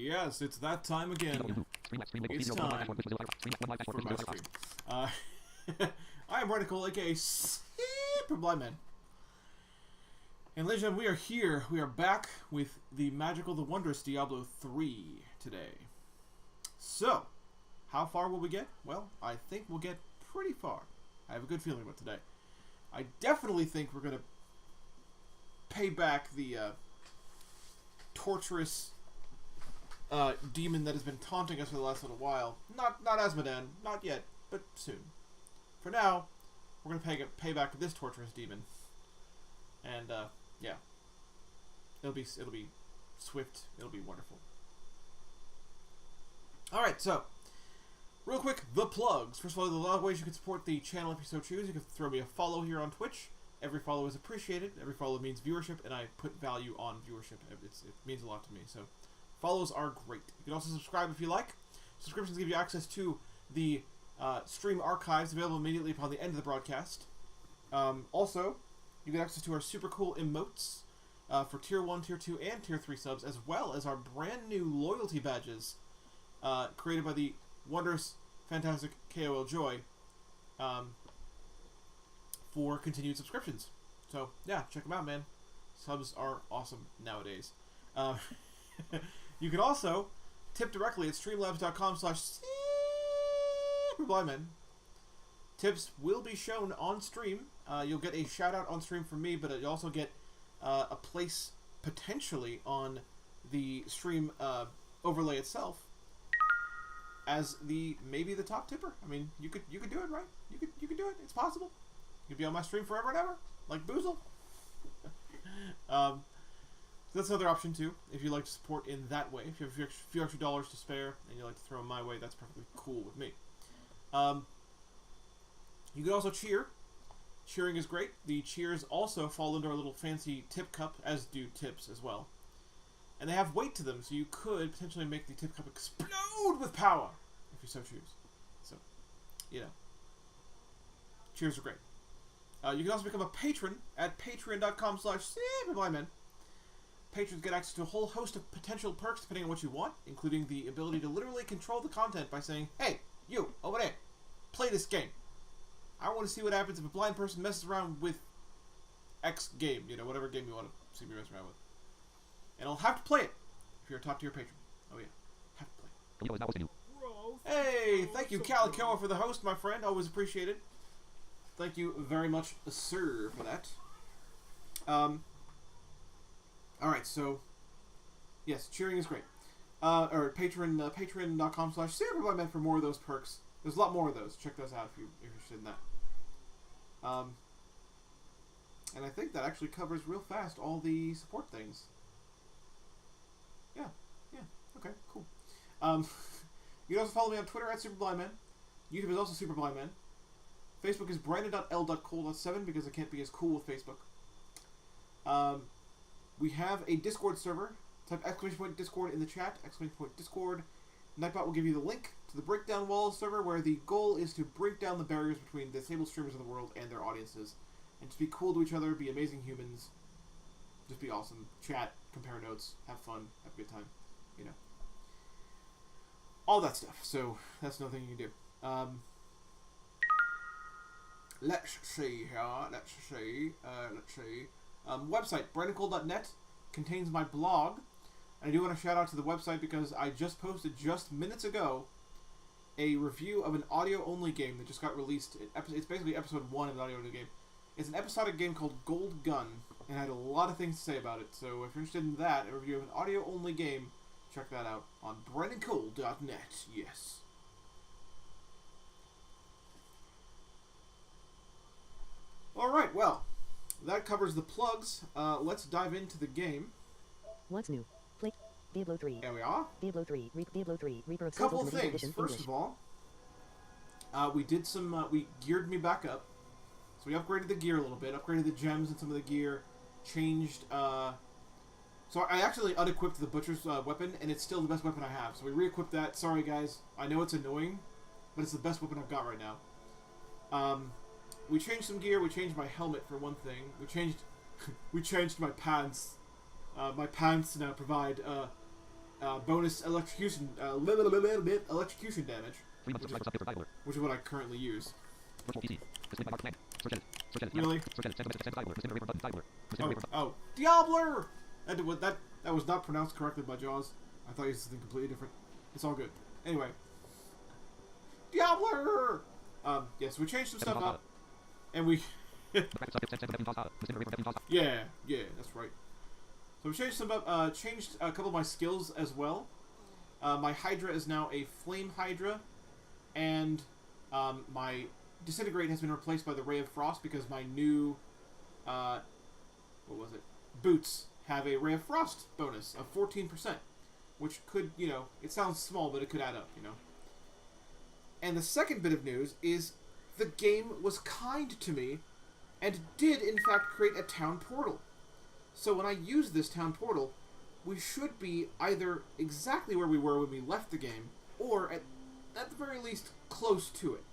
Yes, it's that time again. It's time for my stream. I am Radical, aka Super Blind Man. And ladies and gentlemen, we are here. We are back with the magical, the wondrous Diablo 3 today. So, how far will we get? Well, I think we'll get pretty far. I have a good feeling about today. I definitely think we're going to pay back the torturous demon that has been taunting us for the last little while. Not Asmodan, not yet, but soon. For now, we're going to pay back this torturous demon. And, yeah. It'll be swift. It'll be wonderful. Alright, so, real quick, the plugs. First of all, there are a lot of ways you can support the channel if you so choose. You can throw me a follow here on Twitch. Every follow is appreciated. Every follow means viewership, and I put value on viewership. It means a lot to me, so follows are great. You can also subscribe if you like. Subscriptions give you access to the stream archives available immediately upon the end of the broadcast. Also, you get access to our super cool emotes for Tier 1, Tier 2, and Tier 3 subs, as well as our brand new loyalty badges created by the wondrous, fantastic KOL Joy for continued subscriptions. So, yeah, check them out, man. Subs are awesome nowadays. You can also tip directly at streamlabs.com/superblindman. Tips will be shown on stream. You'll get a shout out on stream from me, but you'll also get a place potentially on the stream overlay itself as maybe the top tipper. I mean, you could do it, right? You could do it. It's possible. You could be on my stream forever and ever, like Boozle. That's another option too, if you like to support in that way. If you have a few extra dollars to spare and you like to throw them my way, that's perfectly cool with me. You can also cheer. Cheering is great. The cheers also fall into our little fancy tip cup, as do tips as well. And they have weight to them, so you could potentially make the tip cup explode with power, if you so choose. So, you know. Cheers are great. You can also become a patron at patreon.com/superblindman. Patrons get access to a whole host of potential perks depending on what you want, including the ability to literally control the content by saying, "Hey, you, over there, play this game. I want to see what happens if a blind person messes around with X game," you know, whatever game you want to see me mess around with. And I'll have to play it if you're a top tier patron. Oh yeah, have to play it. Hey, thank you, Calicoa, for the host, my friend. Always appreciated. Thank you very much, sir, for that. Alright, so, yes, cheering is great. Or patreon.com/superblindman for more of those perks. There's a lot more of those. Check those out if you're interested in that. And I think that actually covers real fast all the support things. Yeah, okay, cool. You can also follow me on Twitter at superblindman. YouTube is also superblindman. Facebook is brandon.l.cole.7 because I can't be as cool with Facebook. We have a Discord server. Type !Discord in the chat, !Discord. Nightbot will give you the link to the Breakdown Walls server, where the goal is to break down the barriers between the disabled streamers of the world and their audiences. And just be cool to each other, be amazing humans. Just be awesome. Chat, compare notes, have fun, have a good time. You know. All that stuff. So, that's another thing you can do. Let's see here. Let's see. Website, brandoncold.net, contains my blog. And I do want to shout out to the website because I just posted just minutes ago a review of an audio-only game that just got released. It's basically episode 1 of an audio-only game. It's an episodic game called Gold Gun, and I had a lot of things to say about it. So if you're interested in that, a review of an audio-only game, check that out on brandoncold.net. Yes. Alright, well, that covers the plugs. Let's dive into the game. What's new? Play Diablo 3. There we are. Diablo 3. Diablo 3. Reaper of Couple Souls things. Edition, First English. of all, we did some. We geared me back up. So we upgraded the gear a little bit. Upgraded the gems and some of the gear. Changed. So I actually unequipped the butcher's weapon, and it's still the best weapon I have. So we re-equipped that. Sorry guys, I know it's annoying, but it's the best weapon I've got right now. We changed some gear. We changed my helmet for one thing. We changed my pants. My pants now provide bonus electrocution electrocution damage, which is what I currently use. Really? Oh, Diablo! That was not pronounced correctly by Jaws. I thought he was something completely different. It's all good. Anyway, Diablo! Yes, we changed some stuff up, and we. Yeah, that's right. So we changed some up. Changed a couple of my skills as well. My Hydra is now a Flame Hydra, and my Disintegrate has been replaced by the Ray of Frost because my new, what was it? Boots have a Ray of Frost bonus of 14%, which could, it sounds small, but it could add up, And the second bit of news is the game was kind to me and did, in fact, create a town portal. So when I use this town portal, we should be either exactly where we were when we left the game, or at the very least, close to it.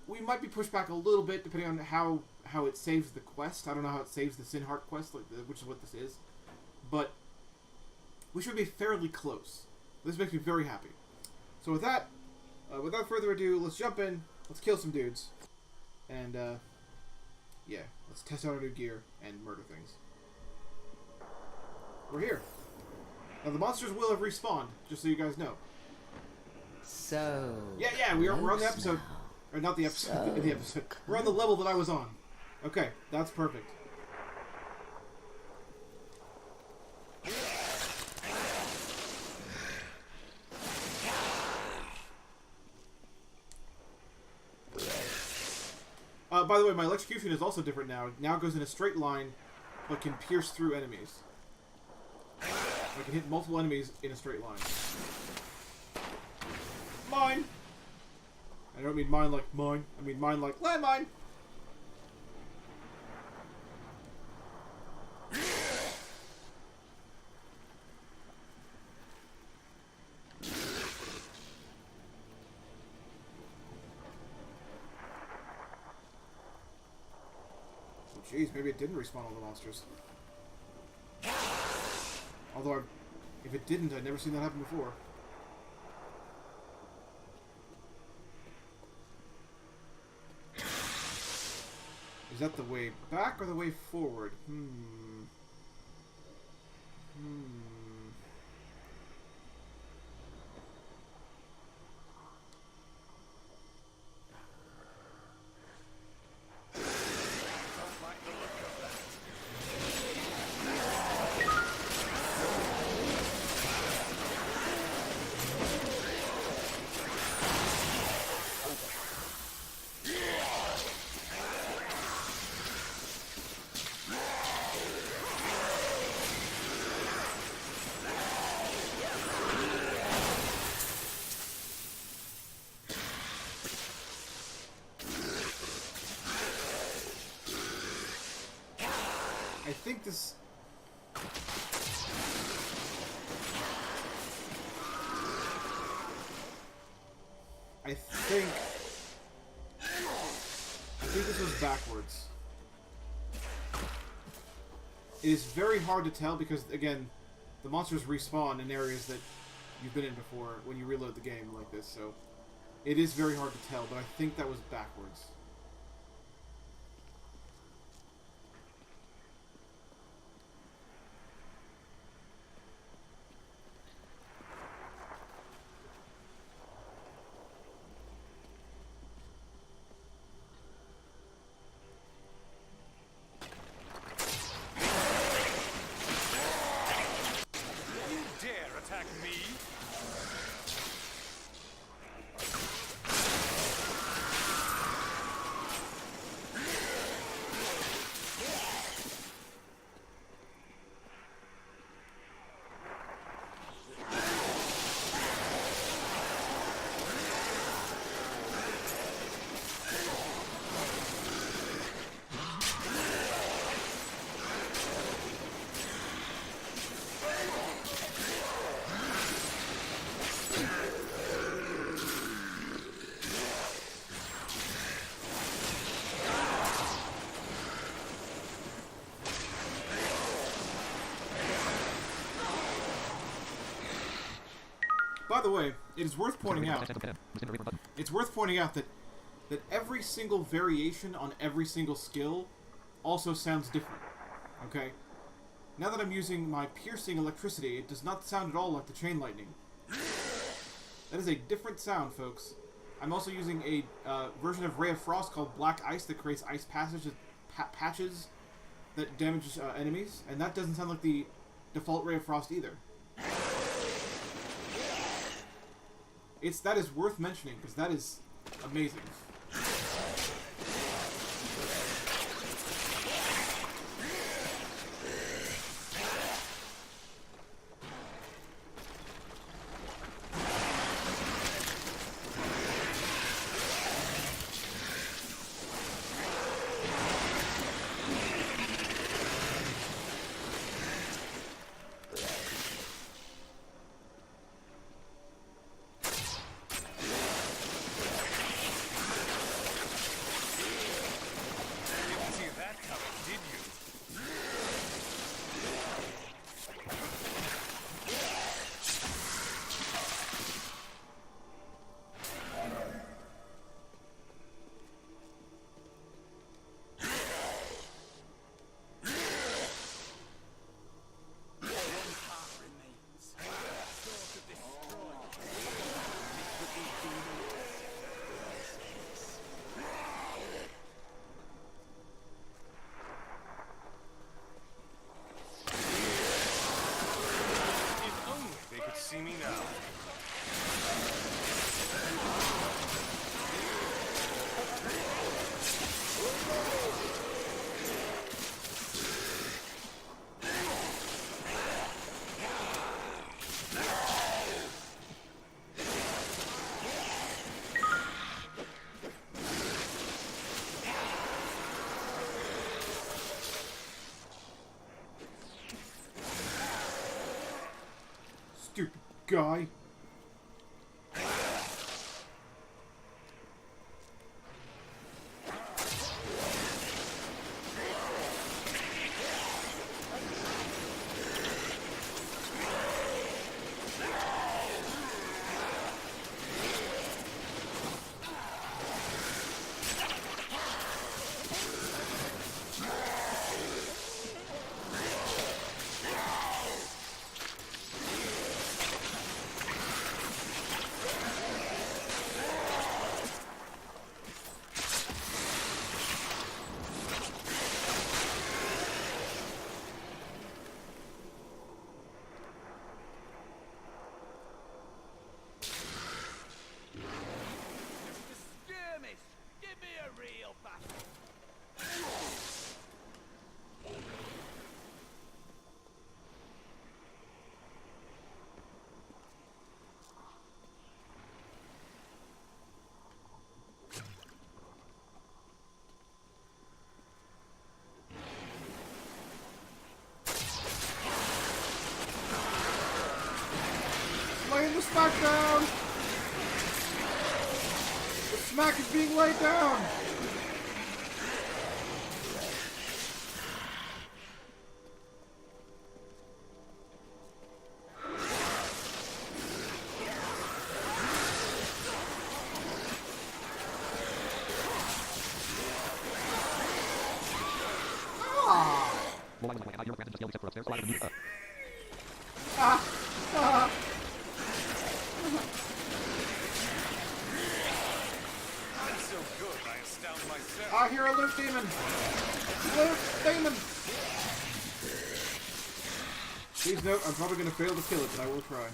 We might be pushed back a little bit, depending on how it saves the quest. I don't know how it saves the Sinheart quest, which is what this is. But we should be fairly close. This makes me very happy. So with that, without further ado, let's jump in, let's kill some dudes, and yeah, let's test out our new gear and murder things. We're here. Now the monsters will have respawned, just so you guys know. So... Yeah, we're on the episode. Or not the episode, the episode. We're on the level that I was on. Okay, that's perfect. By the way, my electrocution is also different now. Now it goes in a straight line, but can pierce through enemies. I can hit multiple enemies in a straight line. Mine! I don't mean mine like mine. I mean mine like landmine! Jeez, maybe it didn't respawn all the monsters. Although, if it didn't, I'd never seen that happen before. Is that the way back or the way forward? I think this... I think this was backwards. It is very hard to tell because, again, the monsters respawn in areas that you've been in before when you reload the game like this, so it is very hard to tell, but I think that was backwards. By the way, it is worth pointing out. It's worth pointing out that every single variation on every single skill also sounds different. Okay. Now that I'm using my piercing electricity, it does not sound at all like the chain lightning. That is a different sound, folks. I'm also using a version of Ray of Frost called Black Ice that creates ice patches that damages enemies, and that doesn't sound like the default Ray of Frost either. That is worth mentioning, because that is amazing. See me now. Stupid guy. Laying the smack down! The smack is being laid down! So good, I astound myself. I hear a loot demon! Loot demon! Please note, I'm probably going to fail to kill it, but I will try.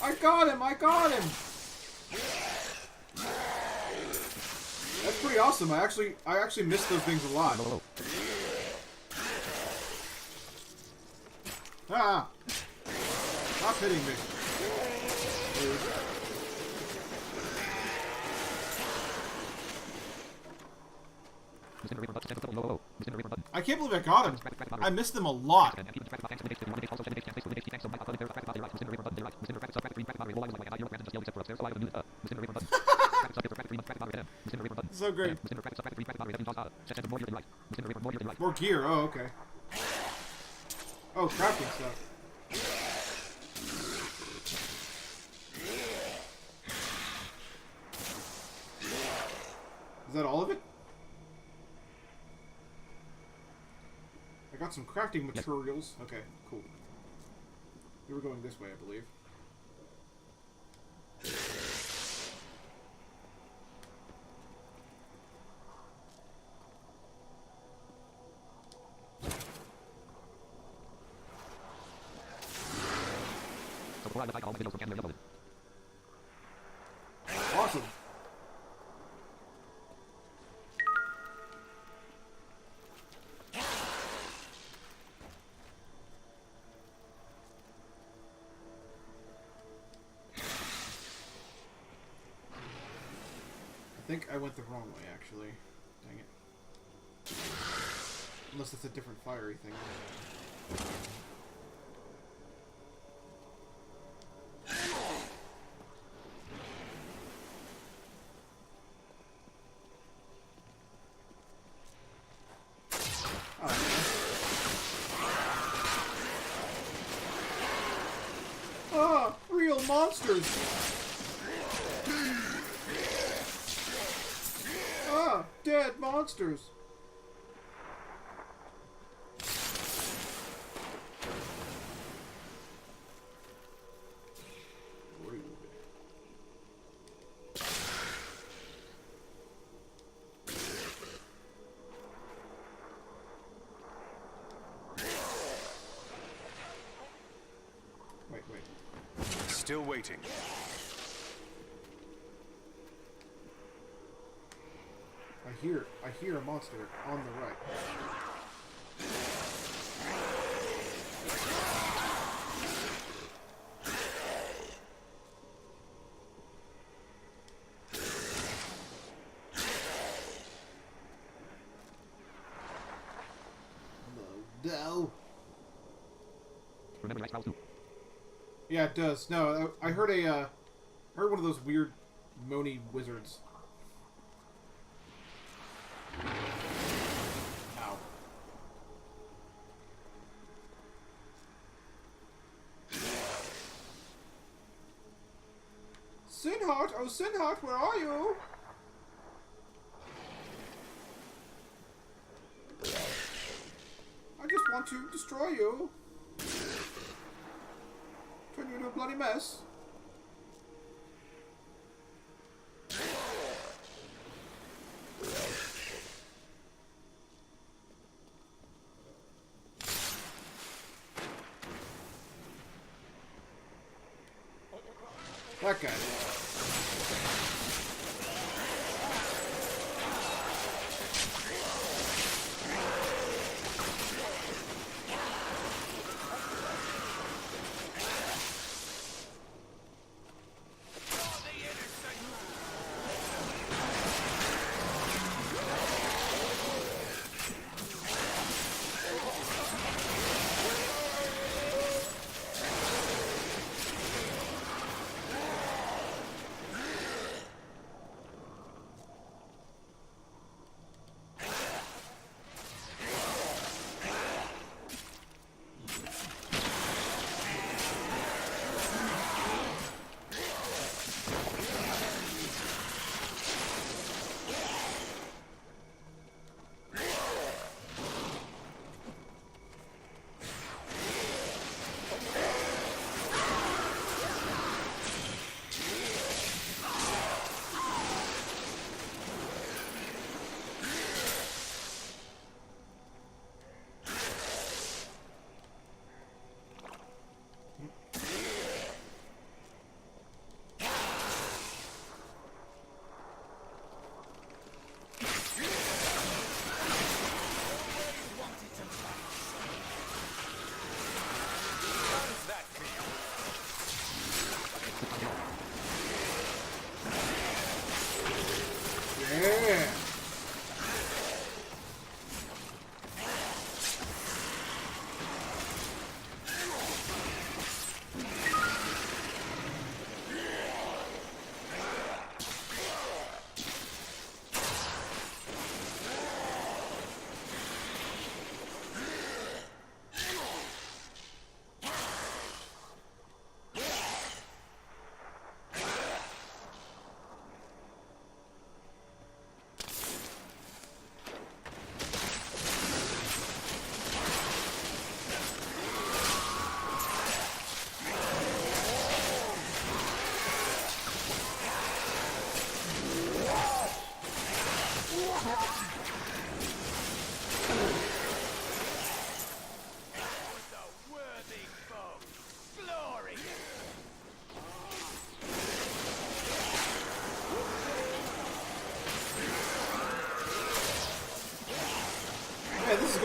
I got him! I got him! That's pretty awesome. I actually missed those things a lot. Ah! Stop hitting me. I can't believe I got him. I missed them a lot. So great. More gear. Oh, okay. Oh, crafting stuff. Is that all of it? I got some crafting materials. Okay, cool. We were going this way, I believe. Awesome. I think I went the wrong way, actually. Dang it. Unless it's a different fiery thing. Ah, real monsters! Ah, dead monsters! Rude. Wait. Still waiting. I hear a monster on the right. No. Yeah, it does. No, I heard heard one of those weird moany wizards. Ow. Sinhart! Oh, Sinhart, where are you? I just want to destroy you. Turn you into a bloody mess. That guy.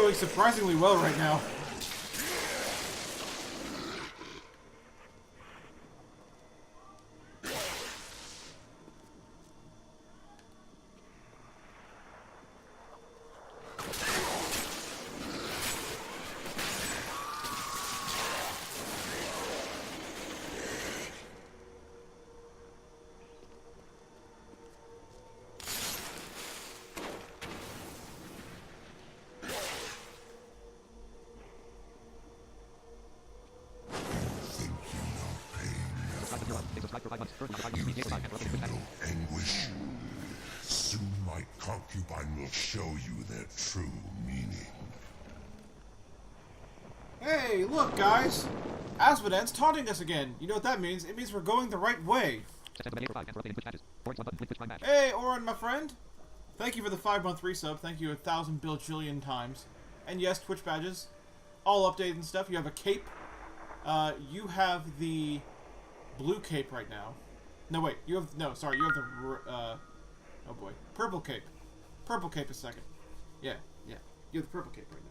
going surprisingly well right now. Anguish. Soon my concubine will show you their true meaning. Hey, look, guys! Asmodee's taunting us again. You know what that means? It means we're going the right way. Hey, Oren, my friend. Thank you for the 5-month resub. Thank you 1,000 bajillion times. And yes, Twitch badges. All updated and stuff. You have a cape. You have the blue cape right now. No, wait. You have... No, sorry. You have the... oh, boy. Purple cape. Purple cape is second. Yeah, yeah. You have the purple cape right now.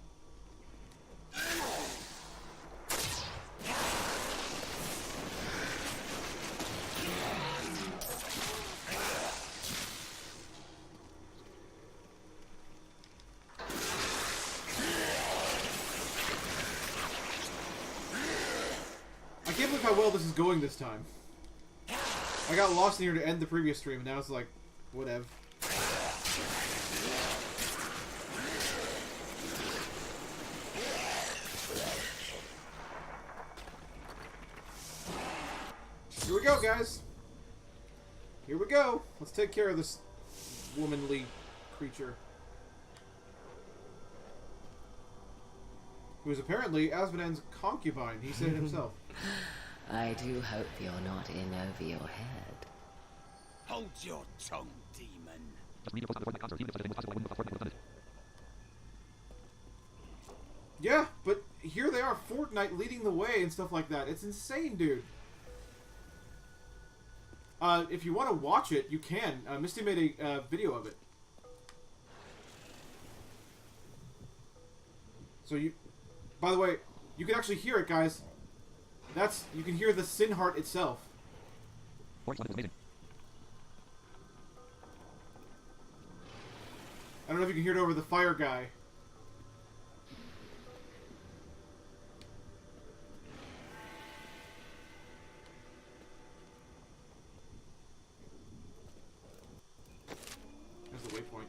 I can't believe how well this is going this time. I got lost in here to end the previous stream, and now it's like, whatever. Here we go, guys. Here we go. Let's take care of this womanly creature. Who is apparently Asmodee's concubine, he said it himself. I do hope you're not in over your head. Hold your tongue, demon. Yeah, but here they are, Fortnite leading the way and stuff like that. It's insane, dude. If you want to watch it, you can. Misty made a video of it. So you... By the way, you can actually hear it, guys. You can hear the Sin Heart itself. I don't know if you can hear it over the fire guy. There's the waypoint.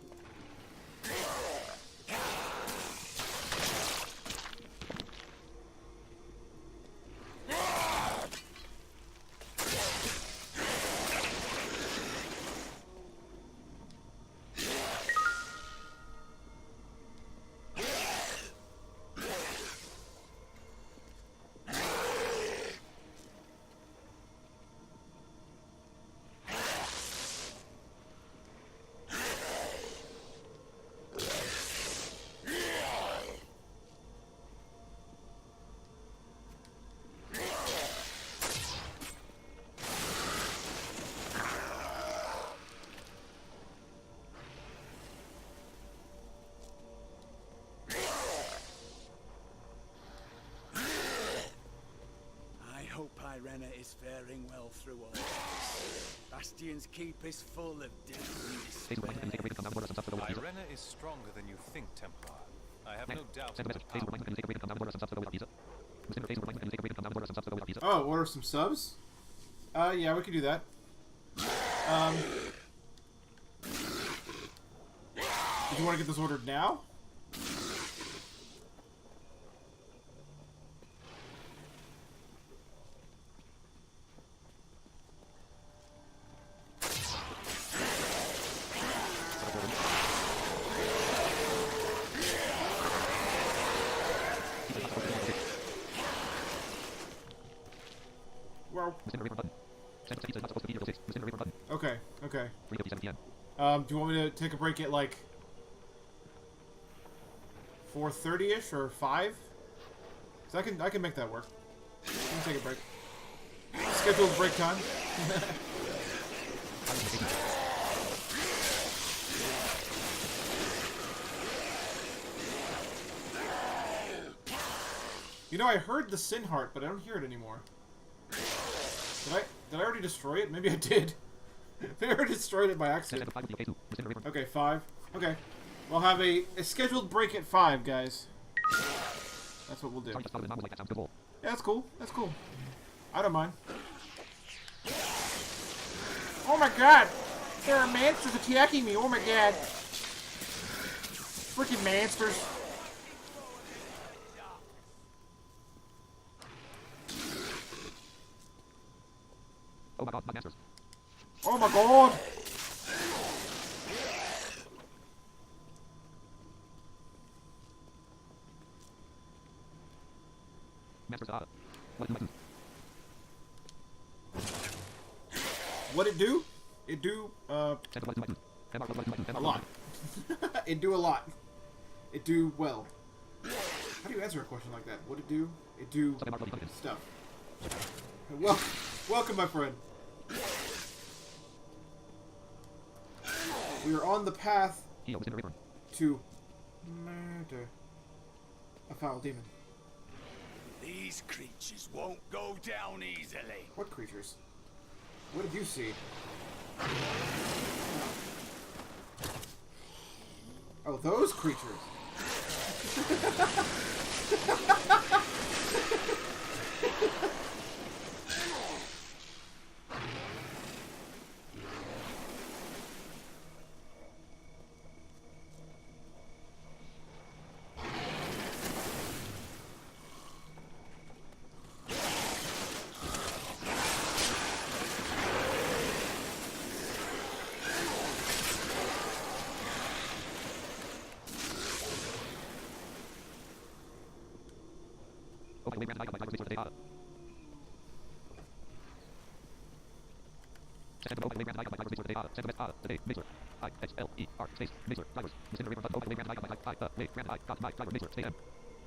Irena is faring well through all this. Bastion's keep is full of death and despair. Irena is stronger than you think, Templar. I have no doubt about Oh, order some subs? Yeah, we could do that. Did you want to get this ordered now? Okay, okay. Do you want me to take a break at like 4:30ish or 5? So I can make that work. I can take a break. Scheduled break time. You know, I heard the Sin Heart, but I don't hear it anymore. Did I already destroy it? Maybe I did. Maybe I already destroyed it by accident. Okay, 5. Okay. We'll have a scheduled break at 5, guys. That's what we'll do. Yeah, that's cool. That's cool. I don't mind. Oh my god! There are monsters attacking me! Oh my god! Freaking monsters! Oh my god, my masters. Oh my god! Masters, what do I do? What it do? It do, a lot. It do a lot. It do well. How do you answer a question like that? What it do? It do stuff. Well, welcome, my friend. We are on the path to murder a foul demon. These creatures won't go down easily. What creatures? What did you see? Oh, those creatures.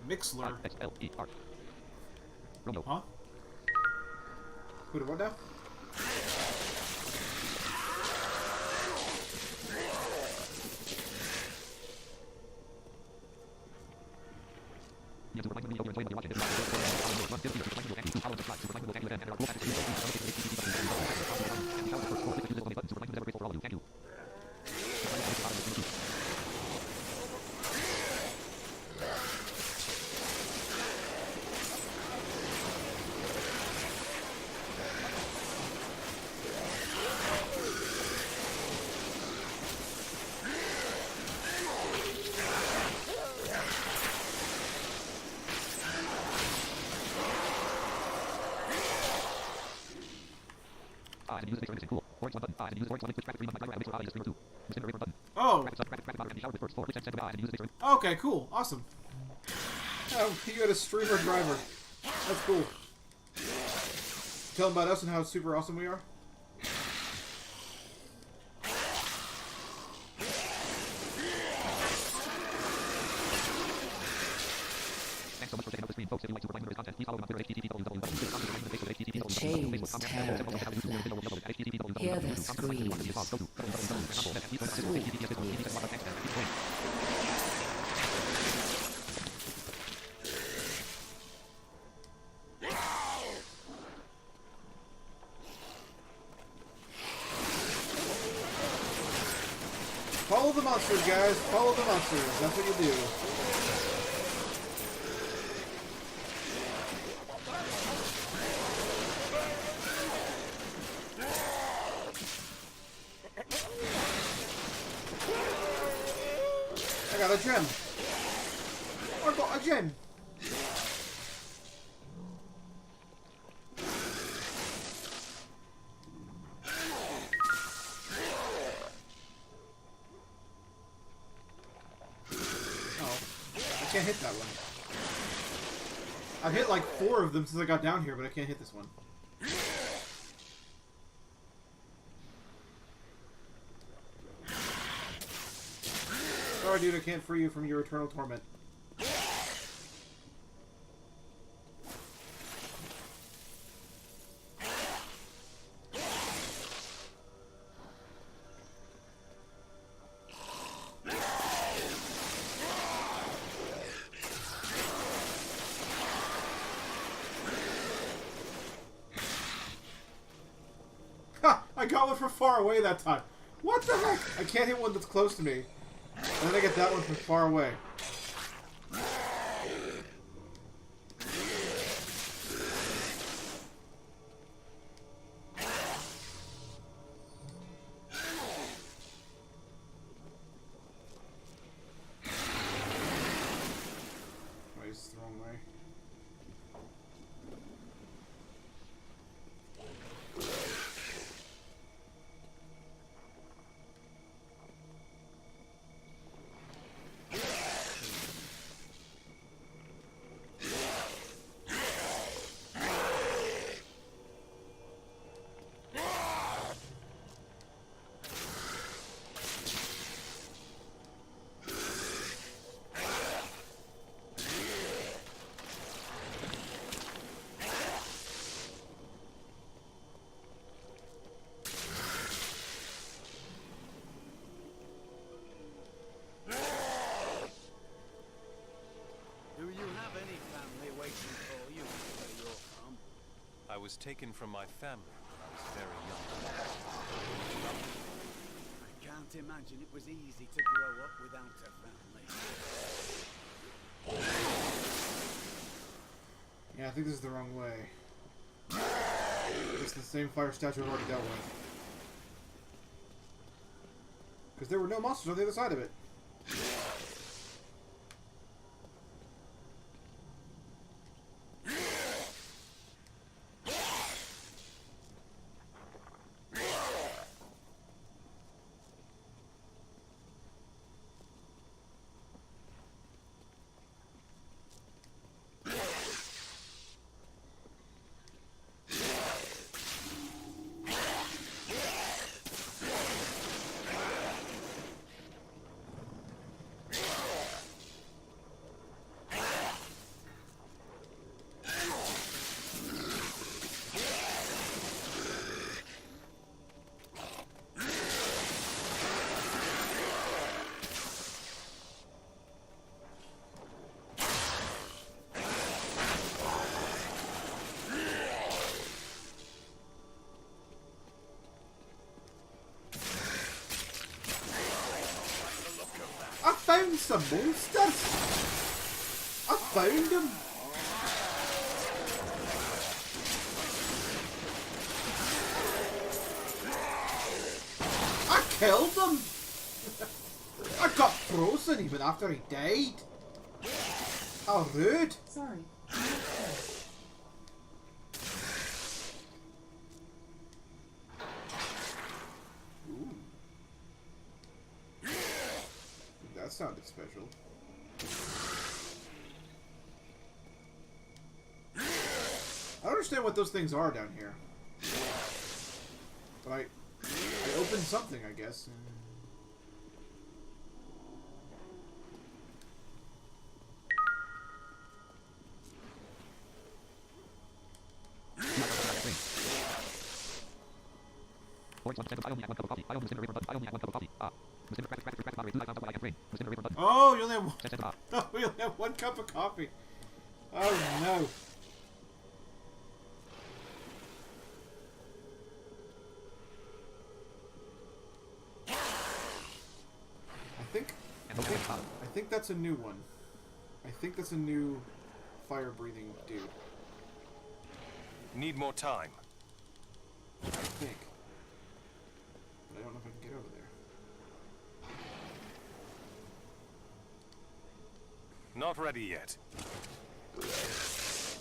Mixler. Huh? Who did what now? Oh. Okay, cool. Awesome. Oh, you got a streamer driver. That's cool. Tell them about us and how super awesome we are. The chains tear their flesh. Hear their screams. Such sweet music. Follow the monsters, guys. Follow the monsters. That's what you do. I got a gem. I got a gem. I can't hit that one. I've hit like 4 of them since I got down here, but I can't hit this one. Sorry, dude, I can't free you from your eternal torment. I got one from far away that time. What the heck? I can't hit one that's close to me. And then I get that one from far away. Wait, it's the wrong way. Do you have any family waiting for you where you're from? I was taken from my family when I was very young. I can't imagine it was easy to grow up without a family. Yeah, I think this is the wrong way. It's the same fire statue I've already dealt with. Because there were no monsters on the other side of it. I found some monsters! I found them! I killed them! I got frozen even after he died! How rude! Sorry. That sounded special. I don't understand what those things are down here. But I opened something, I guess. Oh, you only have one. Oh, we only have one cup of coffee. Oh no. I think that's a new one. I think that's a new fire-breathing dude. Need more time. I think. But I don't know if I can get over there. Not ready yet. It's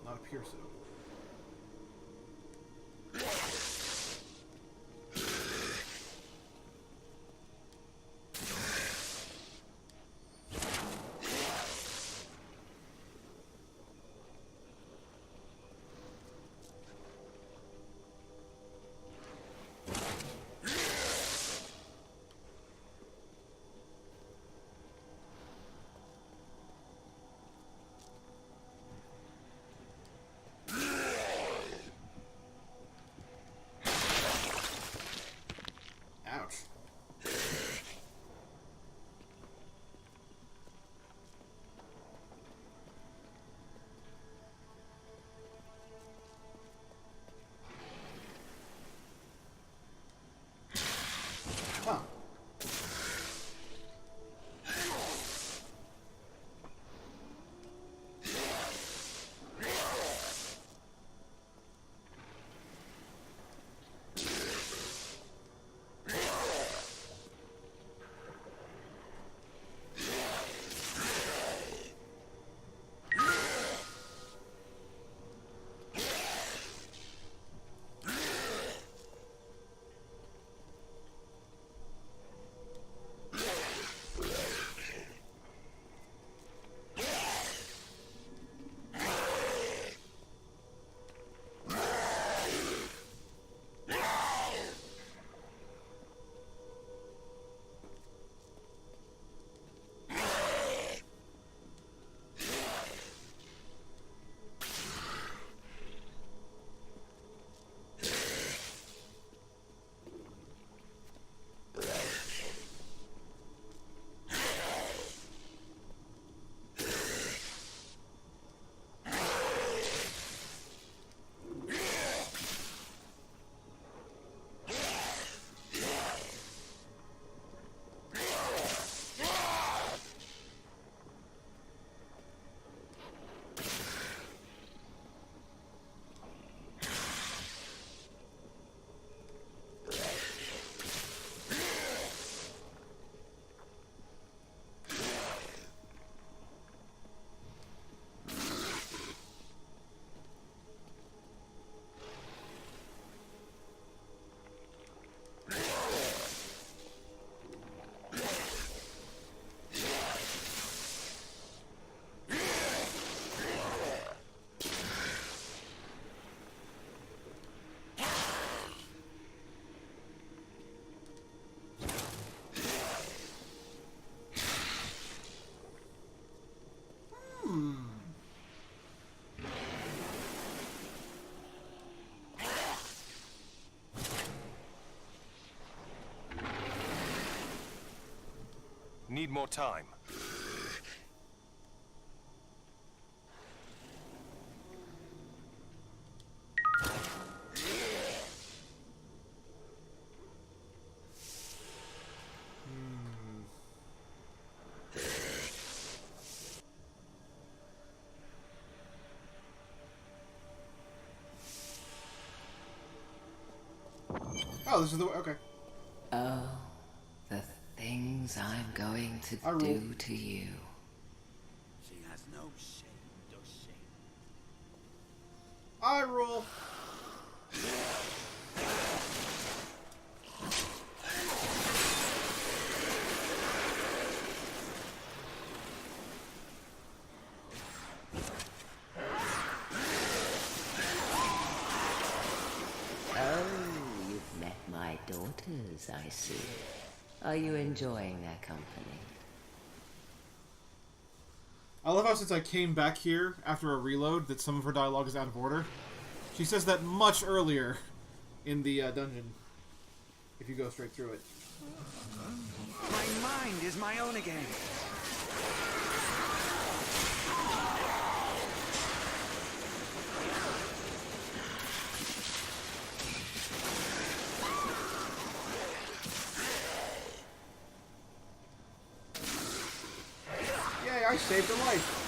not up here, so. more time. Oh, this is the way. Okay. Oh, the things I'm going to I rule. do to you. She has no shame, does she? I rule. Oh, you've met my daughters, I see. Are you enjoying their company? I love how since I came back here after a reload that some of her dialogue is out of order. She says that much earlier in the dungeon. If you go straight through it. My mind is my own again. Yay, I saved a life.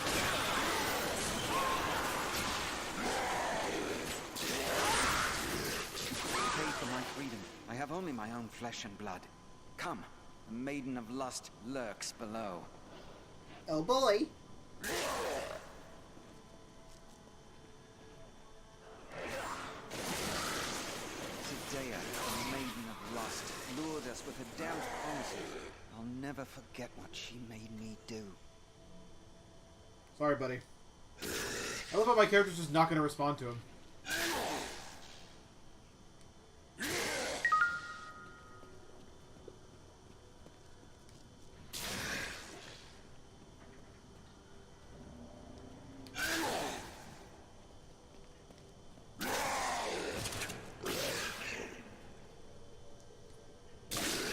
Pray for my freedom. I have only my own flesh and blood. Come, the maiden of lust lurks below. Oh boy. Tidea, the maiden of lust, lured us with her damned promises. I'll never forget what she made me do. Sorry, buddy. I love how my character's just not going to respond to him.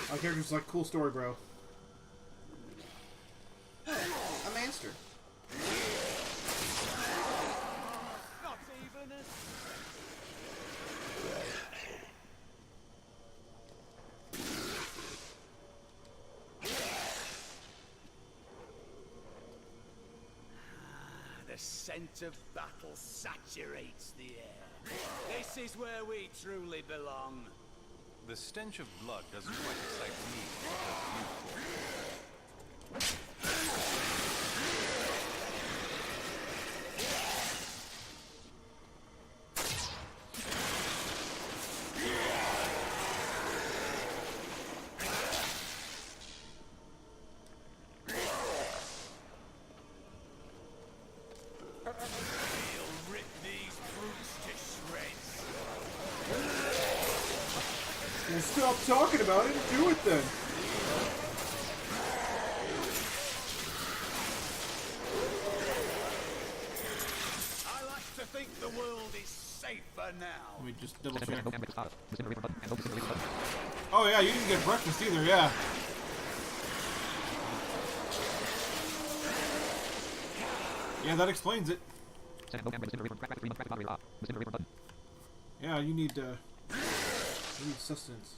My character's like, cool story, bro. A master. Not even a... The scent of battle saturates the air. This is where we truly belong. The stench of blood doesn't quite excite me. It does you, Cor. We'll rip these brutes to shreds. Well, stop talking about it and do it then. I like to think the world is safer now. Let me just double check. And make a stop. Listen to the button and listen to the button. Oh yeah, you didn't get breakfast either, yeah. Yeah, that explains it. Send no and listen to the reverb. Back 3 months. Back battery off. Listen to the reverb button. Yeah, you need sustenance.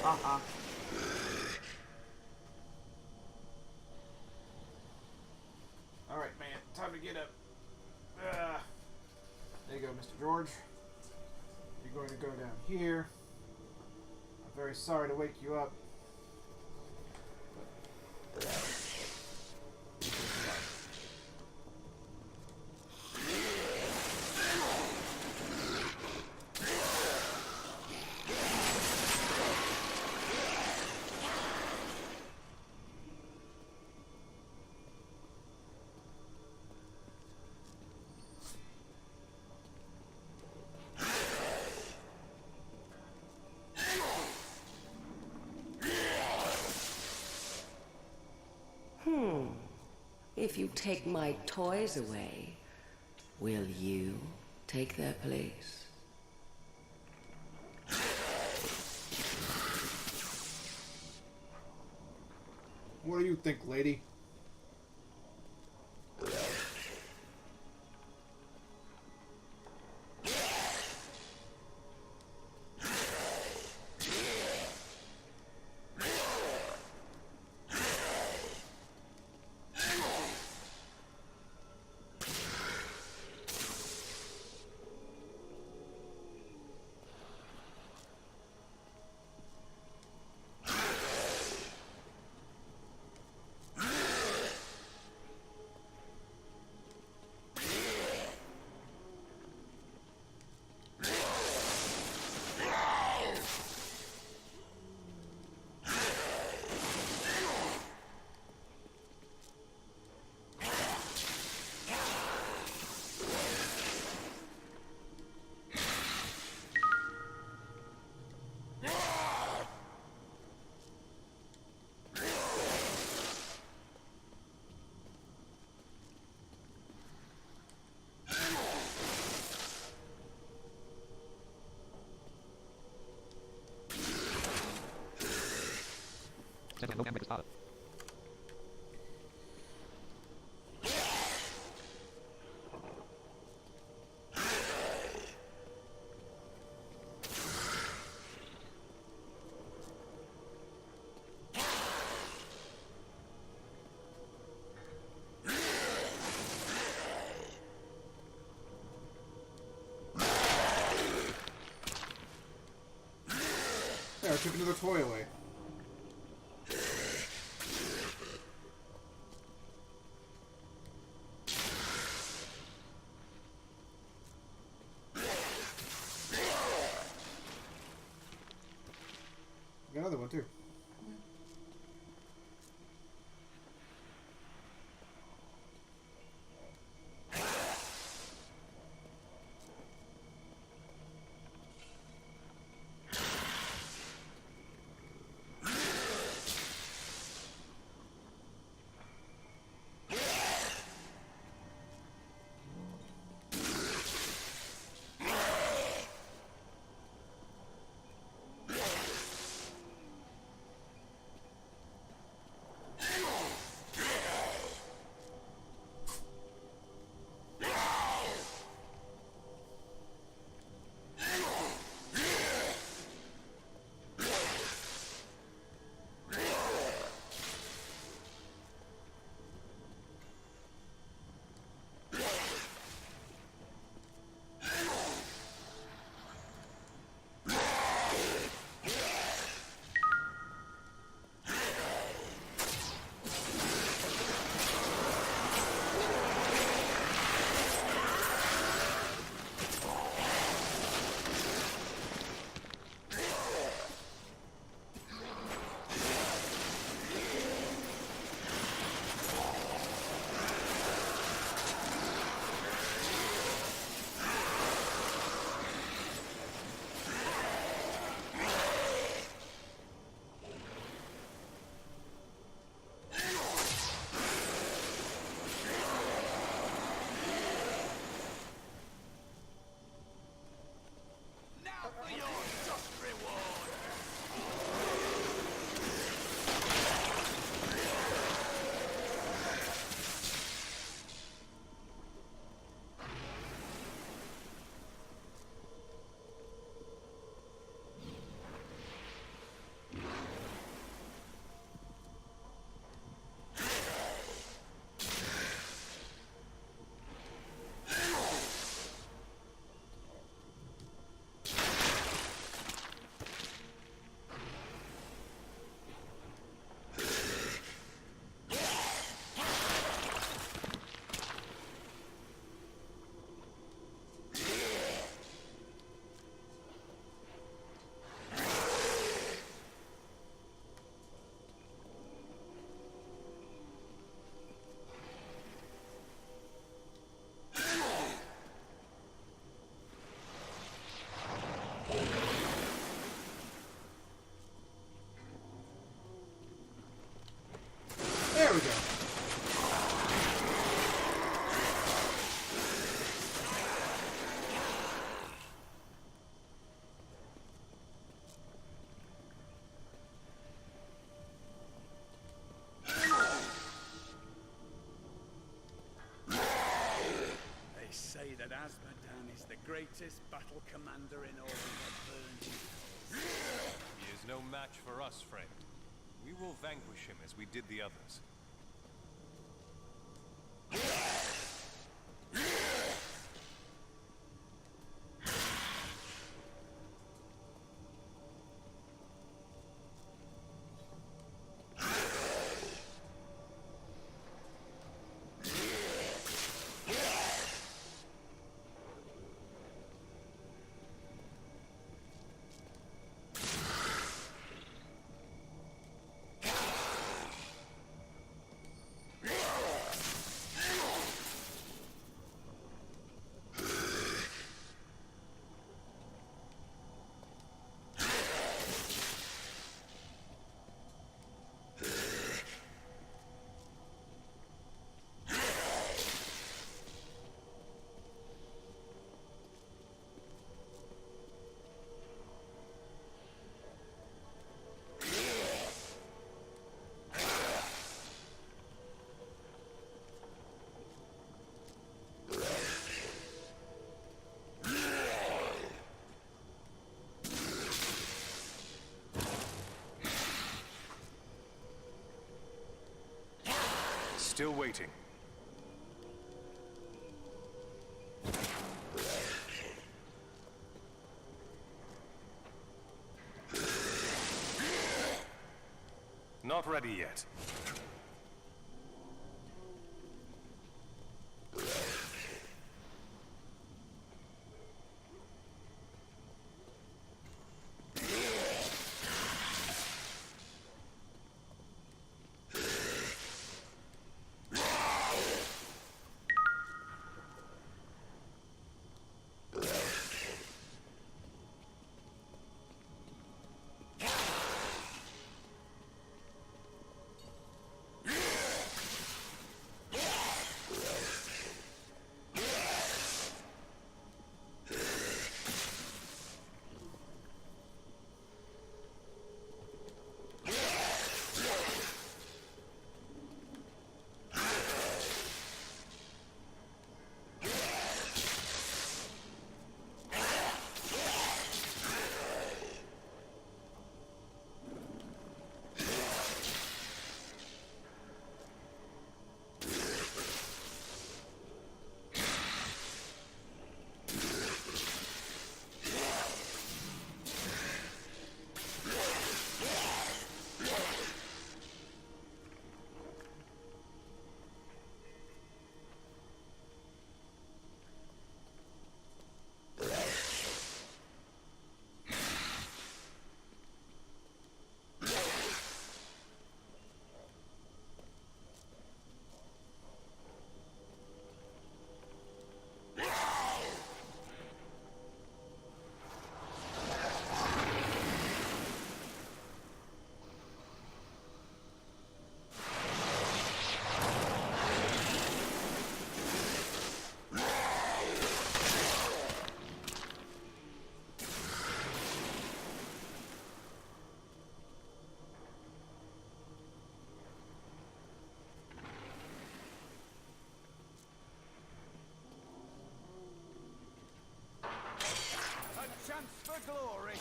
Haha. Alright, man. Time to get up. There you go, Mr. George. You're going to go down here. I'm very sorry to wake you up. If you take my toys away, will you take their place? What do you think, lady? No damage is started. There, I took another toy away. Got another one too. greatest battle commander in all the burning hills. He is no match for us, friend. We will vanquish him as we did the others. Still waiting. Not ready yet. A chance for glory.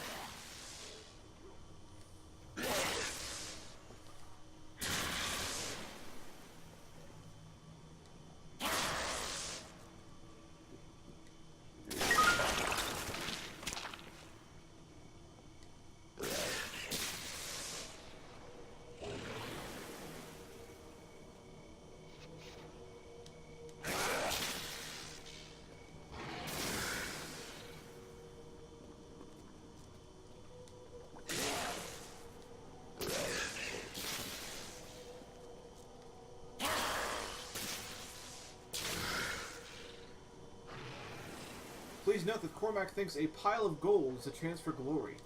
Please note that Cormac thinks a pile of gold is a chance for glory.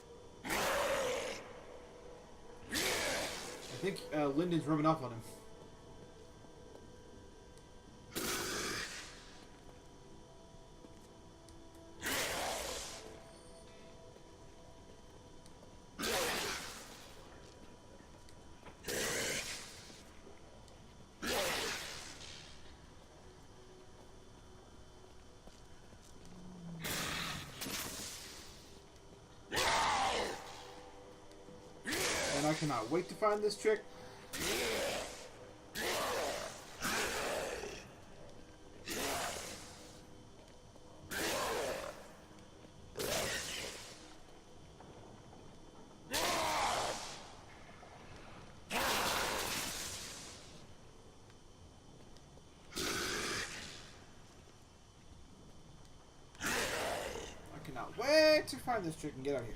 I think Lyndon's rubbing off on him. I cannot wait to find this trick. I cannot wait to find this trick and get out of here.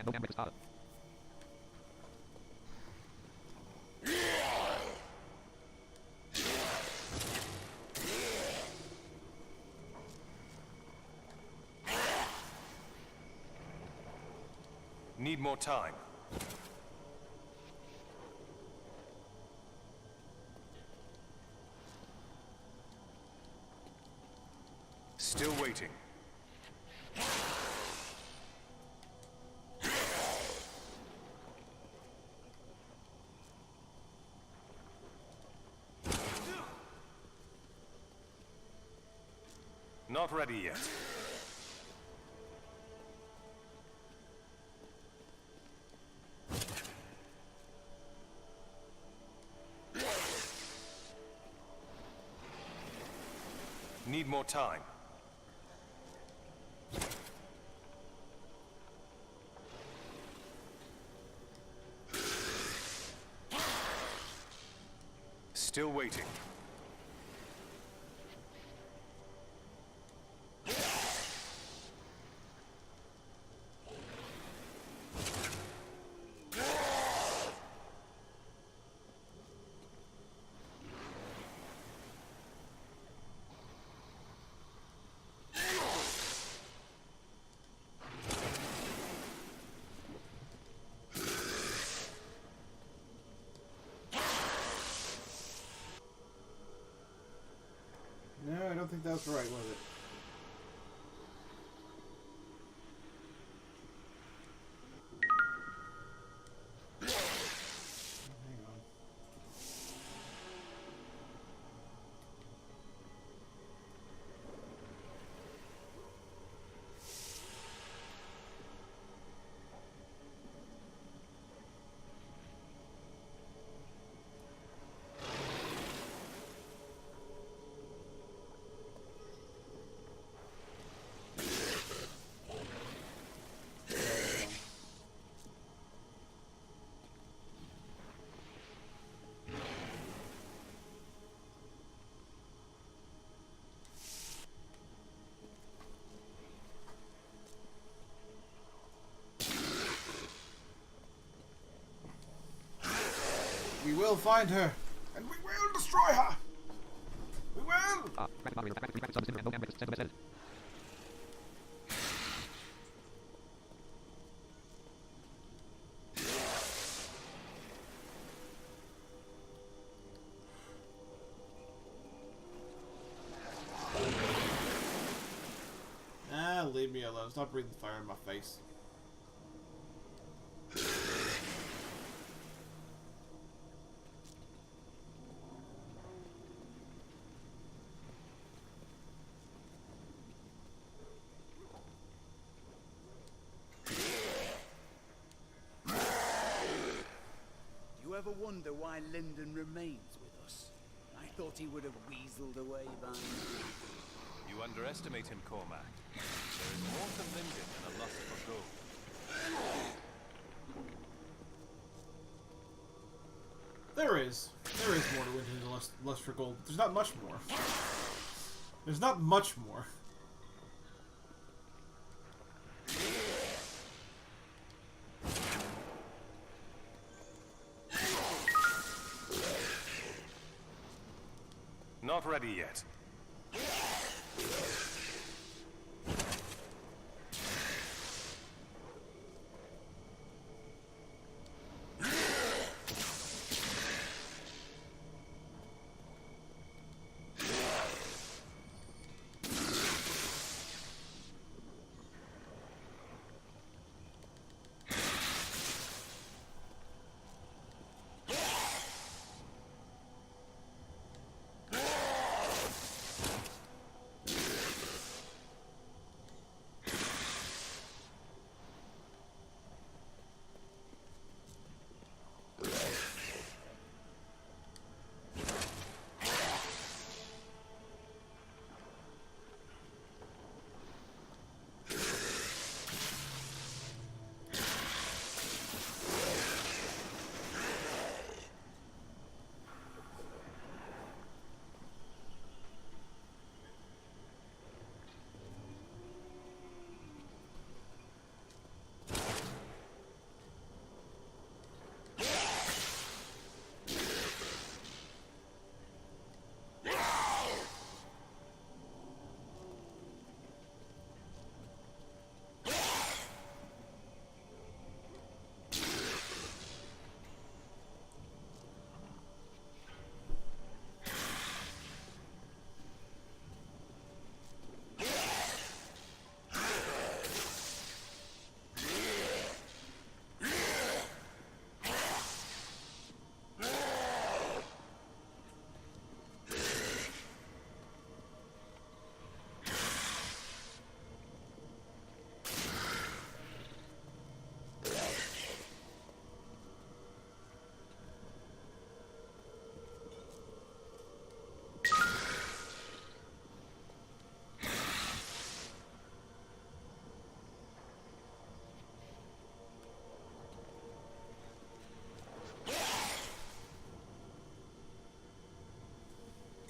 No damage started. Need more time. Still waiting. Not ready yet. Need more time. Still waiting. No, I don't think that's right, was it? Hang on. We will find her, and we will destroy her. We will. No damage. Send a message. Ah, leave me alone. Stop breathing fire in my face. You ever wonder why Lyndon remains with us? I thought he would have weaseled away by now. You underestimate him, Cormac. There is more to Lyndon than a lust for gold. There is more to Winter than lust for gold. There's not much more. There's not much more. not ready yet.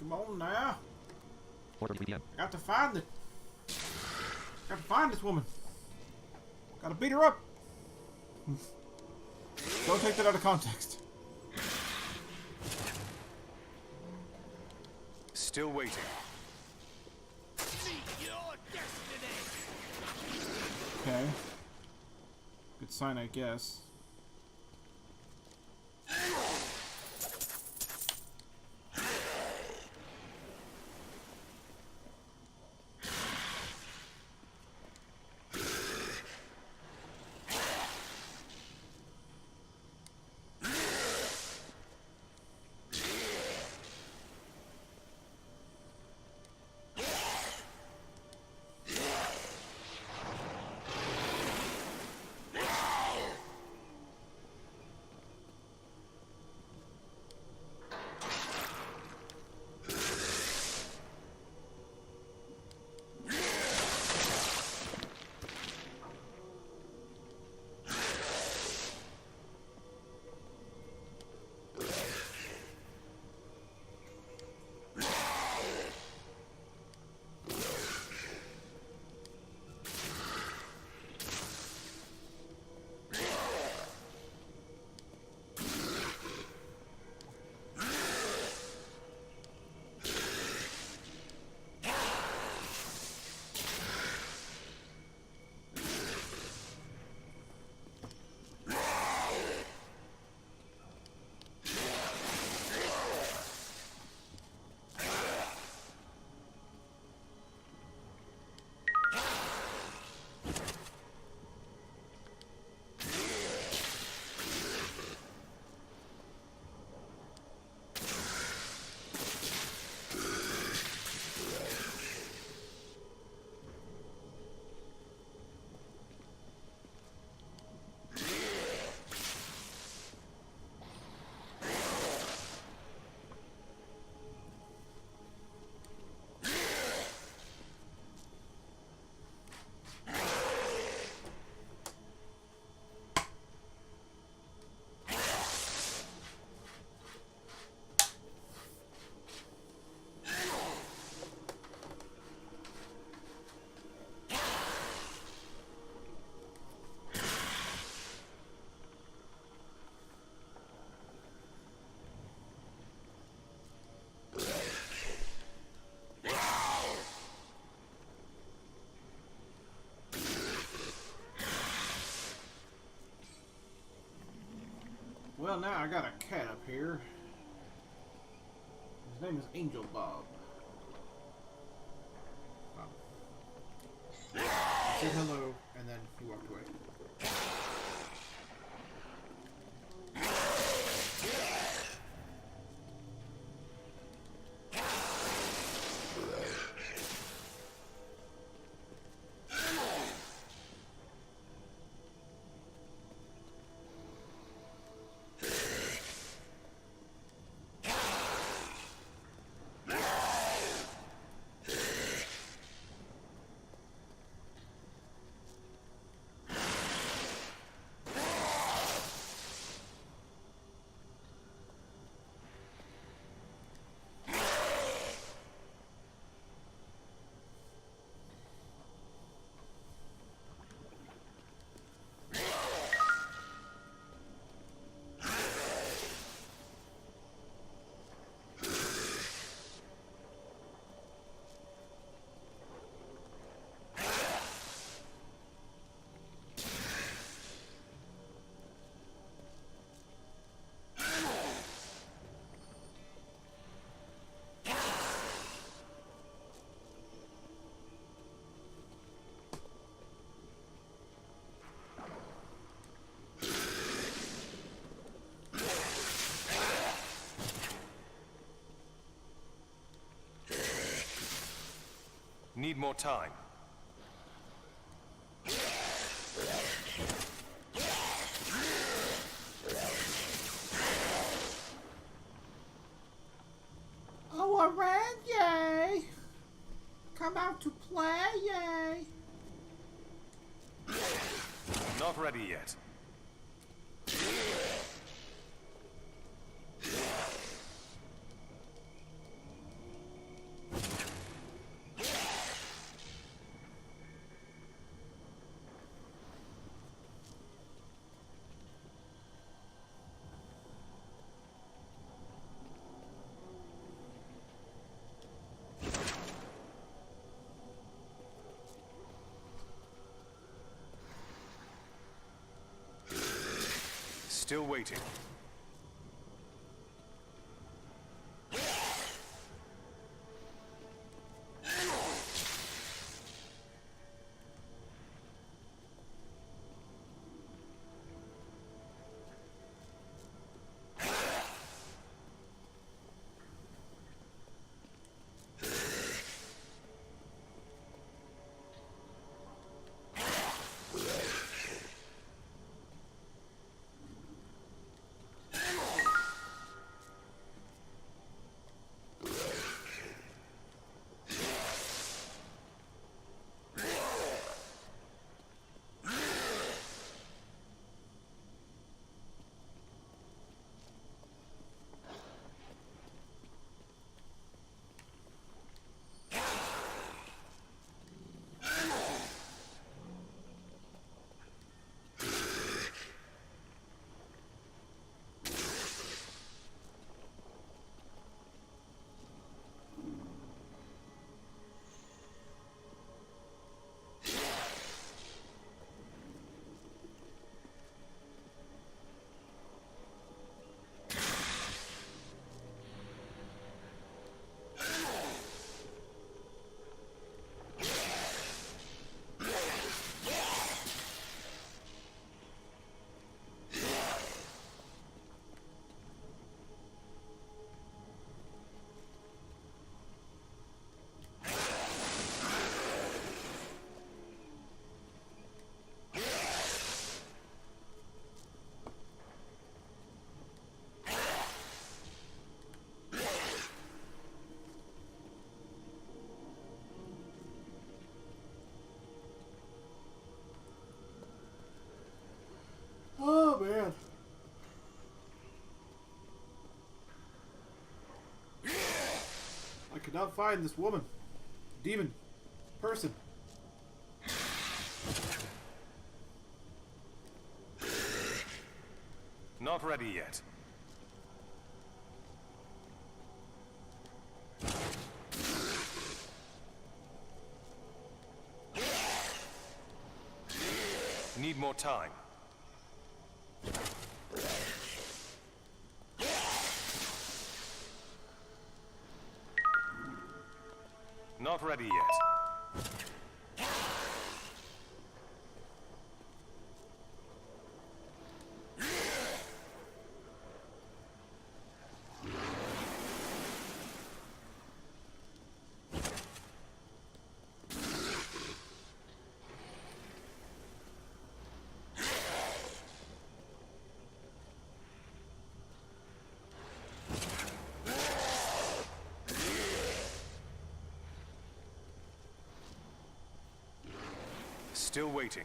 Come on now. 4:33 p.m. Got to find it. Got to find this woman. Gotta beat her up. Don't take that out of context. Still waiting. Okay. Good sign, I guess. Well, now I got a cat up here. His name is Angel Bob. He said hello, and then he walked away. Need more time. Oh, around, yay! Come out to play, yay! Not ready yet. Still waiting. Oh, man. I could not find this woman. Demon. Person. Not ready yet. Need more time. Not ready yet. Still waiting.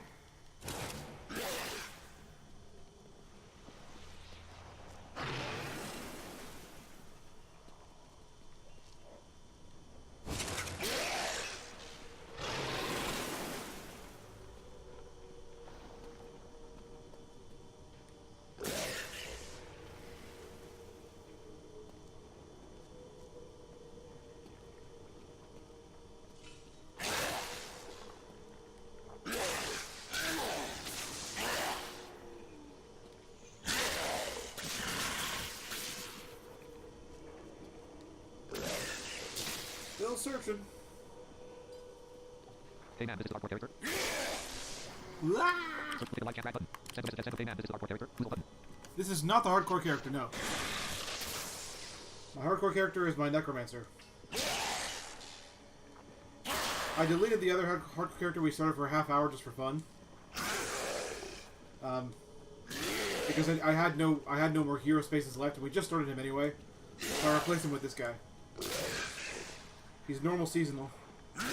Still searching. Hey man, this is a hardcore character. Ah! Click the like and back button. Hey man, this is a hardcore character. Who's button? This is not the hardcore character, no. My hardcore character is my necromancer. I deleted the other hardcore character we started for a half hour just for fun. Because I had no more hero spaces left, and we just started him anyway. So I replaced him with this guy. He's normal seasonal. Right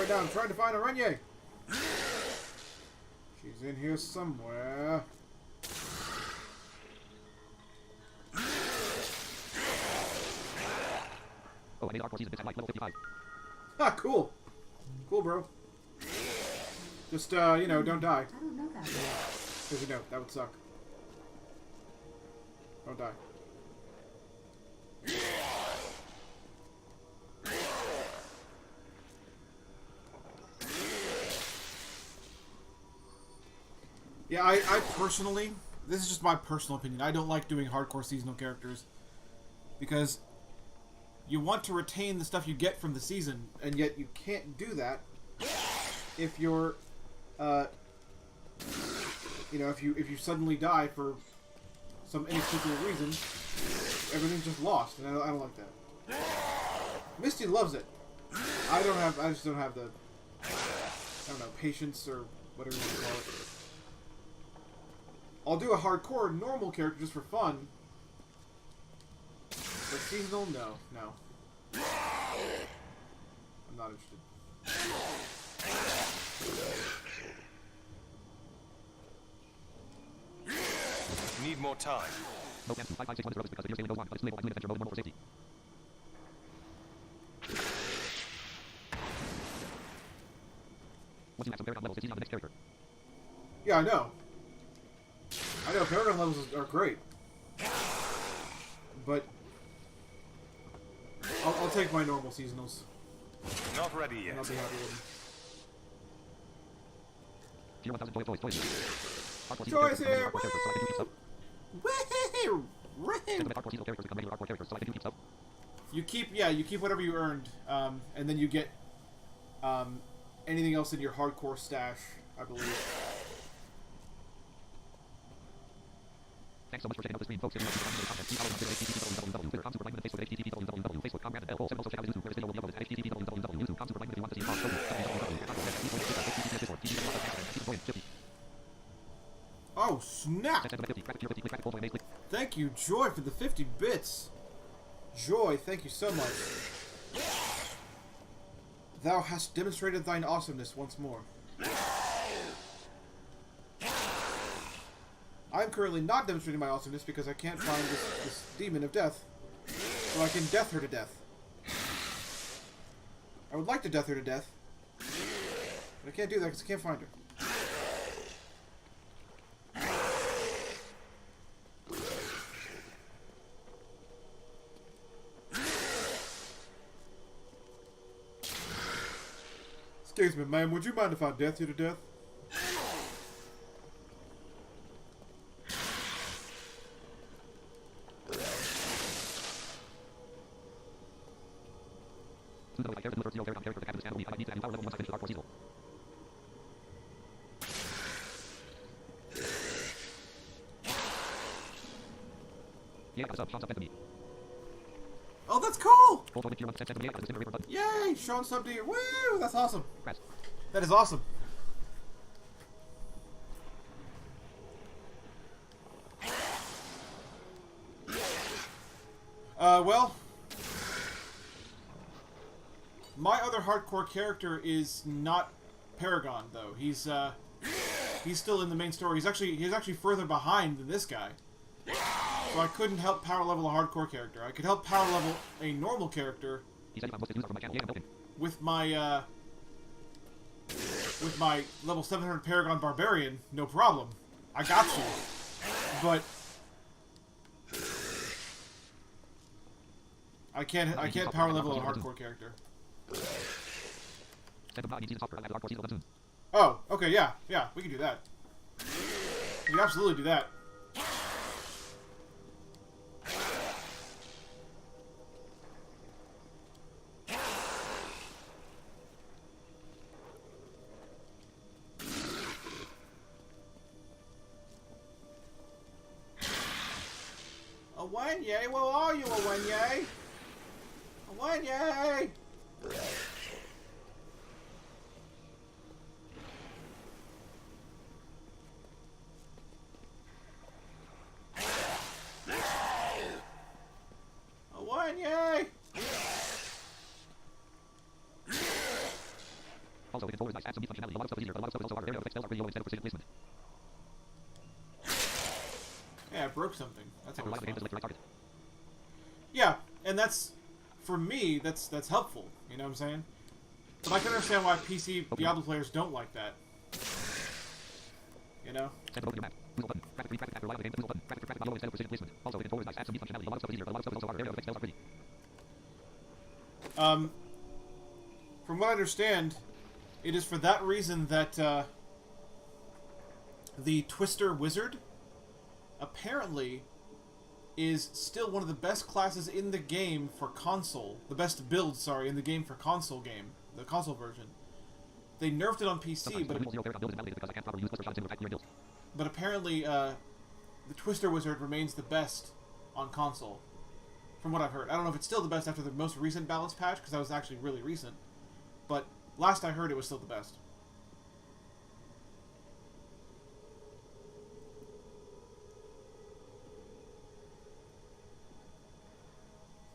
now, I'm trying to find Aranye. She's in here somewhere. Oh, I made a hardcore season. It's at like level 55. Ah, cool. Cool, bro. Just, you know, don't die. I don't know that one. Because, you know, that would suck. Don't die. Yeah, I personally, this is just my personal opinion, I don't like doing hardcore seasonal characters. Because you want to retain the stuff you get from the season, and yet you can't do that if you're, you know, if you suddenly die for some inexplicable reason, everything's just lost, and I don't like that. Misty loves it. I just don't have the, I don't know, patience or whatever you want to call it. I'll do a hardcore normal character just for fun. But seasonal, no. I'm not interested. Need more time. No cancel 5561 is because the nearest alien goes on, but it's labeled as new adventure mode normal for safety. Once you max some Paragon levels, it's easy on the next character. Yeah, I know. I know, Paragon levels are great. But I'll take my normal seasonals. Not ready And yet. I'll be happy with them. Tier 1000 toys. Hardcore season Toys characters become here! hardcore characters, so I can do keep stuff. Woo! Send the hardcore seasonal characters become regular hardcore characters, so I can do keep stuff. You keep whatever you earned, and then you get anything else in your hardcore stash, I believe. Thanks so much for checking out the stream, folks. If you like to content, please follow us on Twitter, http://, Twitter, com, Facebook, http://, Facebook, Comrade, also check out YouTube, where this video will be uploaded at http://, YouTube, com, if you want to see a www.http://. Oh, snap! Thank you, Joy, for the 50 bits. Joy, thank you so much. Thou hast demonstrated thine awesomeness once more. I'm currently not demonstrating my awesomeness because I can't find this demon of death, so I can death her to death. I would like to death her to death, but I can't do that because I can't find her. Excuse me, ma'am, would you mind if I death you to death? Yeah, what's up? Sean sent to me. Oh, that's cool! Full 20 months sent to me. Yeah, the button. Yay! Sean sub to you. Woo! That's awesome. Press. That is awesome. Well, my other hardcore character is not Paragon, though. He's still in the main story. He's actually further behind than this guy. So I couldn't help power level a hardcore character. I could help power level a normal character He said if I posted news from my channel, yeah, building. with my level 700 Paragon Barbarian, no problem. I got you. But I can't power level a hardcore character. Send them out, I need season software. I have the hardcore season 11 soon. Oh, okay, yeah, we can do that. We can absolutely do that. Awanye, where are you, Awanye? Awanye! Awanye! Also, within folders, nice. Add some neat functionality. A lot of stuff is easier, but a lot of stuff is also harder. Arrow spells are radio instead of precision placement. Yeah, I broke something. That's After always live the game, fun. select your right target. Yeah, and that's, for me, that's helpful. You know what I'm saying? But I can understand why PC Diablo players don't like that. You know? Send them open your map. Move button. Graphic 3, graphic after live the game, move button. Graphic auto instead of precision placement. Also, within folders, nice. Add some neat functionality. A lot of stuff is easier, but a lot of stuff is also harder. Arrow spells are pretty. From what I understand, it is for that reason that the Twister Wizard apparently is still one of the best classes in the game for console. The best build, sorry, in the game for console game. The console version. They nerfed it on PC, but apparently the Twister Wizard remains the best on console. From what I've heard. I don't know if it's still the best after the most recent balance patch, because that was actually really recent. But last I heard, it was still the best.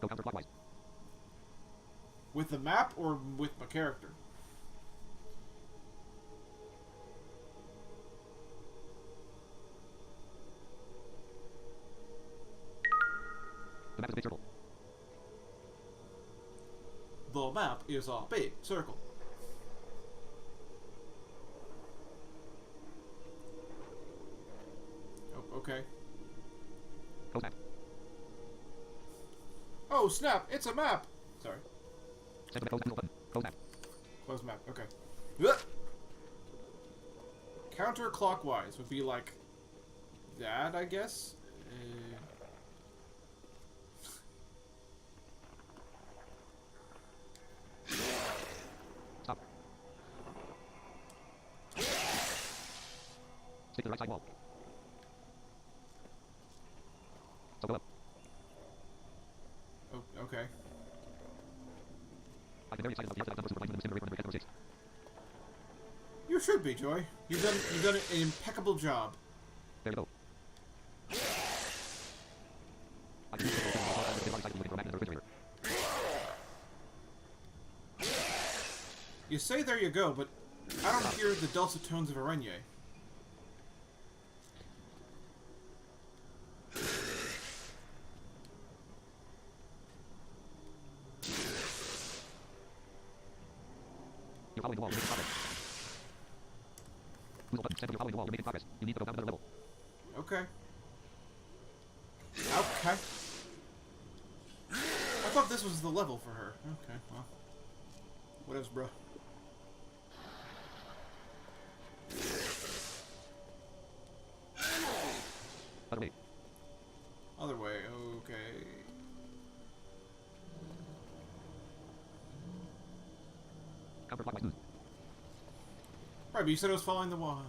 Go counterclockwise. With the map or with my character? The map is a big circle. The map is a big circle. Oh, okay. Close map. Oh, snap! It's a map! Sorry. Send them the close button. Close map. Close map, okay. Ugh. Counterclockwise would be like that, I guess? Stop. Stick to the right side wall. So go up. Oh, okay. I've been very excited about the effort I've done for reminding them to Sim River under 6. You should be, Joy. You've done an impeccable job. There you go. I can use the control panel to looking for a magnet in the refrigerator. You say there you go, but I don't hear the dulcet tones of Arenye. You're following the wall, you're making progress. Move button, stand where you're following the wall, you're making progress. You need to go down another level. Okay. Okay. I thought this was the level for her. Okay, well. Whatevs, bro. Other way. Other way, okay. Counterclockwise move. Right, but you said it was following the wall.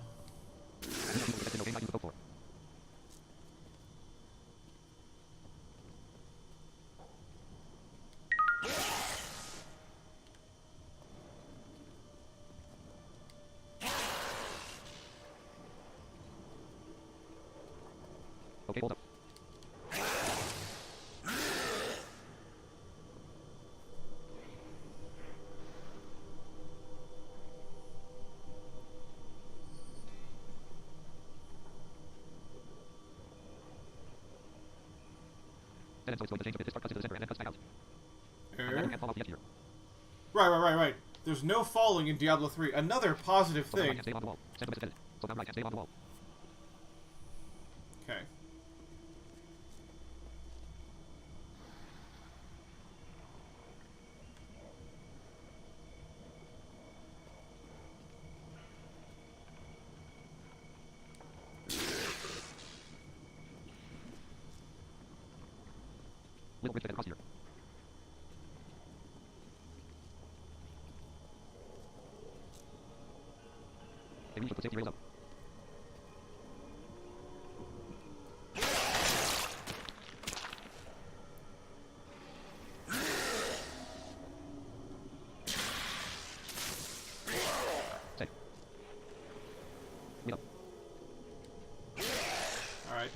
No game I use the vote for. And then so it's going to change a bit. This part cuts into the center and then cuts back out. Er? And then can't fall off the edge here. Right. There's no falling in Diablo 3. Another positive So now right thing. can't stay on the wall. Send them dead. So now right can't stay on the wall. Okay. Little bridge to get across here. Maybe we should put safety rails up. Safe. Wait up. Alright.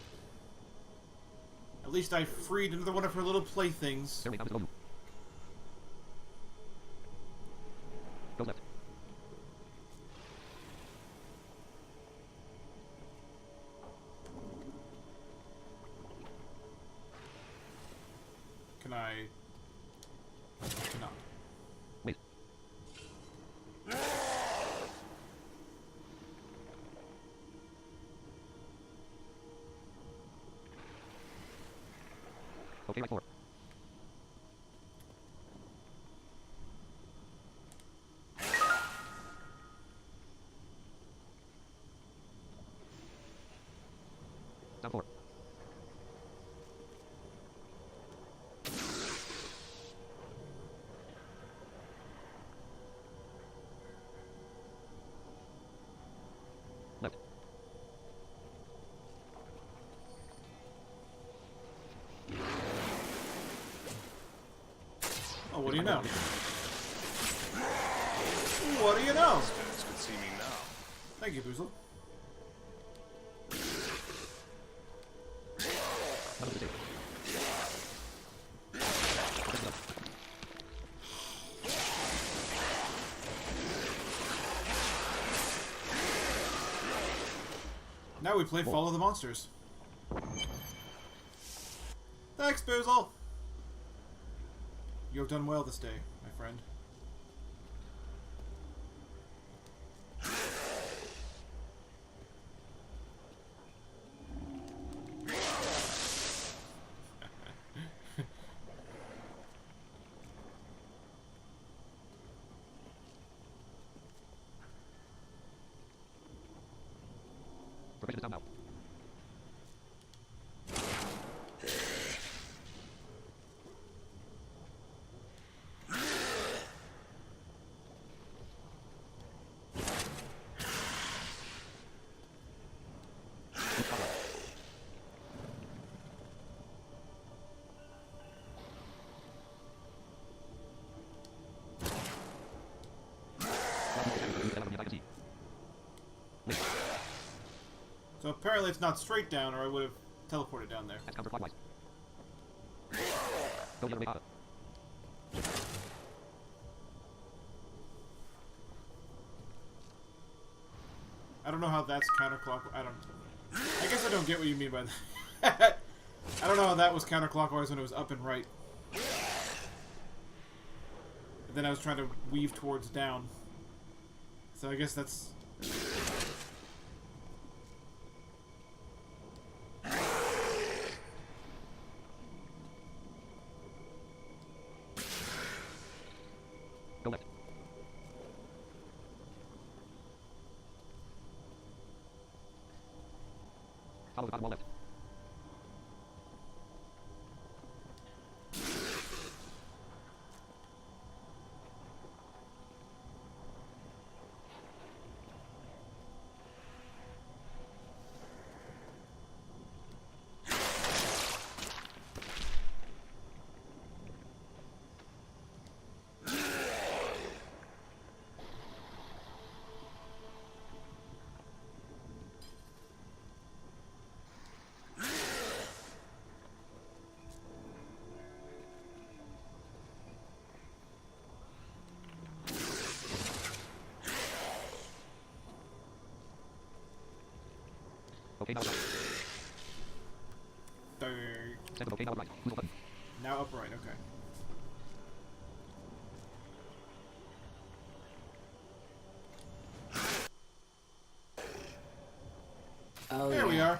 At least I freed another one of her little playthings. Stairway down to the low. Go left. Can I... cannot. Wait. Okay, right 4. Down 4. Left. Oh, what do you know? What do you know? Spirits could see me now. Thank you, Boozle. Down to the safe. Protect it up. Now we play Follow the Monsters. Thanks, Boozle! You have done well this day, my friend. Progression is down now. So apparently it's not straight down, or I would have teleported down there. That's counterclockwise. Go the other way out. I don't know how that's counterclockwise. I guess I don't get what you mean by that. I don't know how that was counterclockwise when it was up and right. And then I was trying to weave towards down. So I guess that's... Go left. Follow the bottom wall left. Okay, now right. Dang. Send them okay, now right. Move button. Now upright, okay. Oh, There we are.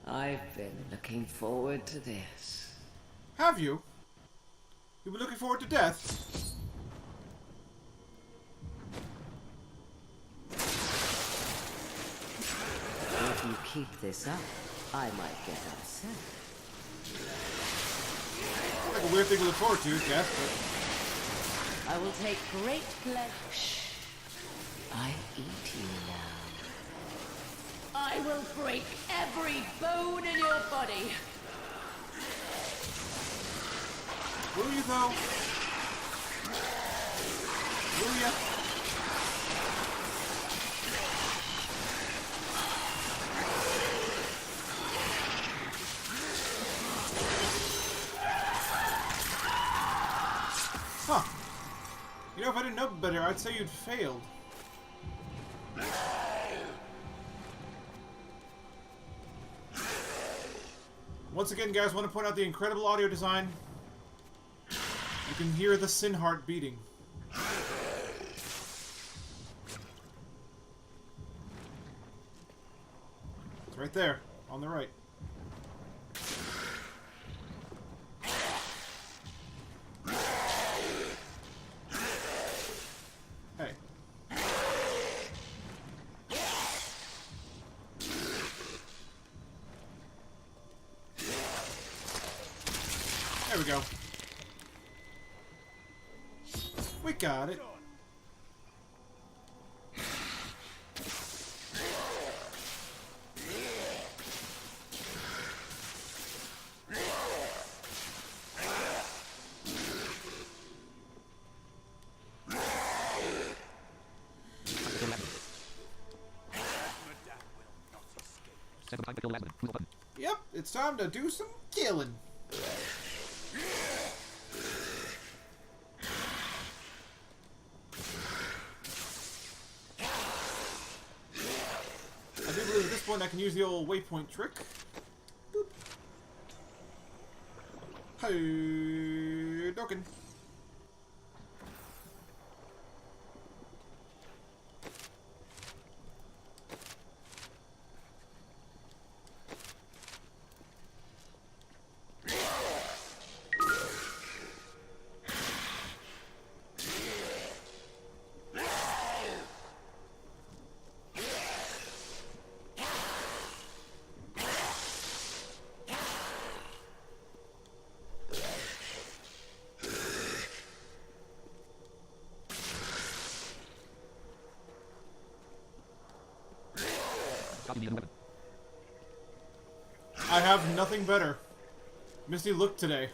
I've been looking forward to this. Have you? You've been looking forward to death? If you keep this up, I might get upset. Like a weird thing to look forward to, death, I will take great pleasure. Shh. I eat you now. I will break every bone in your body. but... Will you, though? Will ya? Huh. You know, if I didn't know better, I'd say you'd failed. Once again, guys, I want to point out the incredible audio design. You can hear the Sin Heart beating. It's right there, on the right. Hey. There we go. We got it. Yep, it's time to do some killing. I do believe at this point I can use the old waypoint trick. Boop. Hey, Dokken. I have nothing better. Misty, look today.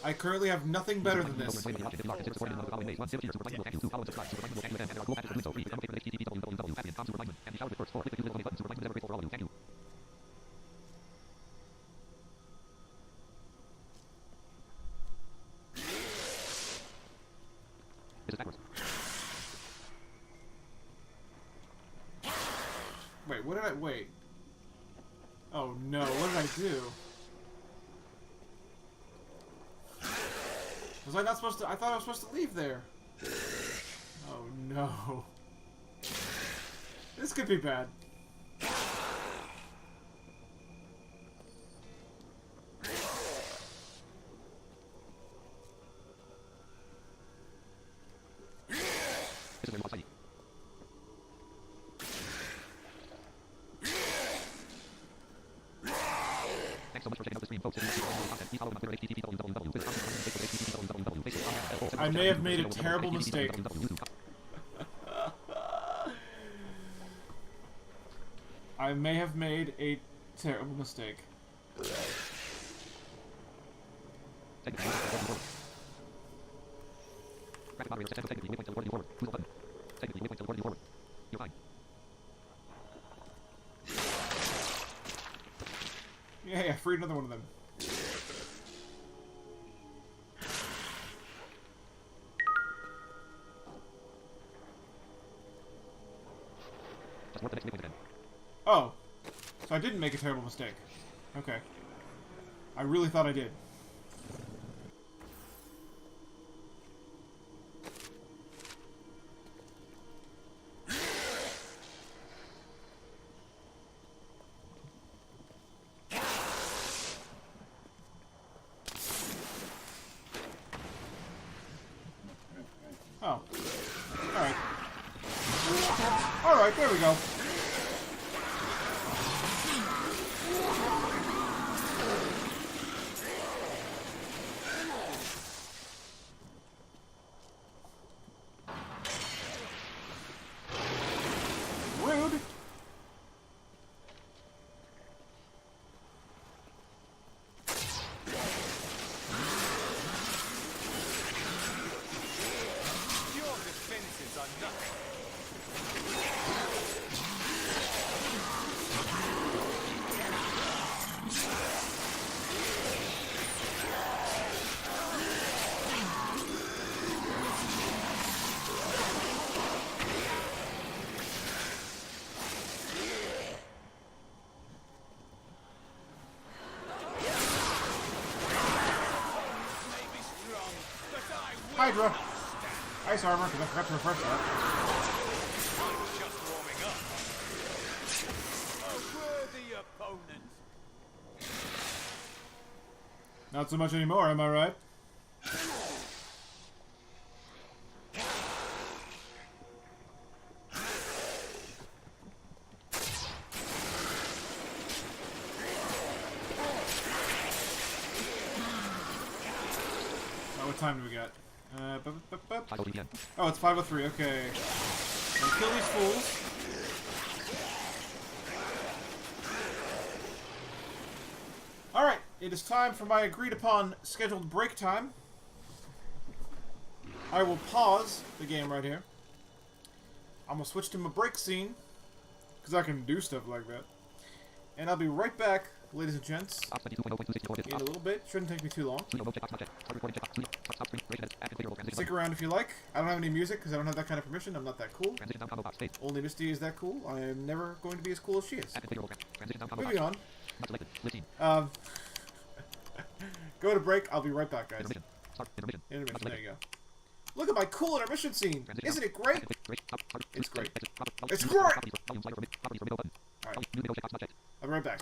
I currently have nothing better than this. Wait, what did I... Wait. Oh no, what did I do? Was I not supposed to... I thought I was supposed to leave there. Oh no. This could be bad. I may have made a terrible mistake. I may have made a terrible mistake. Yay, I freed another one of them. Oh. So I didn't make a terrible mistake. Okay. I really thought I did. Oh. Alright. Alright, there we go. Rude. Your defenses are nothing. Hydra. Ice armor, because I forgot to refresh that. Just warming up. A worthy opponent. Not so much anymore, am I right? Oh, what time do we got? Oh, it's 5:03. Okay. Gonna kill these fools. All right, it is time for my agreed-upon scheduled break time. I will pause the game right here. I'm gonna switch to my break scene because I can do stuff like that, and I'll be right back, ladies and gents. In a little bit. Shouldn't take me too long. Stick around if you like. I don't have any music because I don't have that kind of permission. I'm not that cool. Only Misty is that cool. I am never going to be as cool as she is. Moving on. Go to break. I'll be right back, guys. Intermission. There you go. Look at my cool intermission scene. Isn't it great? It's great. It's great! Alright. I'll be right back.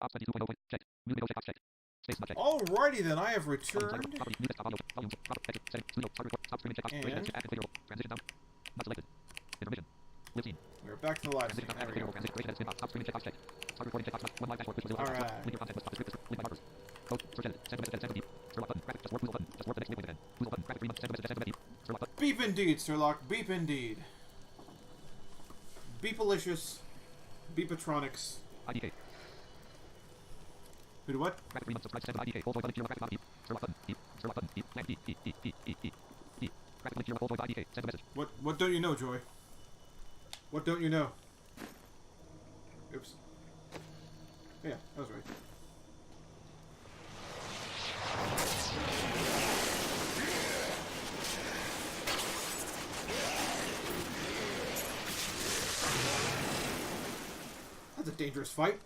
Ops 22.0 point. Checked. Music check. Box checked. Space not checked. Alrighty then, I have returned. Property. Music stop audio. Volume. Proper. Exit. Setting. Studio. Start record. Stop streaming check. And- Transition add configurable. Transition down. Not selected. Intermission. Live scene. We're back to the live stream. Transition down. There we go. Configurable. Transition. Creation edit. Spin box. Stop streaming check. Box checked. Start recording check. Box. One live dashboard. Which was zero. Alright. Link your content. Stop descriptor. Link by markers. Code. Search edit. Send message. Send deep. Stir lock button. Graphic. Just warp. Whoozle button. Just warp the next waypoint again. Whoozle button. Graphic. 3 months. Send message. Send deep. Stir lock button. Beep indeed, Sirlock. Beep indeed. Beepalicious. Beepatronics. IDK. Who do what? Graphic 3 months. Subscribe. Send IDK. Full voice button. Kilo graphic. Beep. Stir lock button. Beep. Stir lock button. Beep. Blank. Beep. Beep. Beep. Beep. Beep. Beep. Beep. Graphic link. Kilo full voice IDK. Send a message. What don't you know, Joy? What don't you know? Oops. Yeah, that was right. That's a dangerous fight.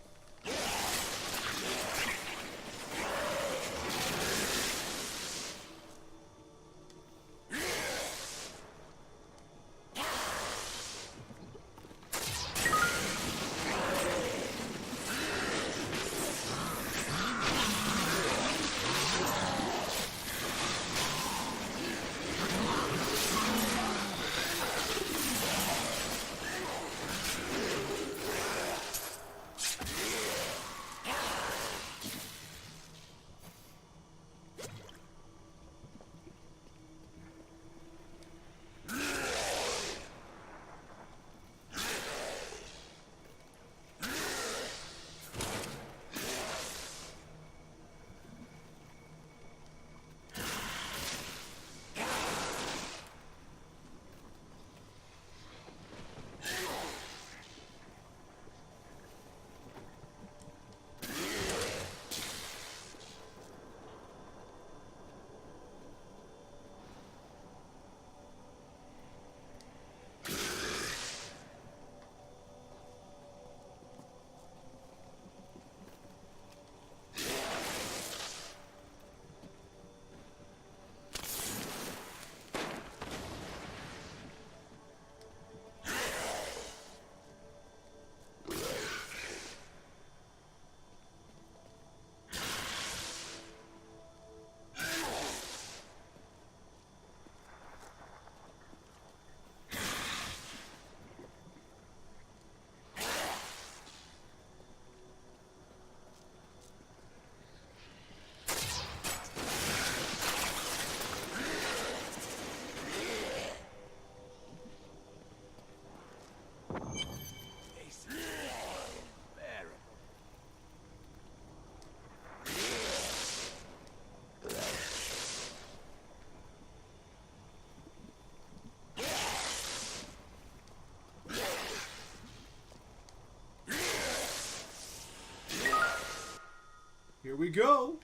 Here we go.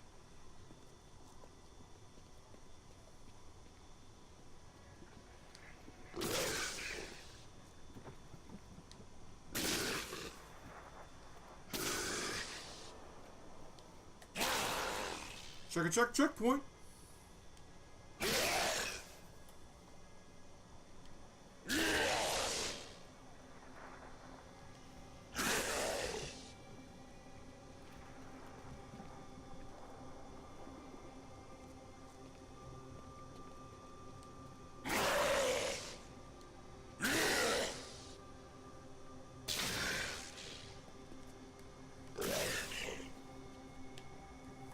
Checkpoint.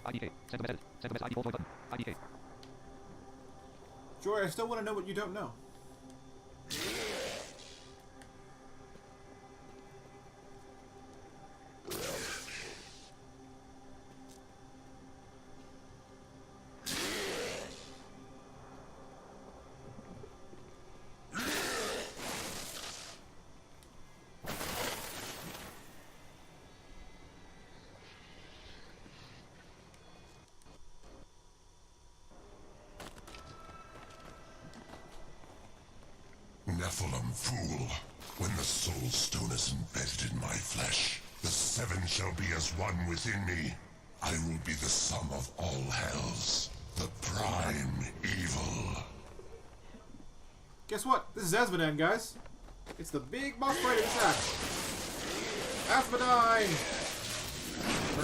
IDK. Send a message. Send a message. ID full voice button. IDK. Joy, I still want to know what you don't know. Nephilim fool, when the soul stone is embedded in my flesh, the seven shall be as one within me. I will be the sum of all hells, the prime evil. Guess what? This is Asmodan, guys. It's the big boss fight in chat. Asmodan!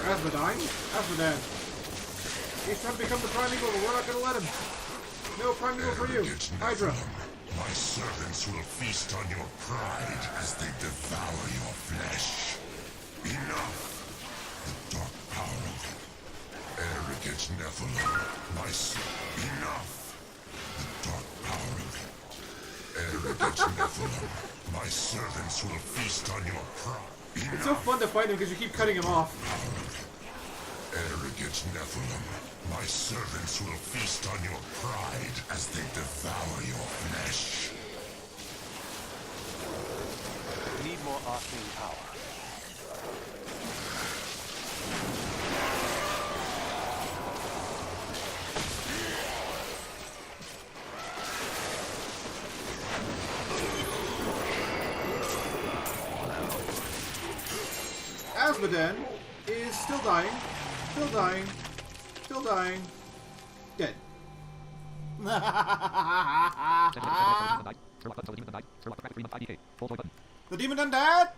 Asmodine? Asmodan. He's trying to become the primeval, but we're not gonna let him. No primeval for you. Arrogant Hydra. Nephilim, my servants will feast on your pride as they devour your flesh. Enough! The dark power of arrogant Nephilim, enough! The dark power of arrogant Nephilim, my servants will feast on your pride. It's so fun to fight him because you keep cutting him off. Arrogant Nephilim, my servants will feast on your pride as they devour your flesh. We need more arcane power. Asmodan is still dying. Still dying. Still dying. Dead. The demon done died?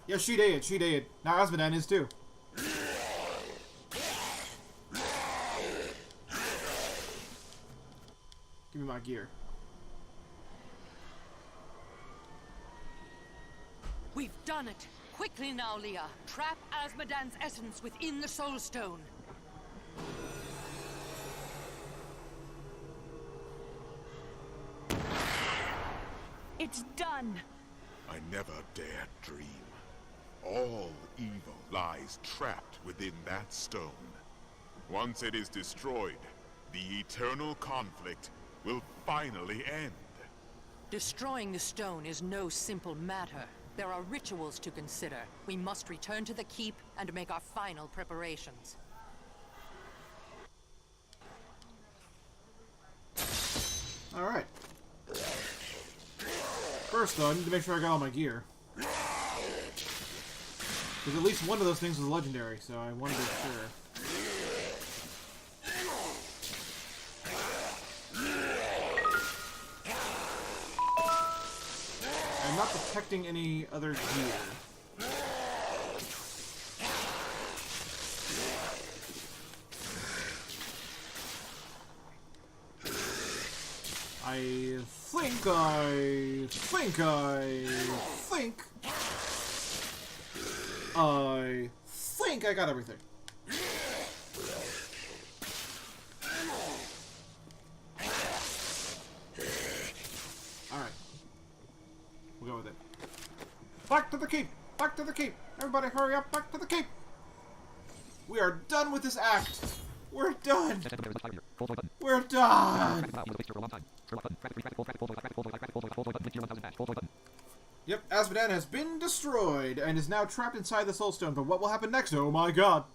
Yes, she did. She did. Now Asmodan is too. Give me my gear. We've done it. Quickly now, Leah. Trap Asmodan's essence within the Soul Stone. It's done. I never dared dream. All evil lies trapped within that stone. Once it is destroyed, the eternal conflict will finally end. Destroying the stone is no simple matter. There are rituals to consider. We must return to the keep and make our final preparations. Alright. First, though, I need to make sure I got all my gear. Because at least one of those things was legendary, so I want to be sure. I'm not detecting any other gear. I think I got everything. Alright. We'll go with it. Back to the keep! Back to the keep! Everybody hurry up, back to the keep! We are done with this act! We're done! We're done! Yep, Asmodan has been destroyed and is now trapped inside the Soul Stone, but what will happen next? Oh my god!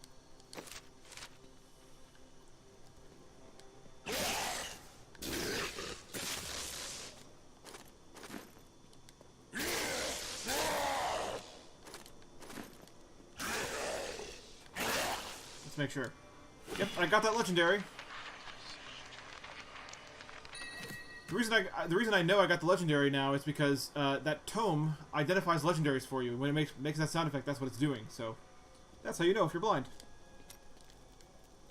Let's make sure. Yep, I got that legendary. The reason I know I got the legendary now is because that tome identifies legendaries for you. When it makes that sound effect, that's what it's doing. So that's how you know if you're blind.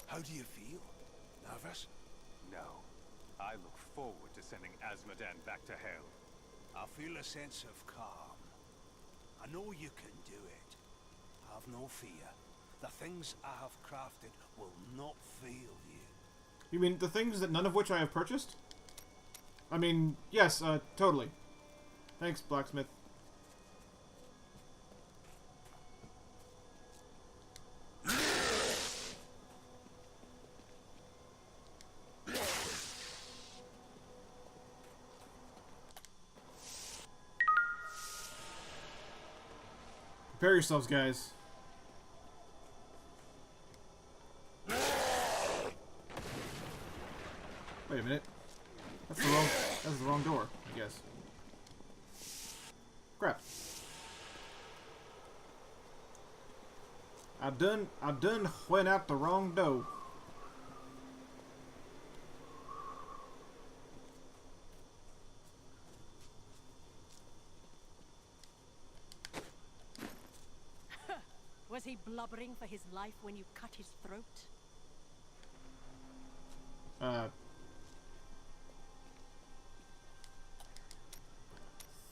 How do you feel? Nervous? No. I look forward to sending Asmodan back to hell. I feel a sense of calm. I know you can do it. Have no fear. The things I have crafted will not fail you. You mean the things that none of which I have purchased? I mean, yes, totally. Thanks, blacksmith. Prepare yourselves, guys. Wait a minute. That's the wrong door, I guess. Crap. I done went out the wrong door. Was he blubbering for his life when you cut his throat?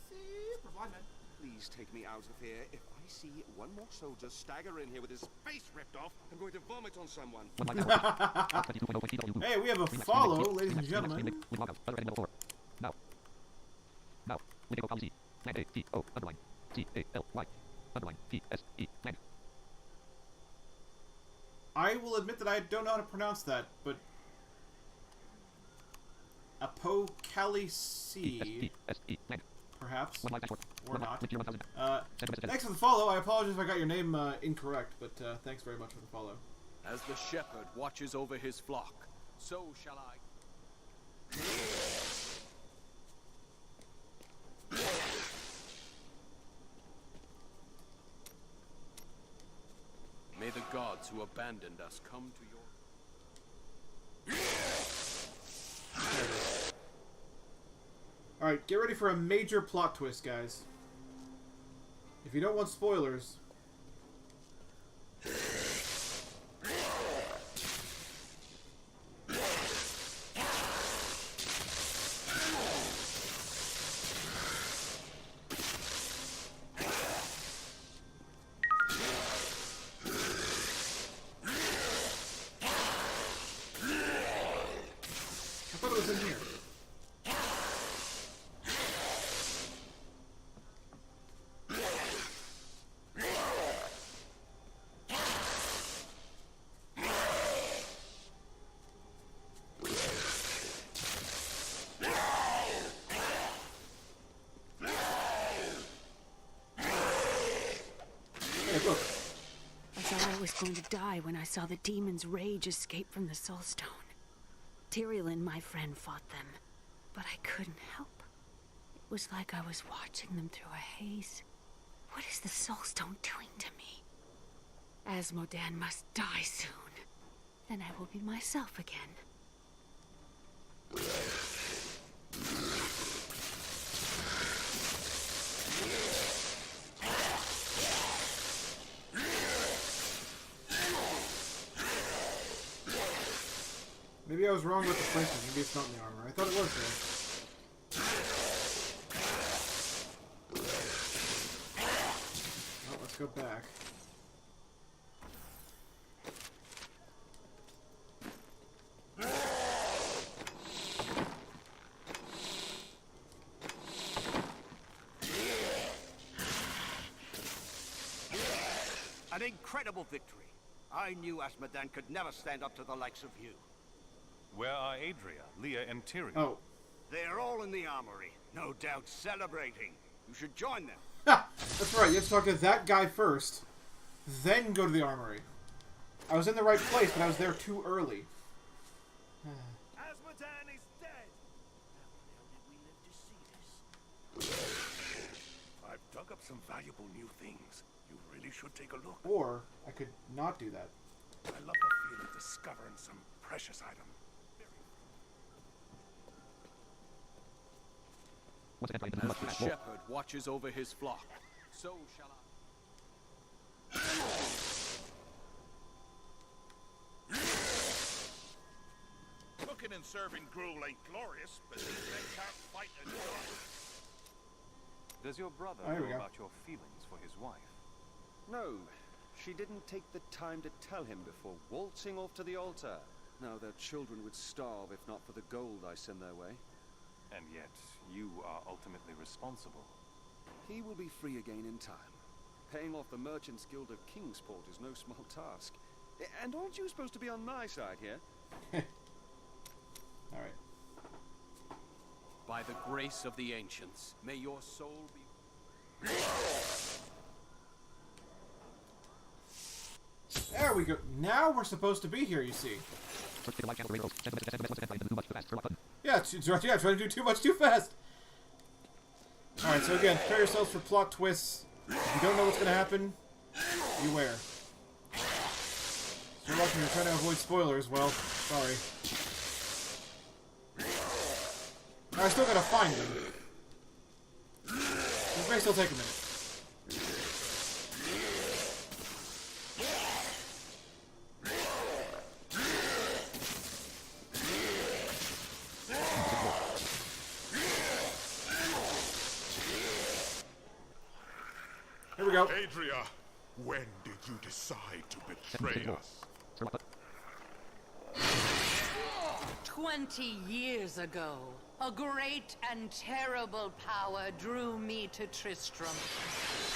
Super blind man. Please take me out of here. If I see one more soldier stagger in here with his face ripped off, I'm going to vomit on someone. Hey, we have a follow, ladies and gentlemen. No. No. We go policy. T-O underline. T-A-L-Y. Underline. P-S-E. I will admit that I don't know how to pronounce that, but Apocalypse, perhaps, or not. Thanks for the follow. I apologize if I got your name incorrect, but thanks very much for the follow. As the shepherd watches over his flock, so shall I. May the gods who abandoned us come to your... Alright, get ready for a major plot twist, guys. If you don't want spoilers... I thought it was in here. I thought I was going to die when I saw the demon's rage escape from the Soulstone. Tyrillin, my friend, fought them, but I couldn't help. It was like I was watching them through a haze. What is the Soulstone doing to me? Asmodan must die soon. Then I will be myself again. Maybe I was wrong with the placement. Maybe it's not in the armor. I thought it was there. Well, let's go back. An incredible victory. I knew Asmodan could never stand up to the likes of you. Where are Adria, Leah, and Tyrion? Oh. They're all in the armory, no doubt celebrating. You should join them. Ha! That's right, you have to talk to that guy first, then go to the armory. I was in the right place, but I was there too early. Asmodan is dead! How the hell did we live to see this? I've dug up some valuable new things. You really should take a look. Or, I could not do that. I love the feel of discovering some precious item. As the shepherd watches over his flock, so shall I. Cooking and serving gruel ain't glorious, but these men can't fight and die. Does your brother Oh, here we know go. about your feelings for his wife? No, she didn't take the time to tell him before waltzing off to the altar. Now their children would starve if not for the gold I send their way. And yet, you are ultimately responsible. He will be free again in time. Paying off the Merchants Guild of Kingsport is no small task. And aren't you supposed to be on my side here? Alright. By the grace of the ancients, may your soul be... There we go. Now we're supposed to be here, you see. Yeah, trying to do too much too fast. Alright, so again, prepare yourselves for plot twists. If you don't know what's going to happen, beware. So you're lucky you're trying to avoid spoilers, well, sorry. I still gotta find them. This may still take a minute. Here we go. Adria, when did you decide to betray us? 20 years ago, a great and terrible power drew me to Tristram.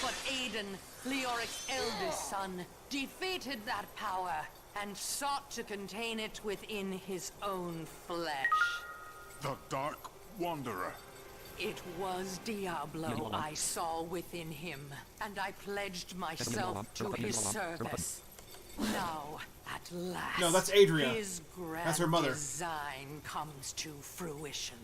But Aiden, Leoric's eldest son, defeated that power and sought to contain it within his own flesh. The Dark Wanderer. It was Diablo I saw within him, and I pledged myself to his service. Now, at last, No, that's Adria. his grand That's her mother. design comes to fruition.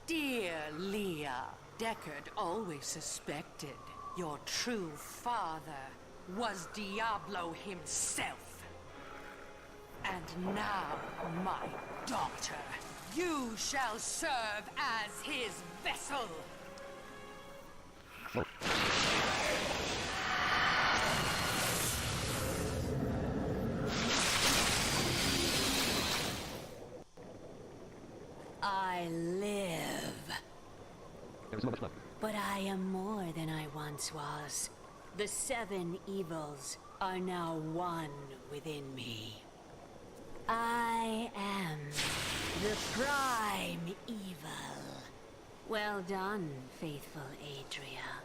Dear Leah, Deckard always suspected your true father was Diablo himself. And now, my daughter, you shall serve as his vessel. I live. There is no much left. But I am more than I once was. The 7 evils are now one within me. I am the prime evil. Well done, faithful Adria.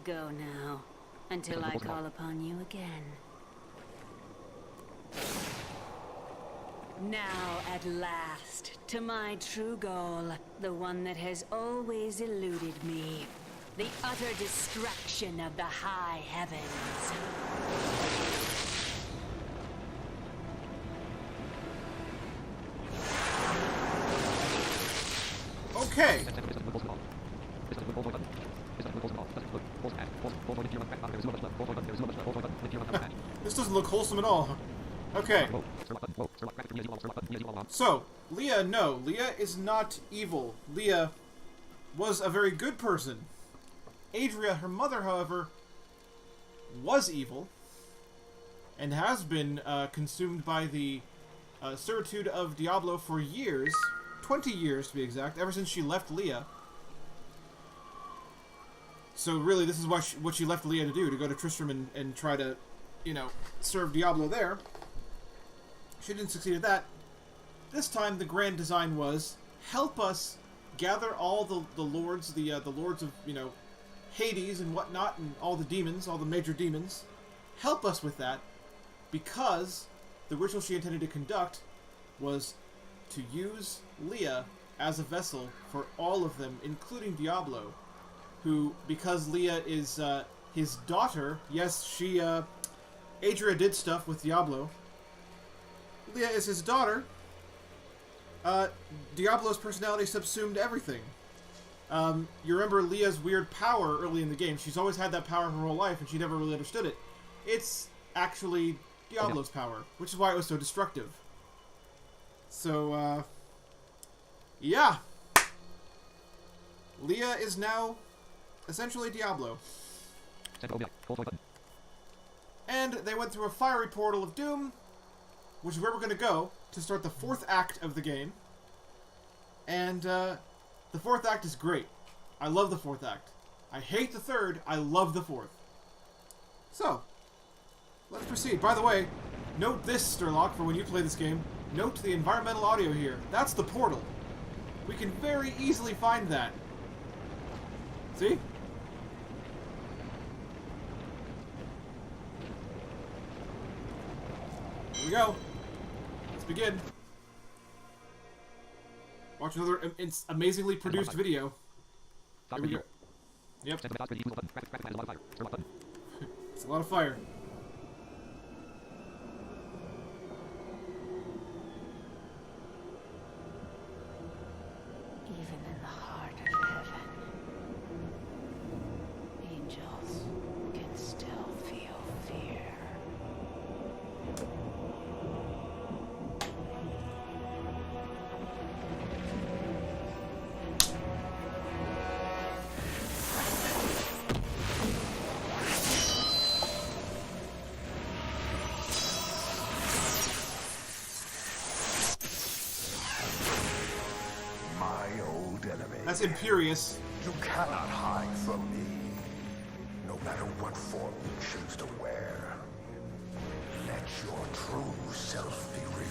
Go now, until I call upon you again. Now, at last, to my true goal, the one that has always eluded me. The utter destruction of the high heavens. Okay. This doesn't look wholesome at all. Okay. So, Leah, no. Leah is not evil. Leah was a very good person. Adria, her mother, however, was evil and has been consumed by the servitude of Diablo for years. 20 years, to be exact, ever since she left Leah. So really, this is what she left Leah to do, to go to Tristram and try to, serve Diablo there. She didn't succeed at that. This time, the grand design was, help us gather all the lords, the lords of, Hades and whatnot, and all the demons, all the major demons. Help us with that, because the ritual she intended to conduct was to use Leah as a vessel for all of them, including Diablo, who, because Leah is his daughter, yes, Adria did stuff with Diablo. Leah is his daughter. Diablo's personality subsumed everything. You remember Leah's weird power early in the game. She's always had that power her whole life, and she never really understood it. It's actually Diablo's power, which is why it was so destructive. So, yeah. Leah is now essentially Diablo. And they went through a fiery portal of doom, which is where we're going to go to start the 4th act of the game. And the 4th act is great. I love the 4th act. I hate the 3rd. I love the 4th. So, let's proceed. By the way, note this, Sturlock, for when you play this game. Note the environmental audio here. That's the portal. We can very easily find that. See? Here we go. Let's begin. Watch another amazingly produced video. Here we go. Yep. It's a lot of fire. Even in the heart of heaven, angels can still feel fear. my old enemy. That's Imperious. You cannot hide from me, no matter what form you choose to wear. Let your true self be revealed.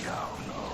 Diablo.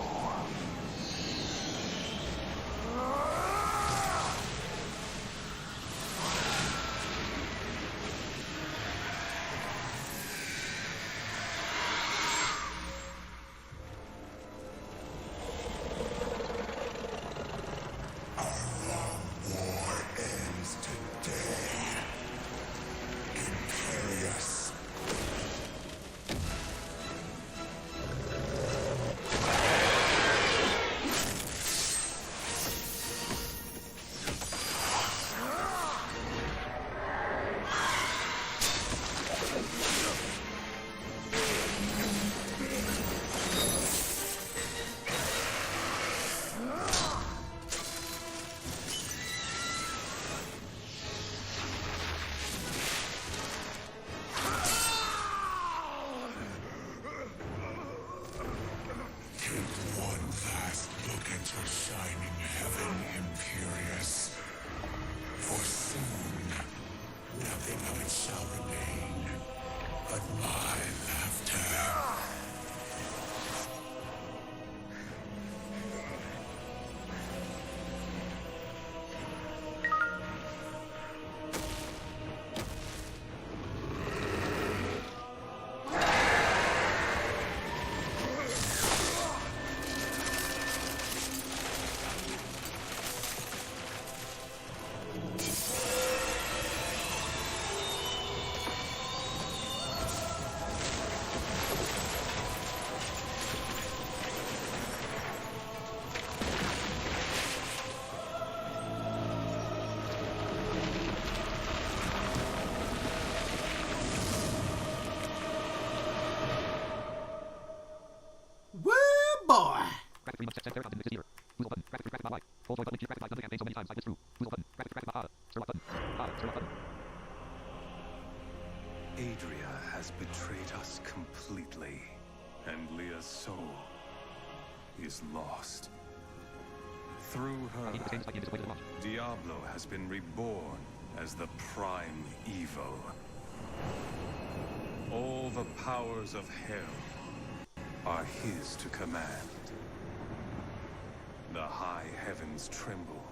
Adria has betrayed us completely, and Leah's soul is lost. Through her, Diablo has been reborn as the prime evil. All the powers of hell are his to command. The high heavens tremble,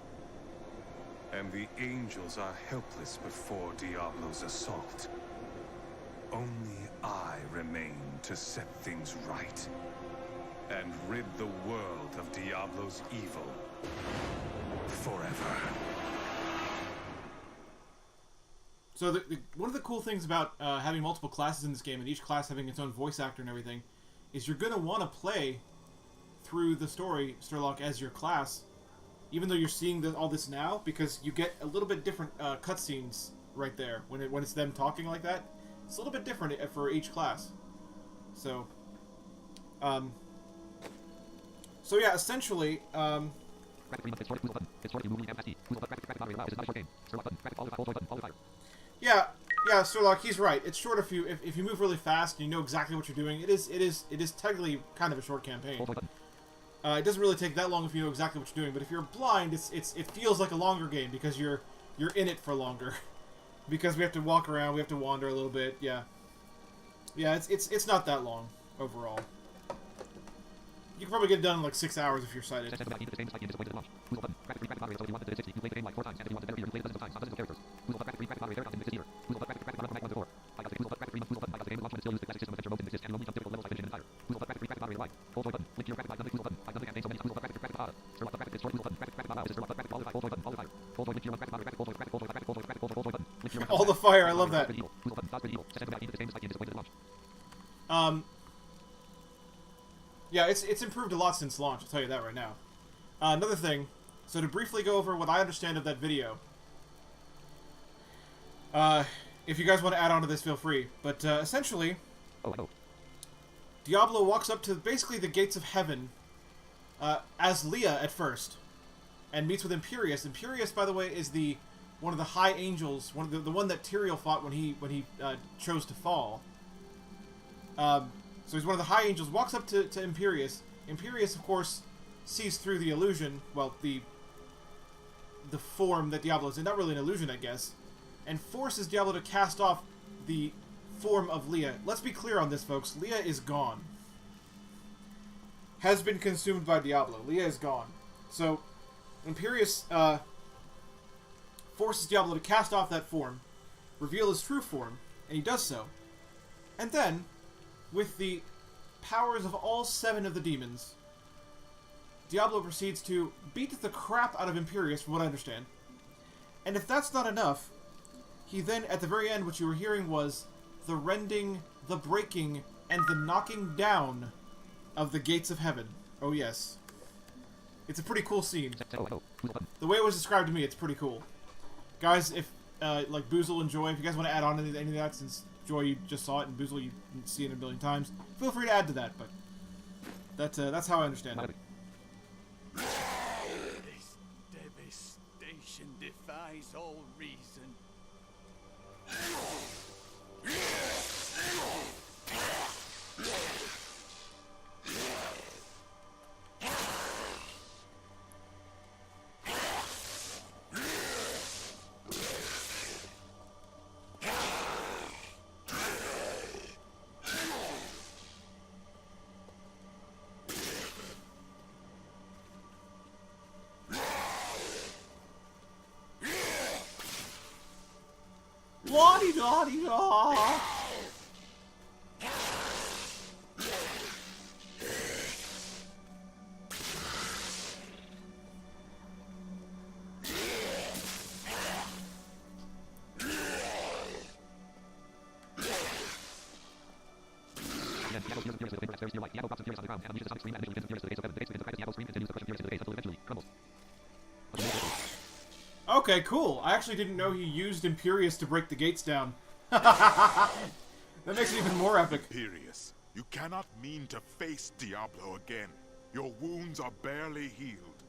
and the angels are helpless before Diablo's assault. Only I remain to set things right, and rid the world of Diablo's evil forever. So one of the cool things about having multiple classes in this game, and each class having its own voice actor and everything, is you're going to want to play through the story, Sturlock, as your class, even though you're seeing all this now, because you get a little bit different cutscenes right there when it's them talking like that. It's a little bit different for each class. So, yeah, essentially, yeah, Sturlock, he's right. It's short if you move really fast and you know exactly what you're doing. It is technically kind of a short campaign. It doesn't really take that long if you know exactly what you're doing. But if you're blind, it feels like a longer game because you're in it for longer. Because we have to walk around, we have to wander a little bit. Yeah, it's not that long overall. You can probably get it done in like 6 hours if you're sighted. All the fire, I love that. Yeah, it's improved a lot since launch, I'll tell you that right now. Another thing, so to briefly go over what I understand of that video, if you guys want to add on to this, feel free. But essentially, Diablo walks up to basically the gates of heaven as Leah at first, and meets with Imperious. Imperious, by the way, is one of the high angels, the one that Tyrael fought when he chose to fall. So he's one of the high angels. Walks up to Imperious. Imperious, of course, sees through the illusion, well, the form that Diablo's in, not really an illusion, I guess, and forces Diablo to cast off the form of Leah. Let's be clear on this, folks. Leah is gone. Has been consumed by Diablo. Leah is gone. So, Imperius forces Diablo to cast off that form, reveal his true form, and he does so. And then, with the powers of all 7 of the demons, Diablo proceeds to beat the crap out of Imperius, from what I understand. And if that's not enough, he then, at the very end, what you were hearing was the rending, the breaking, and the knocking down of the gates of heaven. Oh yes. It's a pretty cool scene. The way it was described to me, it's pretty cool. Guys, if, like Boozle and Joy, if you guys want to add on to any of that, since Joy, you just saw it, and Boozle, you see it a billion times, feel free to add to that, but that's how I understand it. This devastation defies all reason. La-di-da-di-da! Okay, cool. I actually didn't know he used Imperius to break the gates down. That makes it even more epic. Imperius, you cannot mean to face Diablo again. Your wounds are barely healed.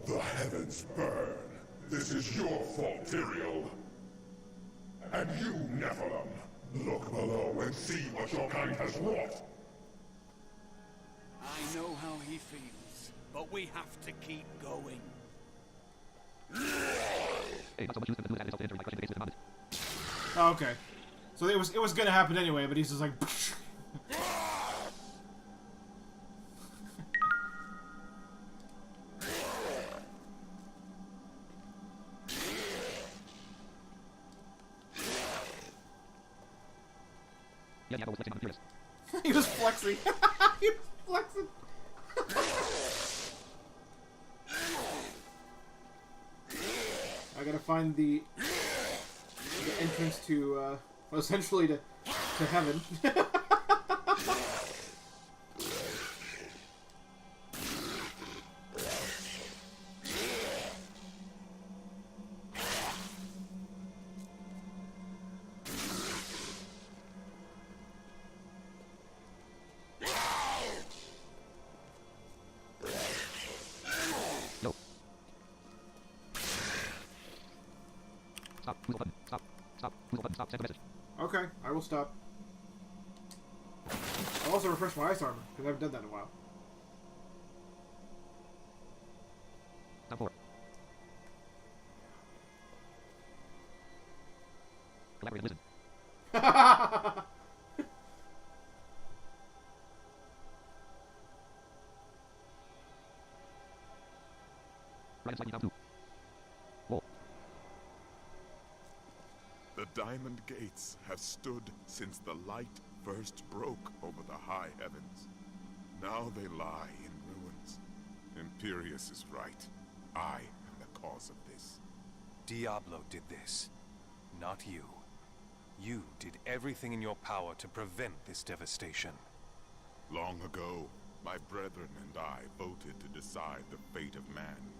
The heavens burn. This is your fault, Tyrael. And you, Nephilim, look below and see what your kind has wrought. I know how he feels, but we have to keep going. Oh, okay. So it was gonna happen anyway, but he's just like he was flexing. He was flexing. I gotta find the entrance to, well, essentially to heaven. Okay, I will stop. I'll also refresh my ice armor, because I haven't done that in a while. Collaborate, listen. Right inside you now too. Whoa. The Diamond Gates have stood since the light first broke over the high heavens. Now they lie in ruins. Imperius is right. I am the cause of this. Diablo did this, not you. You did everything in your power to prevent this devastation. Long ago, my brethren and I voted to decide the fate of man.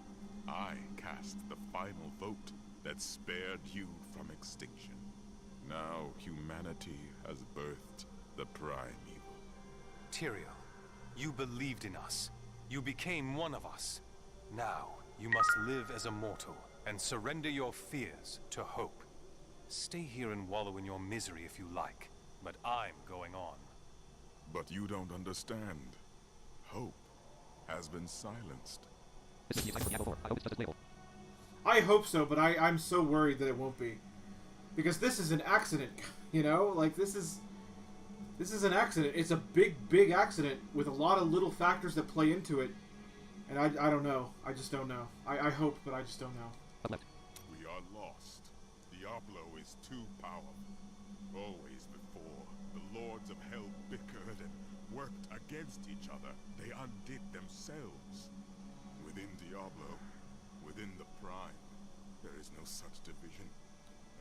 I cast the final vote that spared you from extinction. Now humanity has birthed the prime evil. Tyrael, you believed in us. You became one of us. Now, you must live as a mortal and surrender your fears to hope. Stay here and wallow in your misery if you like, but I'm going on. But you don't understand. Hope has been silenced. This is the excitement for Diablo 4. I hope it's just as playable. I hope so, but I'm so worried that it won't be. Because this is an accident, you know? Like, this is an accident. It's a big, big accident with a lot of little factors that play into it. And I don't know. I just don't know. I hope, but I just don't know. We are lost. Diablo is too powerful. Always before, the Lords of Hell bickered and worked against each other. They undid themselves. Within Diablo, within the Prime, there is no such division.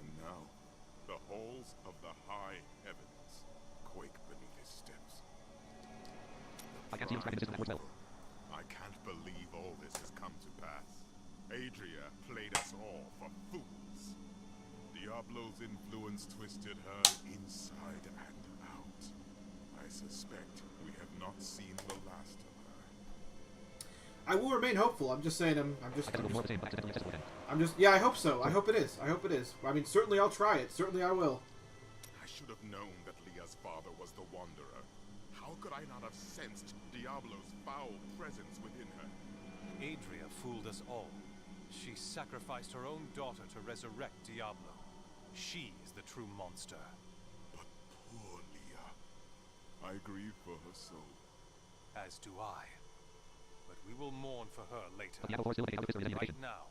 And now, the halls of the high heavens quake beneath his steps. I can't see him describing this network well. I can't believe all this has come to pass. Adria played us all for fools. Diablo's influence twisted her inside and out. I suspect we have not seen the last of her. I will remain hopeful. I'm just saying. Yeah, I hope so. I hope it is. I hope it is. I mean, certainly I'll try it. Certainly I will. I should have known that Leah's father was the Wanderer. How could I not have sensed Diablo's foul presence within her? Adria fooled us all. She sacrificed her own daughter to resurrect Diablo. She is the true monster. But poor Leah. I grieve for her soul. As do I. But we will mourn for her later. Diablo 4 still a case of Right now,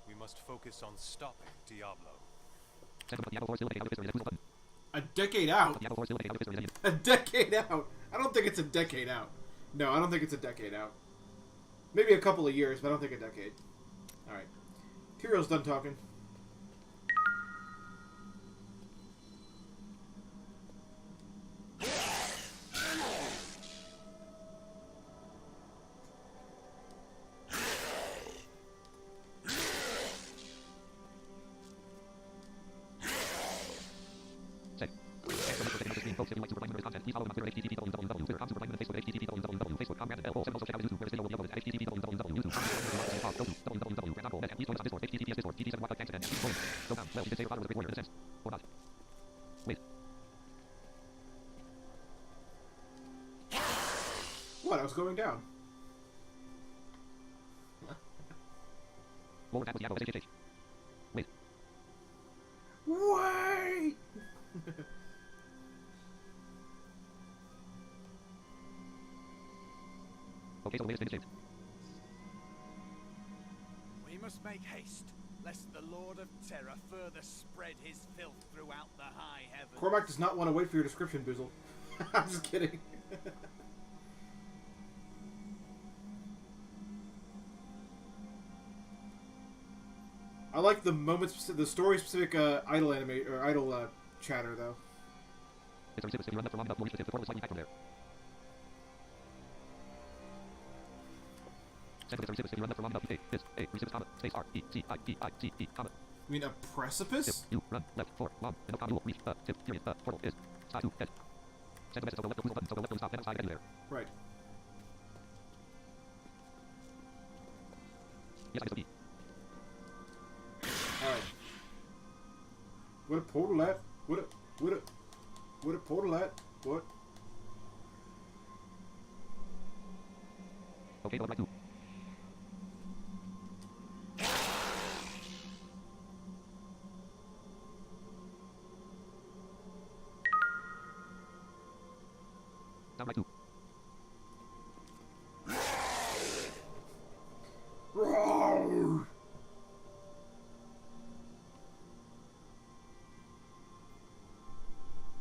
we must focus on stopping Diablo. Diablo 4 still a case of A decade out? Diablo 4 still a case of A decade out? I don't think it's a decade out. No, I don't think it's a decade out. Maybe a couple of years, but I don't think a decade. Alright. Tyrion's done talking. Folks, if you like Super Prime content, please follow me on Twitter, http://www, Twitter, Super Prime, Facebook, http://www, Facebook, Comcast, L, 7 social channels, YouTube, Resident Evil, http://www, YouTube, www, Discord, https Discord, TT7 Wi-Fi, thanks again, go down, well, you can say your father was a great warrior in a sense, or not. Wait. What? I was going down. Roller tap was Diablo, HHH. Wait. Wait! Okay, so the latest image saved. We must make haste, lest the Lord of Terror further spread his filth throughout the high heavens. Cormac does not want to wait for your description, Boozle. I'm just kidding. I like the the story-specific idle anime or idle chatter though. It's a receiver, you run left for long enough, more initiative, the portal is slightly back from there. Sensitive, if you run left for long enough, you this, A, receive comma, space R, E, C, I, E, I, G, E, comma. You mean a precipice? If you run left for long, and no comma, reach, tip, period, portal is, side to, edge. Send a message, so go left, button, so go left, don't stop, then outside, anywhere. Right. Yes, I can still be. Alright. What a portal at? What a portal at? What? Okay, go right to. Down right to. Roar!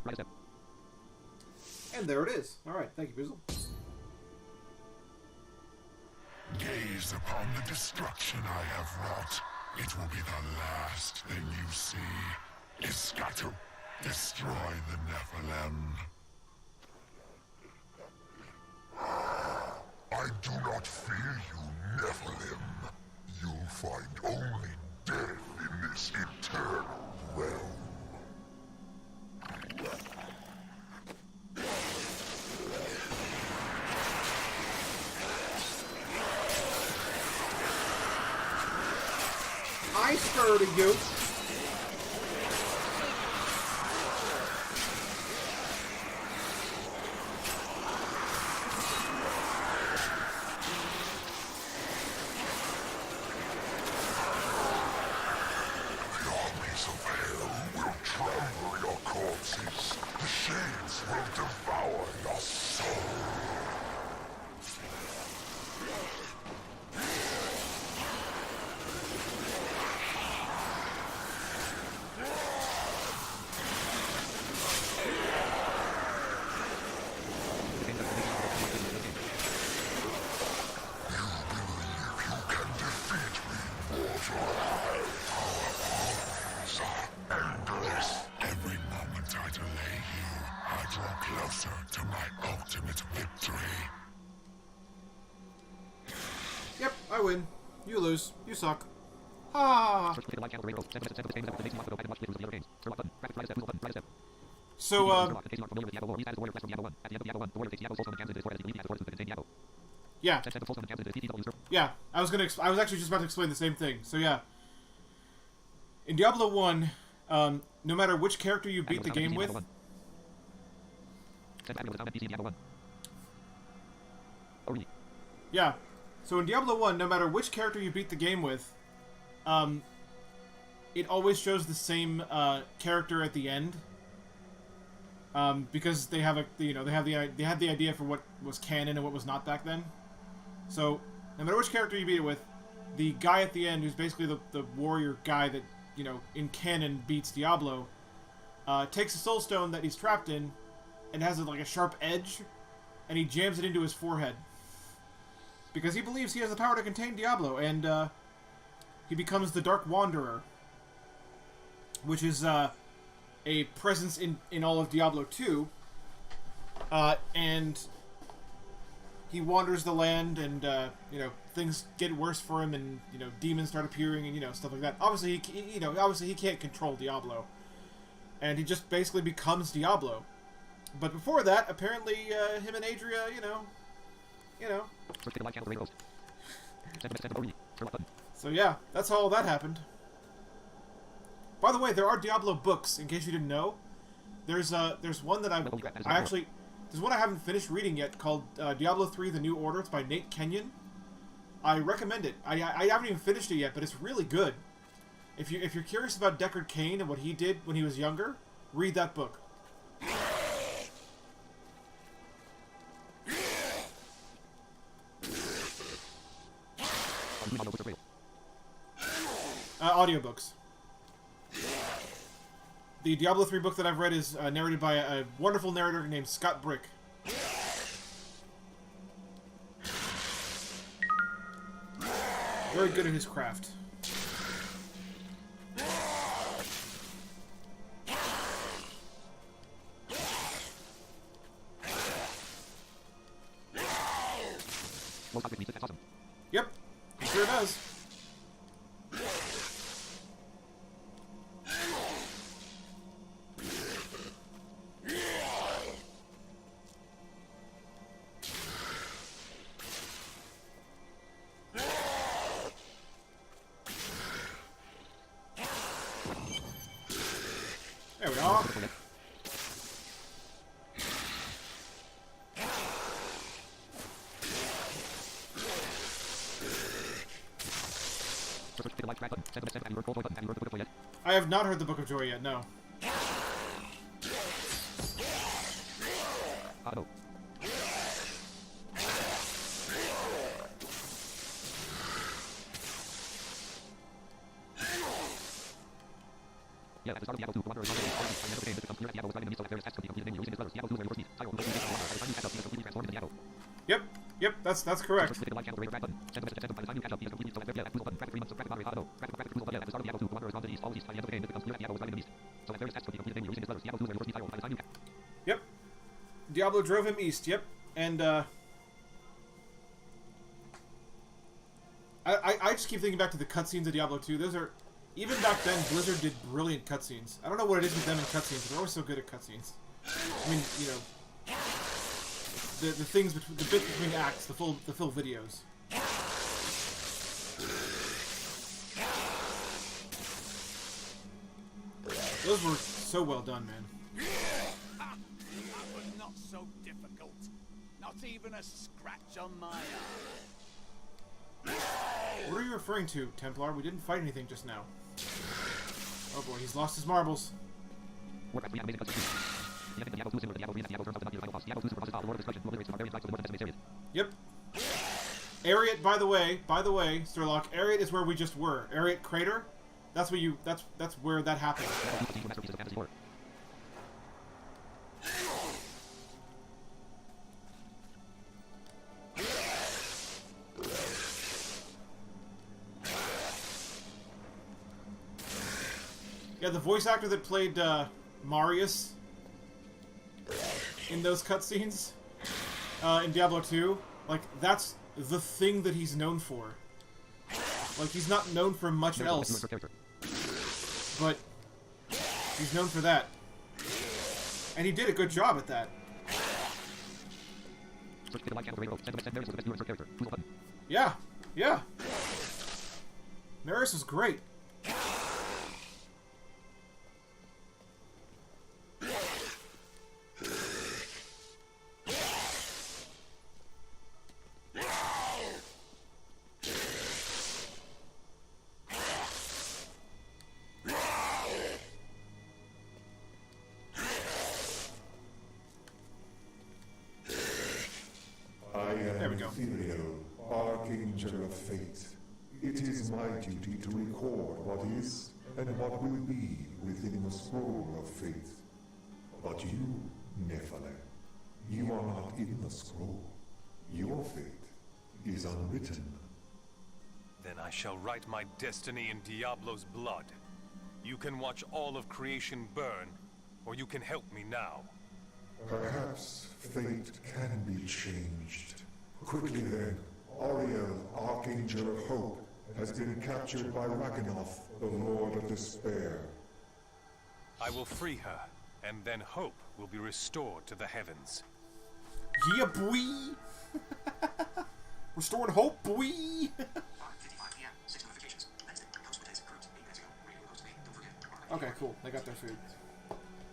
Right step. And there it is. Alright, thank you, Boozle. Gaze upon the destruction I have wrought. It will be the last thing you see. Iskatu, destroy the Nephilim. I do not fear you, Nephilim. You'll find only death in this eternal realm. I stirred you. win. You lose. You suck. Ha! So, yeah. Yeah, I was actually just about to explain the same thing. So yeah, in Diablo 1, no matter which character you beat the game with, yeah. So in Diablo 1, no matter which character you beat the game with, it always shows the same character at the end. Because they have they had the idea for what was canon and what was not back then. So no matter which character you beat it with, the guy at the end, who's basically the warrior guy that in canon beats Diablo, takes a soul stone that he's trapped in, and has like a sharp edge, and he jams it into his forehead. Because he believes he has the power to contain Diablo, and he becomes the Dark Wanderer, which is a presence in all of Diablo 2, and he wanders the land, and things get worse for him, and demons start appearing, and stuff like that. Obviously, he can't control Diablo, and he just basically becomes Diablo. But before that, apparently, him and Adria, So yeah, that's how all that happened. By the way, there are Diablo books, in case you didn't know. There's one that there's one I haven't finished reading yet called Diablo 3: The New Order. It's by Nate Kenyon. I recommend it. I haven't even finished it yet, but it's really good. If you're curious about Deckard Cain and what he did when he was younger, read that book. Audiobooks. The Diablo 3 book that I've read is narrated by a wonderful narrator named Scott Brick. Very good at his craft. Yep, he sure does. There we are. I have not heard the Book of Joy yet, no. Yeah, at the start of Diablo 2, the Wanderer is the game becomes clear that Diablo was fighting enemies, so there's text of the complete using his letters. Diablo 2 is your first Tyro completely transformed into Diablo. Yep, that's correct. Yep. Diablo drove him east, yep. And I just keep thinking back to the cutscenes of Diablo 2. Those are, even back then, Blizzard did brilliant cutscenes. I don't know what it is with them and cutscenes, but they're always so good at cutscenes. I mean, the things between the bit between acts, the full videos. Those were so well done, man. That was not so difficult. Not even a scratch on my arm. What are you referring to, Templar? We didn't fight anything just now. Oh boy, he's lost his marbles. Yep. Ariat, by the way, Sturlock, Ariat is where we just were. Ariat Crater? That's where that happened. Yeah, the voice actor that played Marius in those cutscenes in Diablo 2, like, that's the thing that he's known for. Like, he's not known for much else. But he's known for that. And he did a good job at that. Yeah, yeah. Maris was great. Ethereal, Archangel of Fate. It is my duty to record what is and what will be within the scroll of fate. But you, Nephilim, you are not in the scroll. Your fate is unwritten. Then I shall write my destiny in Diablo's blood. You can watch all of creation burn, or you can help me now. Perhaps fate can be changed. Quickly then, Auriel, Archangel of Hope, has been captured by Raganoth, the Lord of Despair. I will free her, and then hope will be restored to the heavens. Yeah, boy! Restoring hope, boy! 5:55 p.m. 6 notifications. Wednesday. Host with his recruits. 8 minutes ago. Radio host me. Don't forget. Okay, cool. They got their food.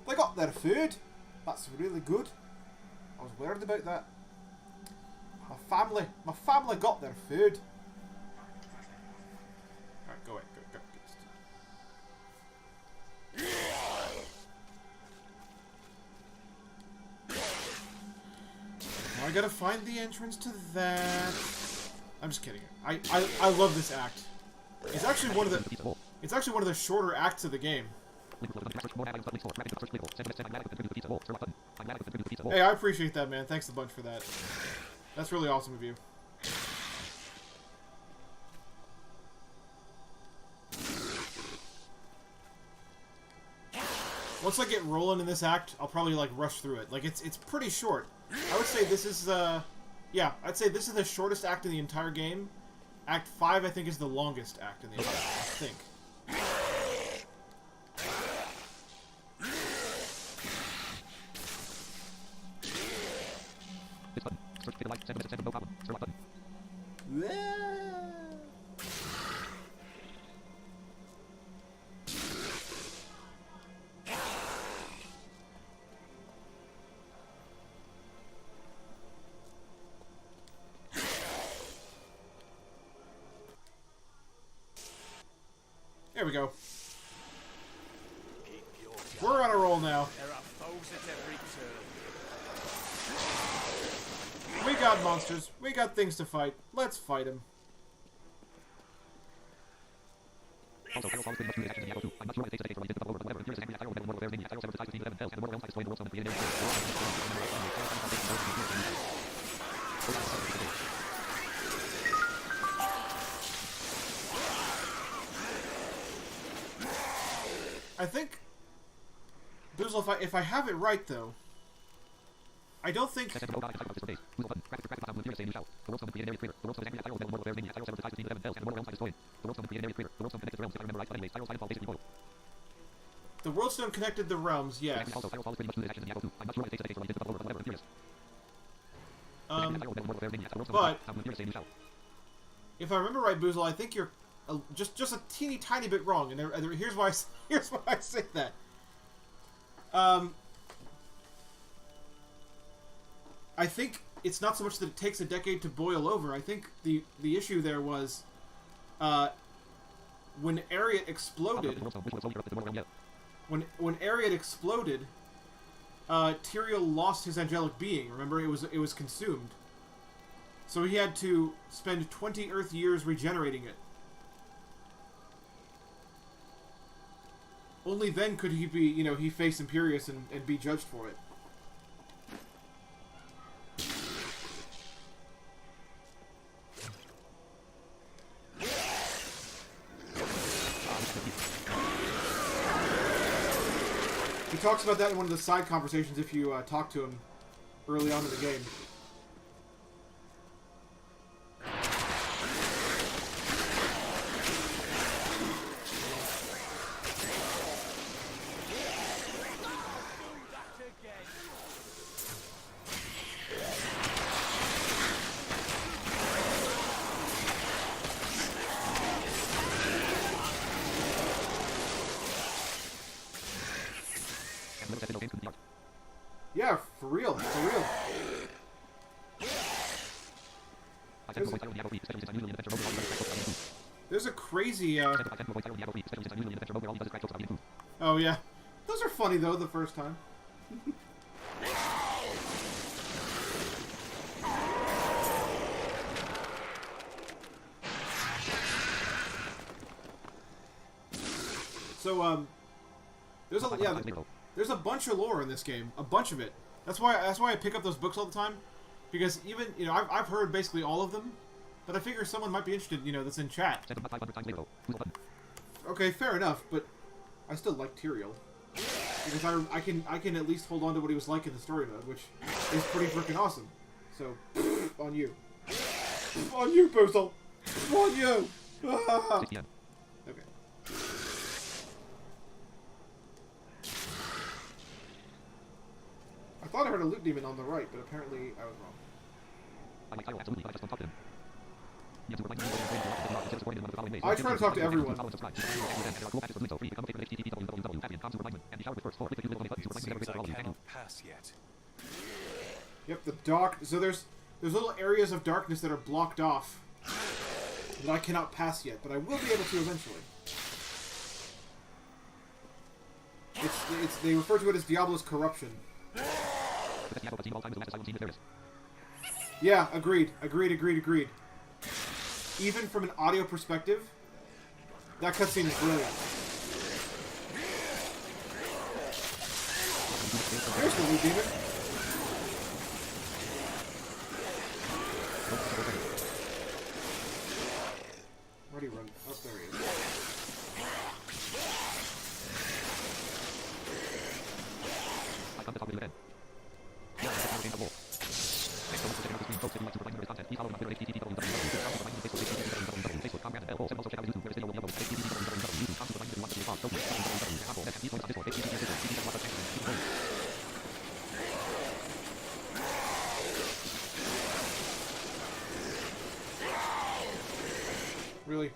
They got their food! That's really good. I was worried about that. My family got their food. Alright, go away. Now I gotta find the entrance to that. I'm just kidding. I love this act. It's actually one of the shorter acts of the game. Hey, I appreciate that, man. Thanks a bunch for that. That's really awesome of you. Once I get rolling in this act, I'll probably like rush through it. Like it's pretty short. I would say this is yeah, I'd say this is the shortest act in the entire game. Act 5 I think is the longest act in the entire game, I think. There we go. We're on a roll now. There are foes at every turn. We got monsters. We got things to fight. Let's fight them. I think, Boozle, if I have it right though, I don't think. The World Stone connected the realms, yes. But if I remember right, Boozle, I think you're just a teeny tiny bit wrong, and here's why I say that. I think it's not so much that it takes a decade to boil over. I think the issue there was when Ariat exploded. When Ariat exploded, Tyrael lost his angelic being. Remember, it was consumed. So he had to spend 20 Earth years regenerating it. Only then could he be, he face Imperius and be judged for it. He talks about that in one of the side conversations if you talk to him early on in the game. Yeah, for real. For real. There's a crazy, Oh, yeah. Those are funny, though, the first time. So, there's a bunch of lore in this game. A bunch of it. That's why I pick up those books all the time. Because even, I've heard basically all of them. But I figure someone might be interested, that's in chat. Okay, fair enough, but I still like Tyrael. Because I can at least hold on to what he was like in the story mode, which is pretty freaking awesome. So, on you. On you, Boozle! On you! Ah! Okay. I thought I heard a loot demon on the right, but apparently I was wrong. I try to talk to everyone. Seems I cannot pass yet. Yep, the dark. So there's little areas of darkness that are blocked off that I cannot pass yet, but I will be able to eventually. They refer to it as Diablo's corruption. Yeah, agreed. Even from an audio perspective, that cutscene is brilliant. There's the loot demon. Where'd he run? Oh, there he is. Really?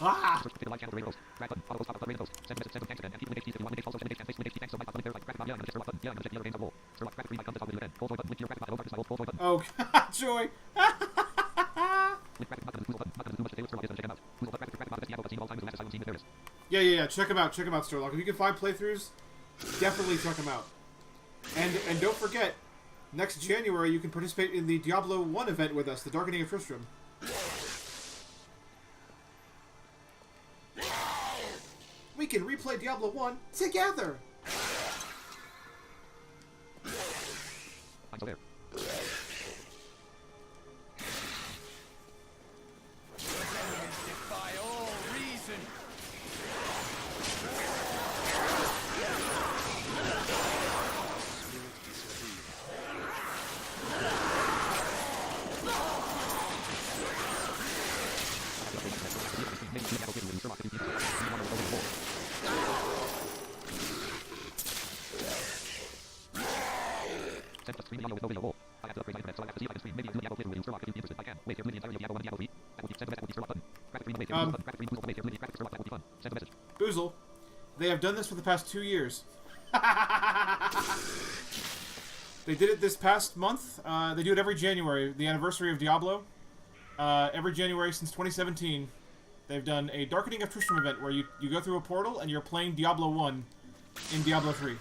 Ah! Oh, joy! Yeah. Check them out, Starlock. If you can find playthroughs, definitely check them out. And don't forget, next January you can participate in the Diablo 1 event with us, the Darkening of Tristram. We can replay Diablo 1 together! I'm there. Defy all reason. Boozle, they have done this for the past 2 years. They did it this past month. They do it every January, the anniversary of Diablo. Every January since 2017, they've done a Darkening of Tristram event where you go through a portal and you're playing Diablo 1 in Diablo 3.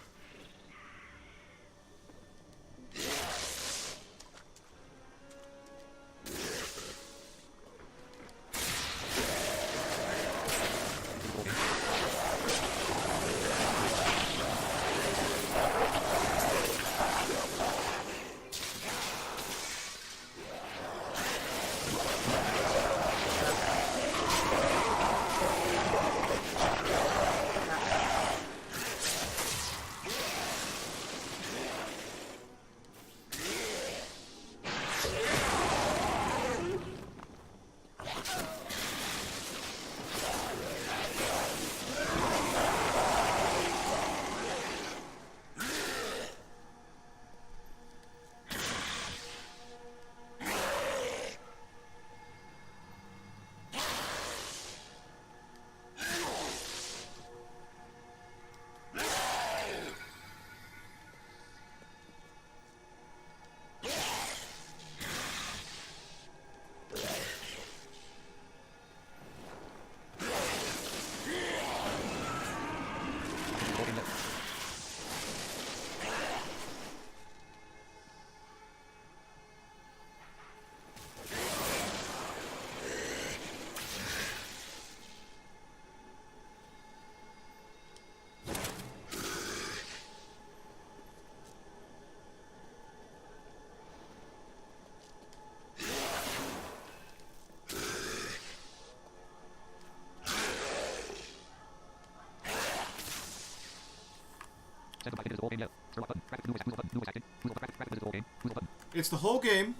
It's the whole game,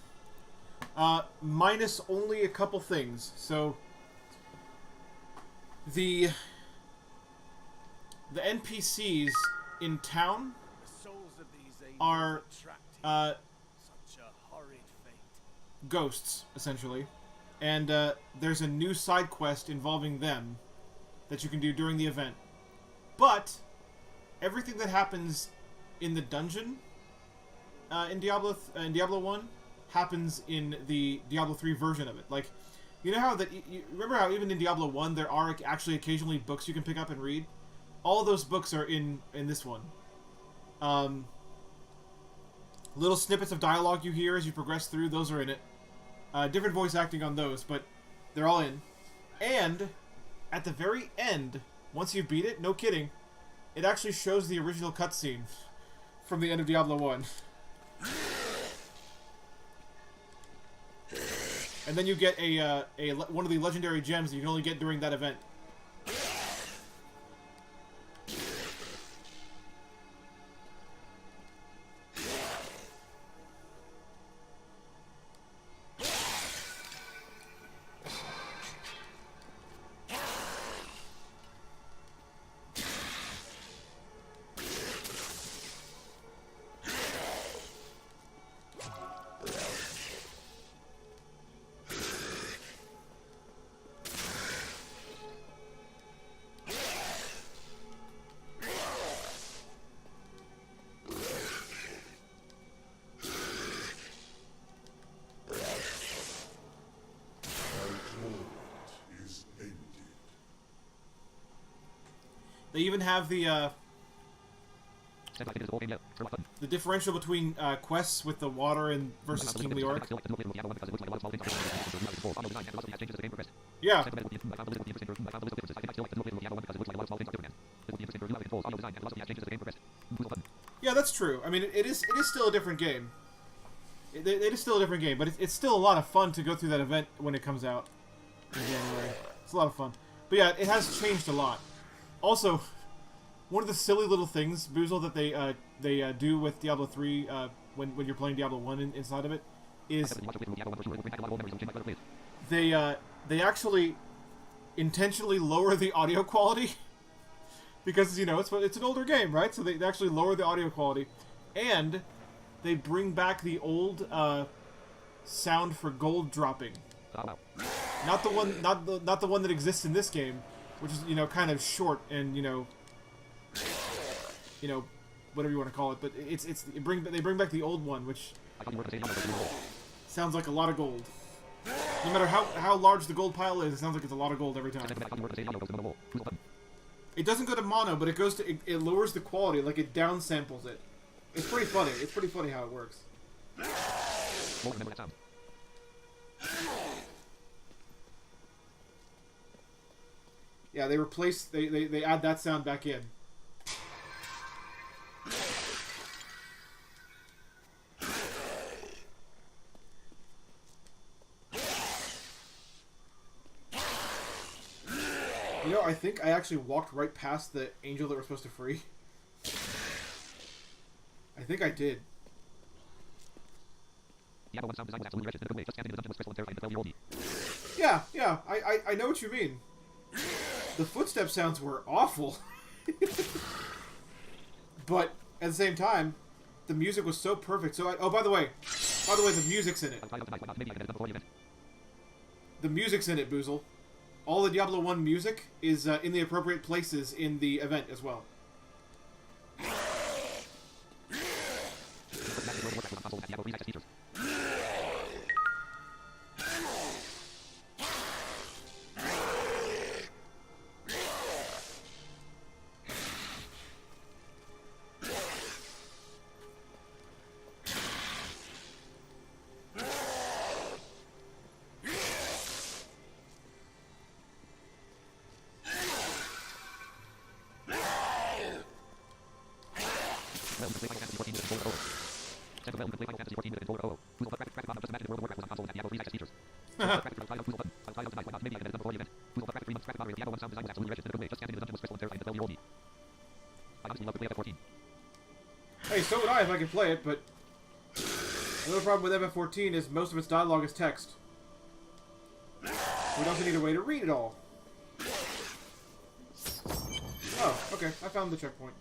minus only a couple things. So the NPCs in town are Such a horrid fate. ghosts, essentially. And there's a new side quest involving them that you can do during the event. But everything that happens in the dungeon in Diablo 1 happens in the Diablo 3 version of it. Like, you know how you remember how even in Diablo 1 there are actually occasionally books you can pick up and read? All those books are in this one. Little snippets of dialogue you hear as you progress through, those are in it. Different voice acting on those, but they're all in. And at the very end, once you beat it, no kidding, it actually shows the original cutscene from the end of Diablo 1. And then you get one of the legendary gems that you can only get during that event. They even have the differential between quests with the water and versus King Leoric. Yeah. Yeah, that's true. I mean, it is still a different game. It is still a different game, but it's still a lot of fun to go through that event when it comes out in January. It's a lot of fun. But yeah, it has changed a lot. Also, one of the silly little things, Boozle, that they do with Diablo 3 when you're playing Diablo 1 inside of it is they actually intentionally lower the audio quality because, you know, it's an older game, right? So they actually lower the audio quality, and they bring back the old sound for gold dropping. Not the one that exists in this game, which is, you know, kind of short and, you know, whatever you want to call it. But they bring back the old one, which sounds like a lot of gold. No matter how large the gold pile is, it sounds like it's a lot of gold every time. It doesn't go to mono, but it goes to it lowers the quality, like it downsamples it. It's pretty funny. It's pretty funny how it works. Yeah, they replace they add that sound back in. You know, I think I actually walked right past the angel that we're supposed to free. I think I did. Yeah, I know what you mean. The footstep sounds were awful. But at the same time, the music was so perfect. So oh, by the way, the music's in it. The music's in it, Boozle. All the Diablo 1 music is in the appropriate places in the event as well. so would I if I could play it, but another problem with FF14 is most of its dialogue is text. We'd also need a way to read it all. Oh, okay. I found the checkpoint.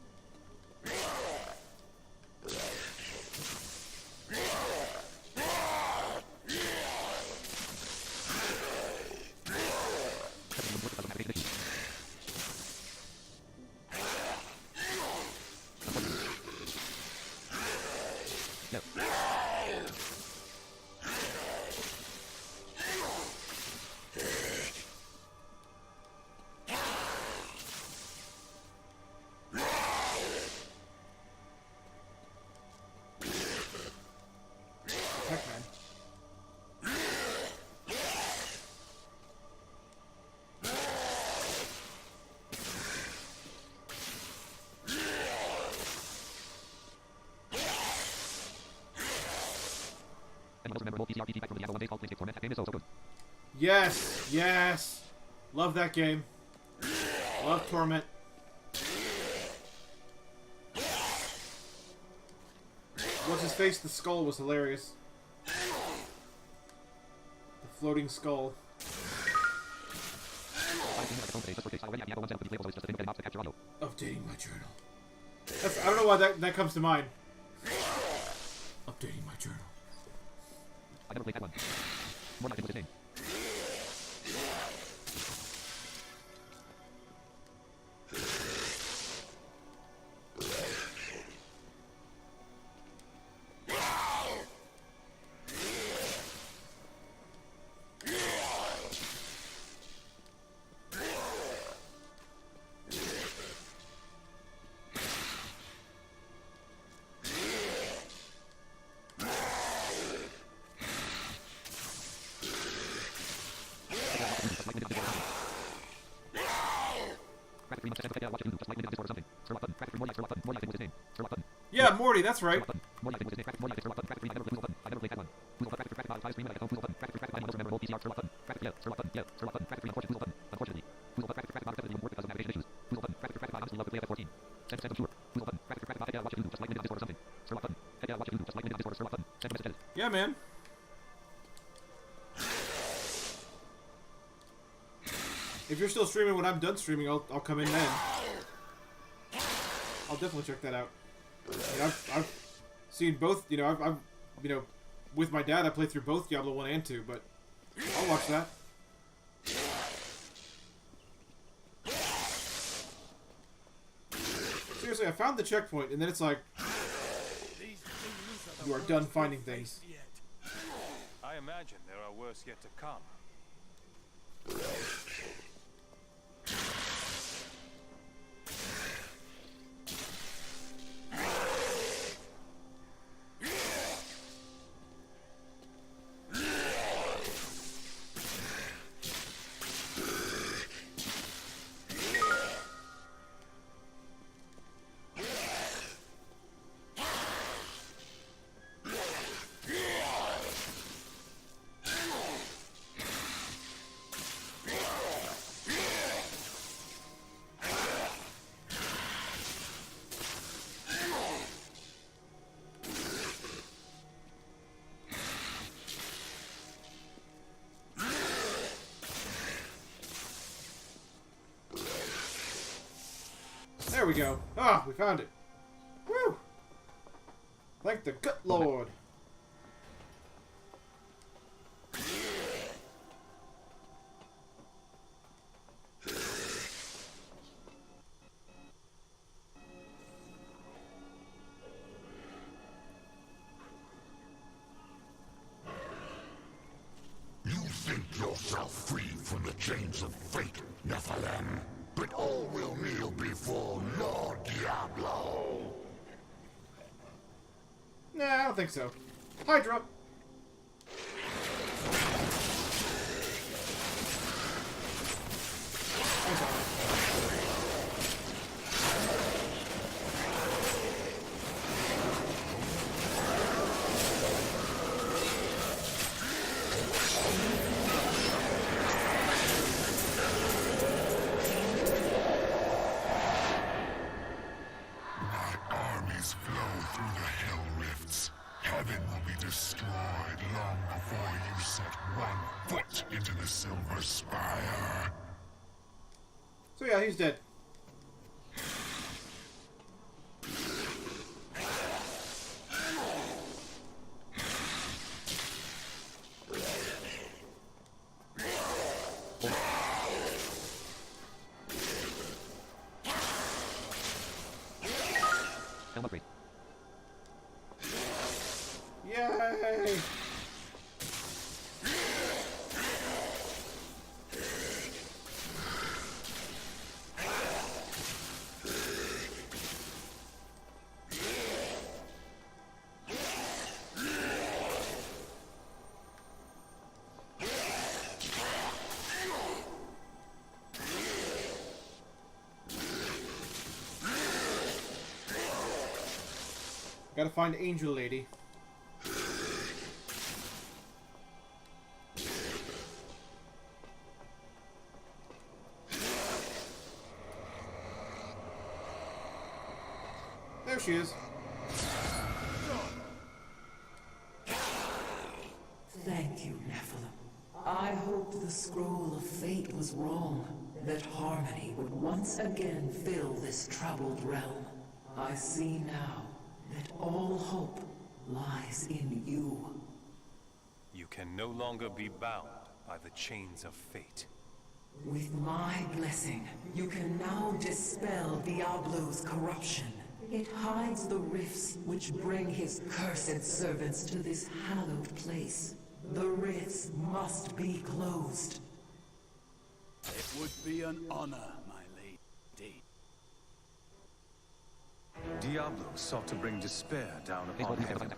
Yes, yes. Love that game. Love Torment. What's his face? The skull was hilarious. The floating skull. Updating my journal. I don't know why that comes to mind. Updating my journal. I never played that one. More like it was his name. Yeah, Morty, that's right. Yeah, man. If you're still streaming when I'm done streaming, I'll come in then. I'll definitely check that out. I've seen both, I've with my dad I played through both Diablo 1 and 2, but I'll watch that. Seriously, I found the checkpoint, and then it's like, you are done finding things. I imagine there are worse yet to come. There we go. Ah, we found it. Woo! Thank the good Lord. You think yourself free from the chains of fate, Nephilim, but all will kneel before Lord Diablo. Nah, I don't think so. Hydra. My armies flow through destroyed long before you set one foot into the Silver Spire. So yeah, he's dead. Helm upgrade. Yay! Gotta find Angel Lady. There she is. Thank you, Nephilim. I hoped the scroll of fate was wrong, that harmony would once again fill this troubled realm. I see now that all hope lies in you. You can no longer be bound by the chains of fate. With my blessing, you can now dispel Diablo's corruption. It hides the rifts which bring his cursed servants to this hallowed place. The rifts must be closed. It would be an honor, my lady. Diablo sought to bring despair down upon heaven,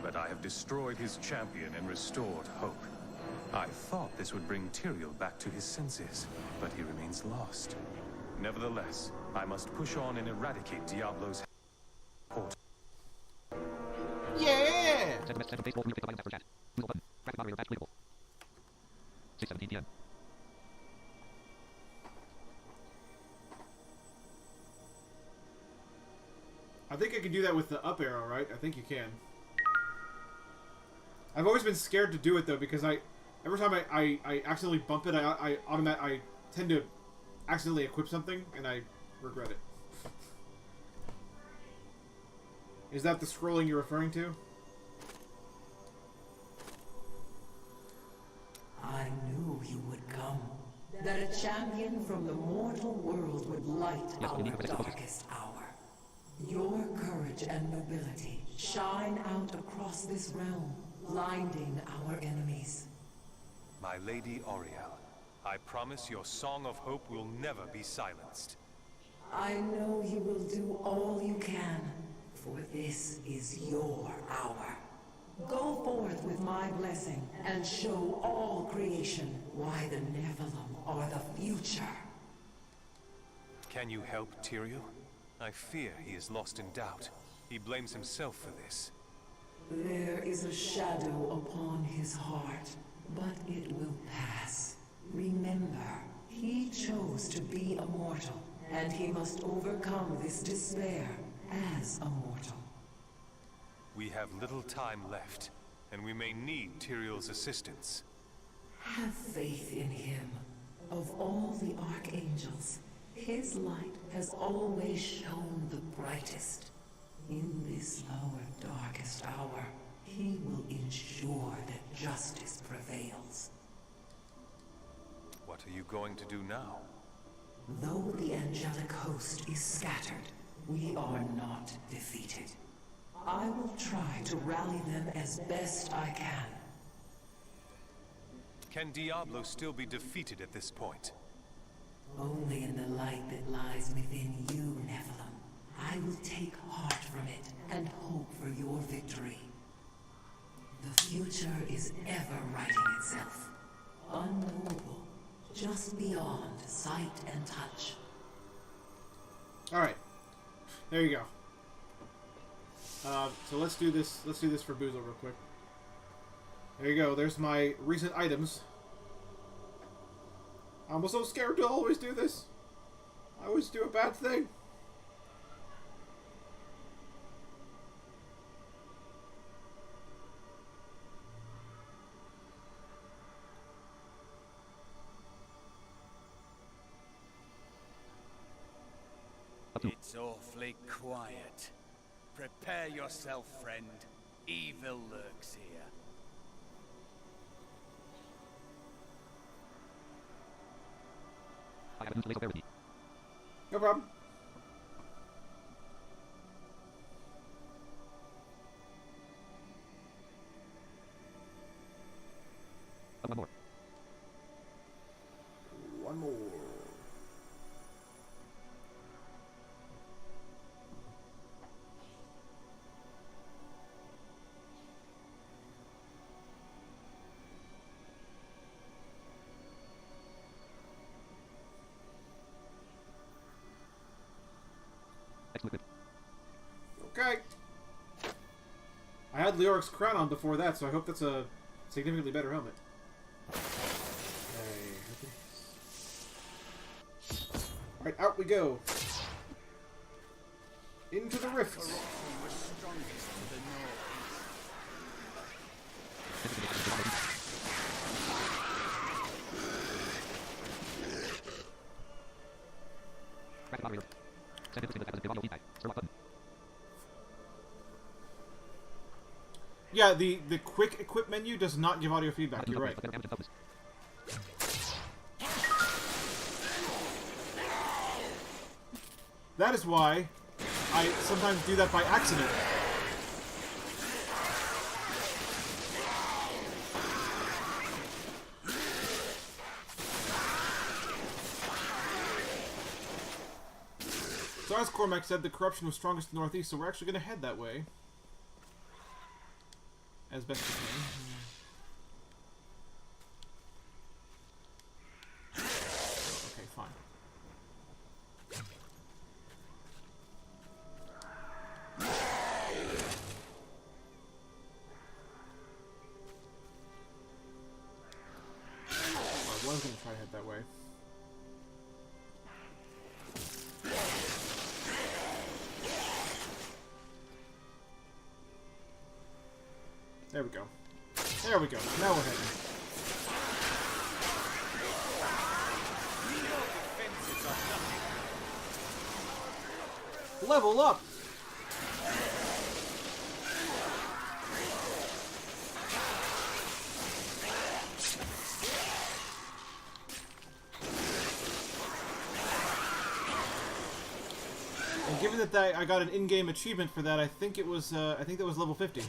but I have destroyed his champion and restored hope. I thought this would bring Tyrael back to his senses, but he remains lost. Nevertheless, I must push on and eradicate Diablo's port. Yeah! Send baseball for your pick chat. Google button. Graphic moderator patch clickable. 6:17 p.m. I think I can do that with the up arrow, right? I think you can. I've always been scared to do it though because every time I accidentally bump it, I tend to accidentally equip something and I regret it. Is that the scrolling you're referring to? I knew you would come. That a champion from the mortal world would light our darkest hour. Your courage and nobility shine out across this realm, blinding our enemies. My Lady Auriel, I promise your song of hope will never be silenced. I know you will do all you can, for this is your hour. Go forth with my blessing and show all creation why the Nephilim are the future. Can you help Tyrael? I fear he is lost in doubt. He blames himself for this. There is a shadow upon his heart, but it will pass. Remember, he chose to be a mortal, and he must overcome this despair as a mortal. We have little time left, and we may need Tyrael's assistance. Have faith in him. Of all the archangels, his light has always shone the brightest. In this our darkest hour, he will ensure that justice prevails. What are you going to do now? Though the angelic host is scattered, we are not defeated. I will try to rally them as best I can. Can Diablo still be defeated at this point? Only in the light that lies within you, Nephilim. I will take heart from it and hope for your victory. The future is ever writing itself. Unknowable, just beyond sight and touch. Alright. There you go. So let's do this. Let's do this for Boozle real quick. There you go. There's my recent items. I'm so scared to always do this. I always do a bad thing. It's awfully quiet. Prepare yourself, friend. Evil lurks here. I have a new laser therapy. No problem. One more. One more. Excellent. Okay. I had Leoric's crown on before that, so I hope that's a significantly better helmet. Alright, out we go. Into the rifts. Rapid moderator. Send interesting that has a audio feedback. Stir lock button. Yeah, the quick equip menu does not give audio feedback. You're right. That is why I sometimes do that by accident. So as Cormac said, the corruption was strongest in the northeast, so we're actually going to head that way. As best we can. Okay, fine. I was going to try to head that way. There we go. There we go. Now we're heading. Level up! And given that I got an in-game achievement for that, I think it was I think that was level 50.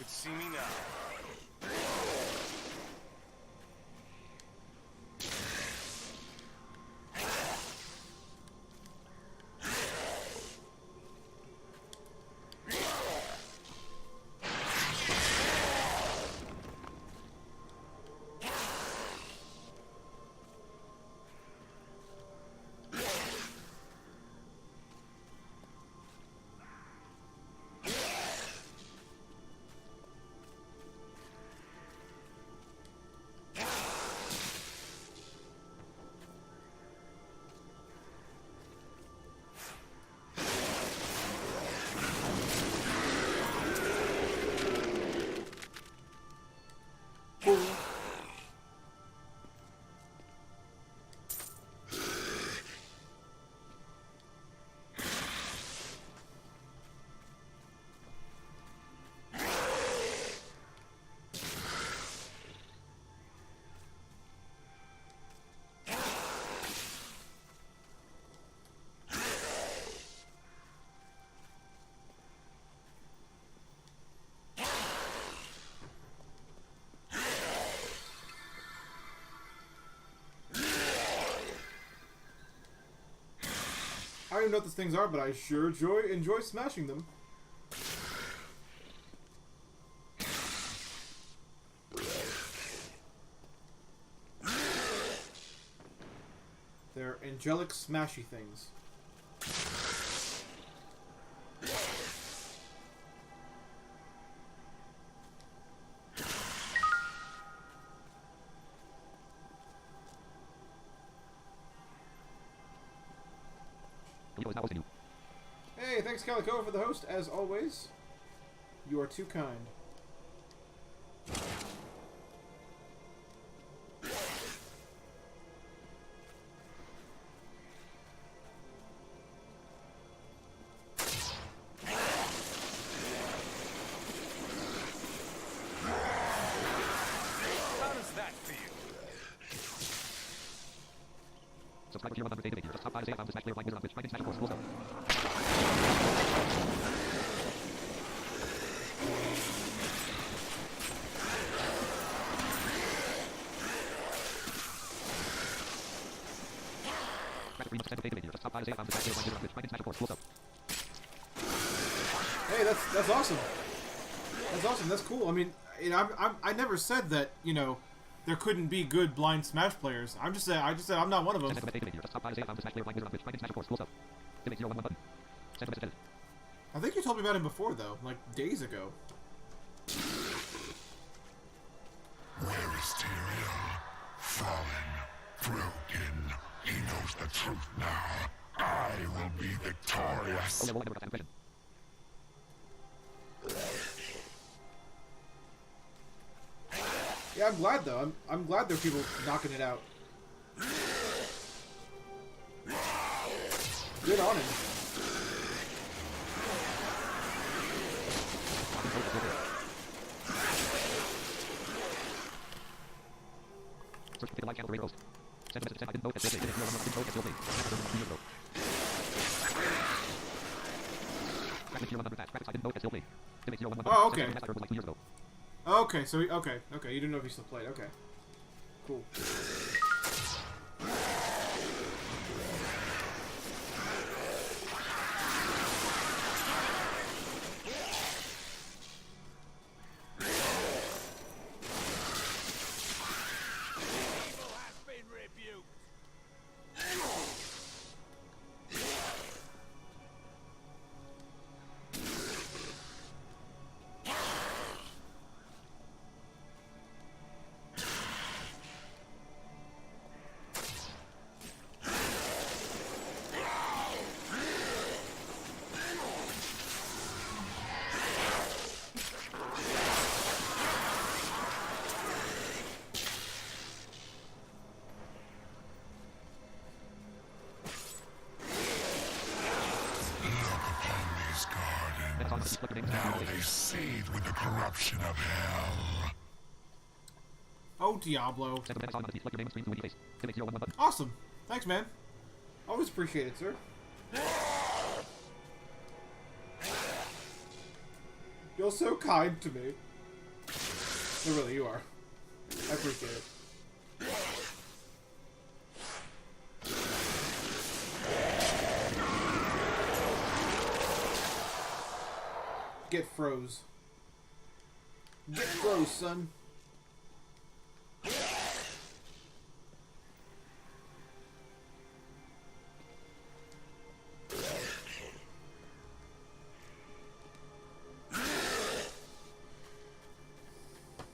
See me now. don't even know what these things are, but I sure enjoy smashing them. They're angelic smashy things. Hey, thanks Calico for the host, as always. You are too kind. How does that feel? Subscribe to your other database. Just top 5 save found slash player blind wizard on Twitch. Find slash course. Also. Just top 5 save found slash player blind wizard on Twitch. Find slash course. Also. Hey, that's awesome. That's awesome. That's cool. I mean, you know, I never said that, you know, there couldn't be good blind Smash players. I just said I'm not one of them. I think you told me about him before, though, like days ago. Where is Tyrael? Fallen, broken. He knows the truth now. I will be victorious. Yeah, I'm glad though. I'm glad there are people knocking it out. Good on him. Oh, okay. Okay, so okay, you didn't know if he still played. Okay, cool. Now they seethe with the corruption of hell. Oh, Diablo. Awesome. Thanks, man. Always appreciate it, sir. You're so kind to me. No, really, you are. I appreciate it. Get froze. Get froze, son.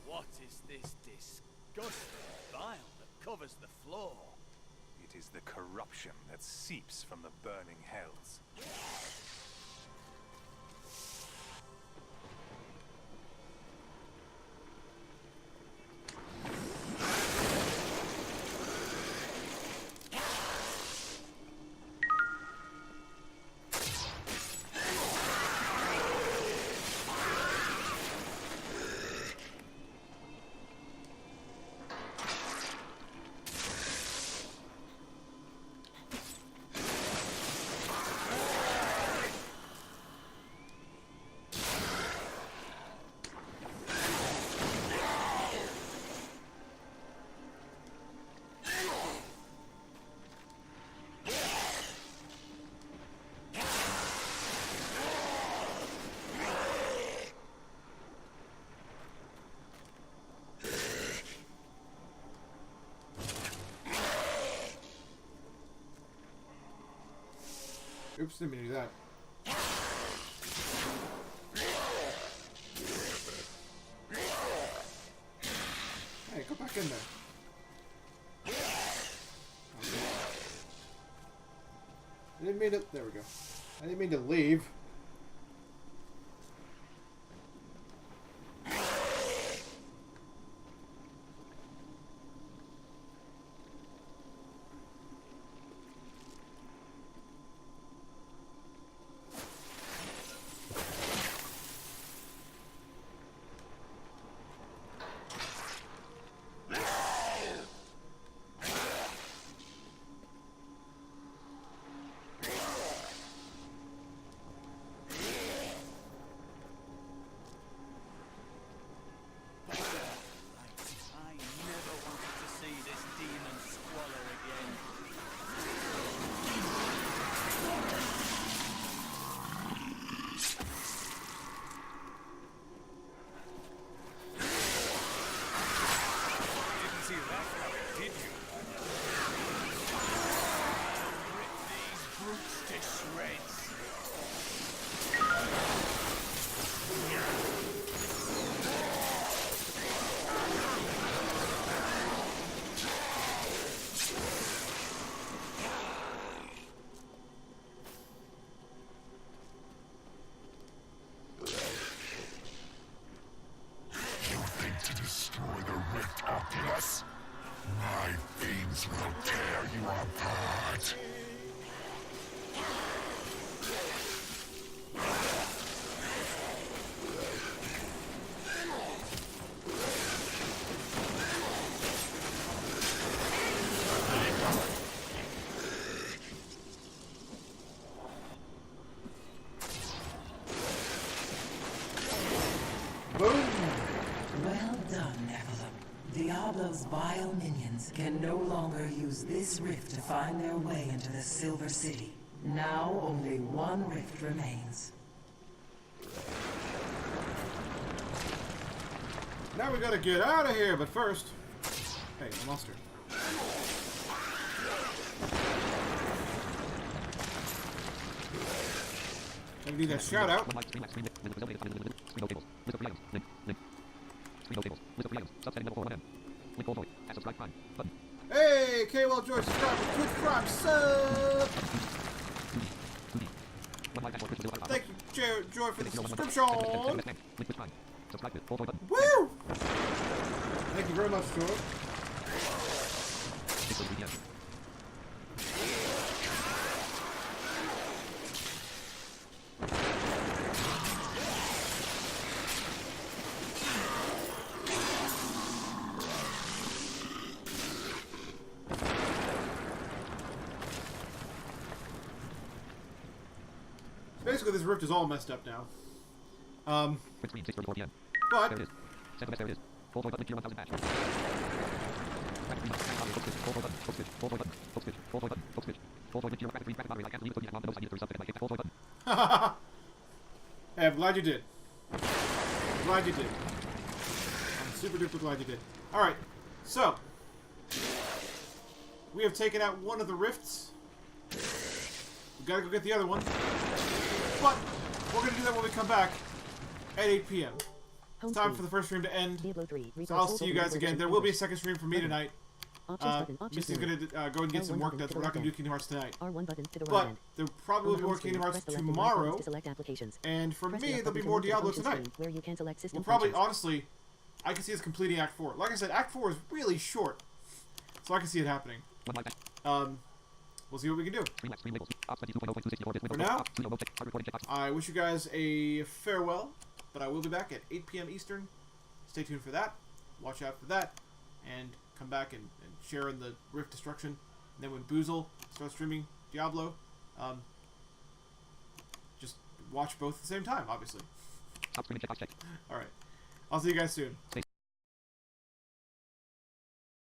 What is this disgusting bile that covers the floor? It is the corruption that seeps from the burning hells. Oops, didn't mean to do that. Hey, go back in there. I didn't mean to... There we go. I didn't mean to leave. My fiends will tear you apart. Well done, Nephilim. Diablo's vile minions can no longer use this rift to find their way into the Silver City. Now only one rift remains. Now we gotta get out of here, but first... Hey, monster. Gonna do that shout out. Hey, KWell Joy, subscribe to Twitch Prime sub! Thank you, Joy, for the subscription! Woo! Thank you very much, Joy. Basically, this rift is all messed up now. But hey, I'm glad you did. I'm glad you did. I'm super duper glad you did. Alright, so we have taken out one of the rifts. We gotta go get the other one. But we're gonna do that when we come back at 8 p.m. It's time for the first stream to end. So I'll see you guys again. There will be a second stream for me tonight. Missy's gonna go and get some work done, so we're not gonna do Kingdom Hearts tonight. But there probably will be more Kingdom Hearts tomorrow. And for me, there'll be more Diablo tonight. We'll probably, honestly, I can see us completing Act 4. Like I said, Act 4 is really short. So I can see it happening. We'll see what we can do. For now, I wish you guys a farewell, but I will be back at 8 p.m. Eastern. Stay tuned for that. Watch out for that. And come back and share in the Rift Destruction. And then when Boozle starts streaming Diablo, just watch both at the same time, obviously. Alright. I'll see you guys soon.